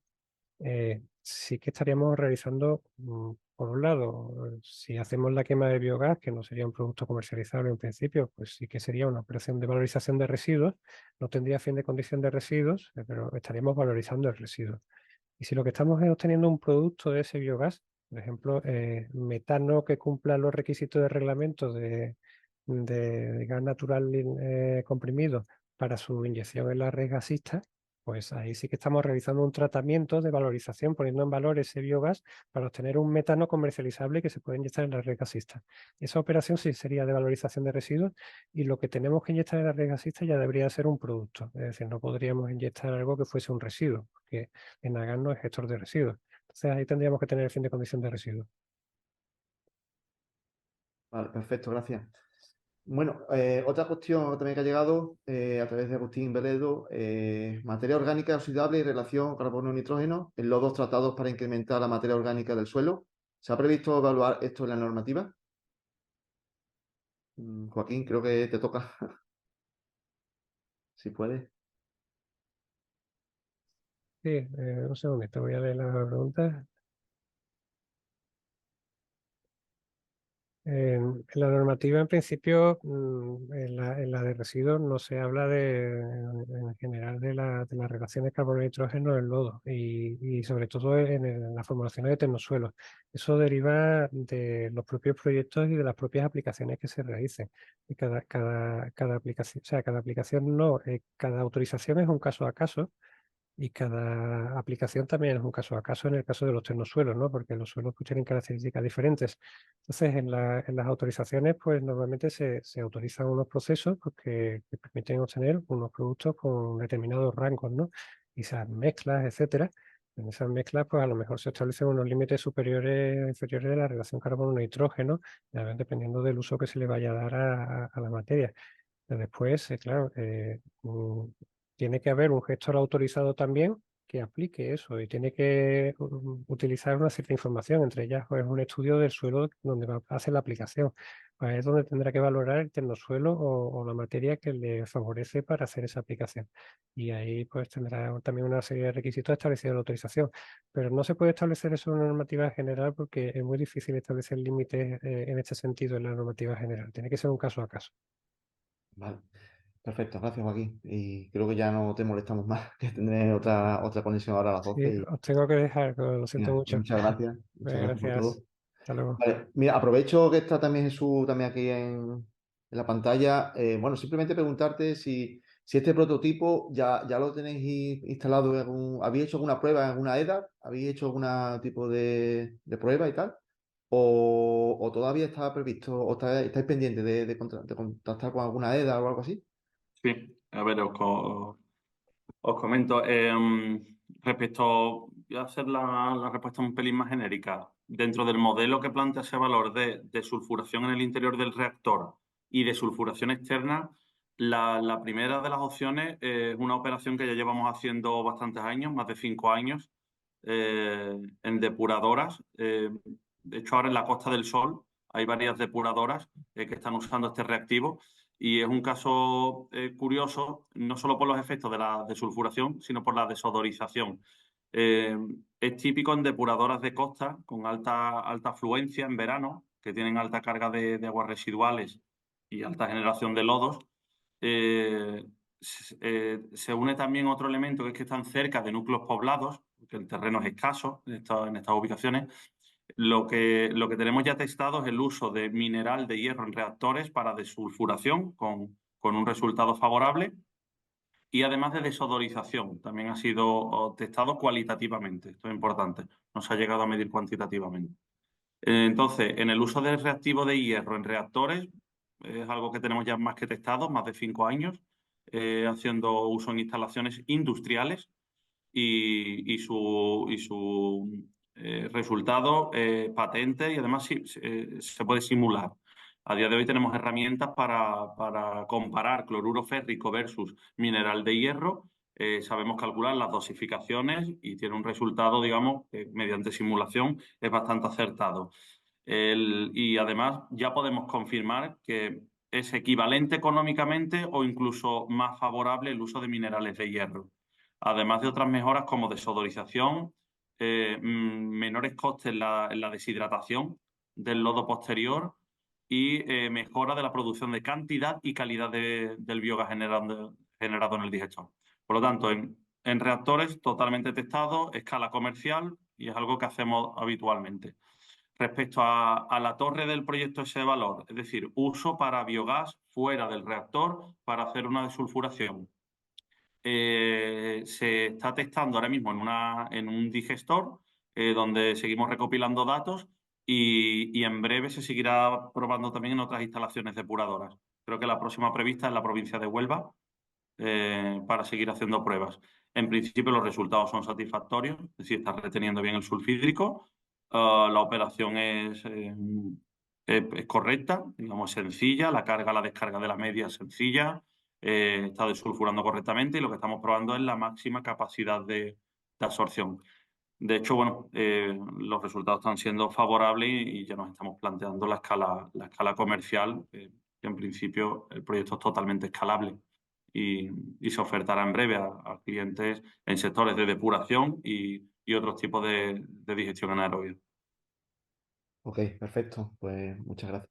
sí que estaríamos realizando, por un lado, si hacemos la quema de biogás, que no sería un producto comercializable en principio, pues sí que sería una operación de valorización de residuos, no tendría fin de condición de residuos, pero estaríamos valorizando el residuo. Y si lo que estamos es obteniendo un producto de ese biogás, por ejemplo, metano que cumpla los requisitos de reglamento de gas natural comprimido para su inyección en la red gasista, pues ahí sí que estamos realizando un tratamiento de valorización, poniendo en valor ese biogás para obtener un metano comercializable que se puede inyectar en la red gasista. Esa operación sí sería de valorización de residuos y lo que tenemos que inyectar en la red gasista ya debería ser un producto. Es decir, no podríamos inyectar algo que fuese un residuo, porque Enagas no es gestor de residuos. Entonces ahí tendríamos que tener el fin de condición de residuos. Vale, perfecto, gracias. Bueno, otra cuestión también que ha llegado a través de Agustín Veledo, materia orgánica oxidable y relación carbono-nitrógeno en lodos tratados para incrementar la materia orgánica del suelo. ¿Se ha previsto evaluar esto en la normativa? Joaquín, creo que te toca. Si puedes. Sí, un segundito, voy a leer la pregunta. En la normativa, en principio, en la de residuos no se habla en general de las relaciones carbono-nitrógeno en lodo y sobre todo en las formulaciones de termosuelos. Eso deriva de los propios proyectos y de las propias aplicaciones que se realicen. Y cada aplicación, o sea, cada aplicación no, cada autorización es un caso a caso. Y cada aplicación también es un caso a caso en el caso de los termosuelos, ¿no? Porque los suelos pues, tienen características diferentes. Entonces, en las autorizaciones, pues normalmente se autorizan unos procesos pues, que permiten obtener unos productos con determinados rangos, ¿no? Y esas mezclas, etcétera. En esas mezclas, pues a lo mejor se establecen unos límites superiores o inferiores de la relación carbono-nitrógeno, dependiendo del uso que se le vaya a dar a la materia. Pero después, claro, tiene que haber un gestor autorizado también que aplique eso y tiene que utilizar una cierta información, entre ellas pues, un estudio del suelo donde va a hacer la aplicación. Pues es donde tendrá que valorar el termosuelo o la materia que le favorece para hacer esa aplicación. Y ahí pues tendrá también una serie de requisitos establecidos en la autorización. Pero no se puede establecer eso en una normativa general porque es muy difícil establecer límites en este sentido en la normativa general. Tiene que ser un caso a caso. Vale, perfecto, gracias Joaquín. Y creo que ya no te molestamos más, que tendré otra conexión ahora a las Sí, 12. Y, os tengo que dejar, lo siento mira, mucho. muchas gracias por Gracias. todo. Hasta luego. Vale, mira, aprovecho que está también Jesús también aquí en la pantalla. Bueno, simplemente preguntarte si Si este prototipo ya lo tenéis instalado, ¿habéis hecho alguna prueba en alguna EDA? ¿Habéis hecho algún tipo de prueba y tal? ¿O todavía está previsto, o estáis pendientes de contactar con alguna EDA o algo así? Sí, a ver, os comento. Respecto, voy a hacer la respuesta un pelín más genérica. Dentro del modelo que plantea ese valor de sulfuración en el interior del reactor y de sulfuración externa, la primera de las opciones es una operación que ya llevamos haciendo bastantes años, más de 5 años, en depuradoras. De hecho, ahora en la Costa del Sol hay varias depuradoras que están usando este reactivo. Y es un caso curioso, no solo por los efectos de la desulfuración, sino por la desodorización. Es típico en depuradoras de costa con alta afluencia en verano, que tienen alta carga de aguas residuales y alta generación de lodos. Se une también otro elemento, que es que están cerca de núcleos poblados, que el terreno es escaso en estas ubicaciones. Lo que tenemos ya testado es el uso de mineral de hierro en reactores para desulfuración con un resultado favorable, y además de desodorización. También ha sido testado cualitativamente. Esto es importante. No se ha llegado a medir cuantitativamente. Entonces, en el uso del reactivo de hierro en reactores, es algo que tenemos ya más que testado, más de 5 años, haciendo uso en instalaciones industriales, y su resultado patente, y además se puede simular. A día de hoy tenemos herramientas para comparar cloruro férrico versus mineral de hierro. Sabemos calcular las dosificaciones y tiene un resultado, digamos, que mediante simulación es bastante acertado. Y además ya podemos confirmar que es equivalente económicamente o incluso más favorable el uso de minerales de hierro. Además de otras mejoras como desodorización, menores costes en la deshidratación del lodo posterior y mejora de la producción de cantidad y calidad del biogás generado en el digestor. Por lo tanto, en reactores totalmente testado, escala comercial, y es algo que hacemos habitualmente. Respecto a la torre del proyecto ese valor, es decir, uso para biogás fuera del reactor para hacer una desulfuración. Se está testando ahora mismo en un digestor, donde seguimos recopilando datos, y en breve se seguirá probando también en otras instalaciones depuradoras. Creo que la próxima prevista es la provincia de Huelva, para seguir haciendo pruebas. En principio los resultados son satisfactorios, es decir, está reteniendo bien el sulfídrico. La operación es correcta, digamos, sencilla, la carga, la descarga de la media es sencilla, está desulfurando correctamente, y lo que estamos probando es la máxima capacidad de absorción. De hecho, bueno, los resultados están siendo favorables, y ya nos estamos planteando la escala comercial, que en principio el proyecto es totalmente escalable, y se ofertará en breve a clientes en sectores de depuración y otros tipos de digestión anaerobia. Ok, perfecto. Pues muchas gracias.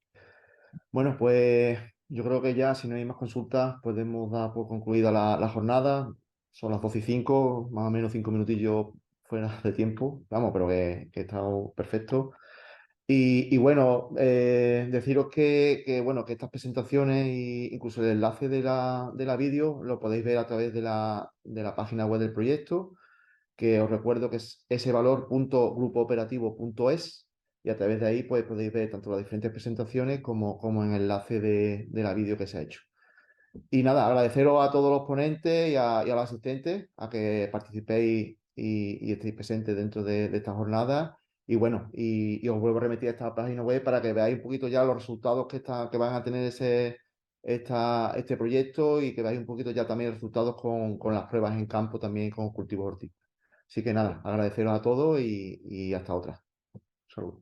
Bueno, pues yo creo que ya, si no hay más consultas, podemos dar por concluida la jornada. Son las 12:05, más o menos 5 minutillos fuera de tiempo. Vamos, pero que ha estado perfecto. Y bueno, deciros bueno, que estas presentaciones e incluso el enlace de la vídeo lo podéis ver a través de la página web del proyecto, que os recuerdo que es esvalor.grupooperativo.es, y a través de ahí pues, podéis ver tanto las diferentes presentaciones como en el enlace de la vídeo que se ha hecho. Y nada, agradeceros a todos los ponentes y a los asistentes a que participéis y estéis presentes dentro de esta jornada. Y bueno, y os vuelvo a remitir a esta página web para que veáis un poquito ya los resultados que van a tener este proyecto, y que veáis un poquito ya también los resultados con las pruebas en campo también con cultivos hortícolas. Así que nada, agradeceros a todos y hasta otra. Salud.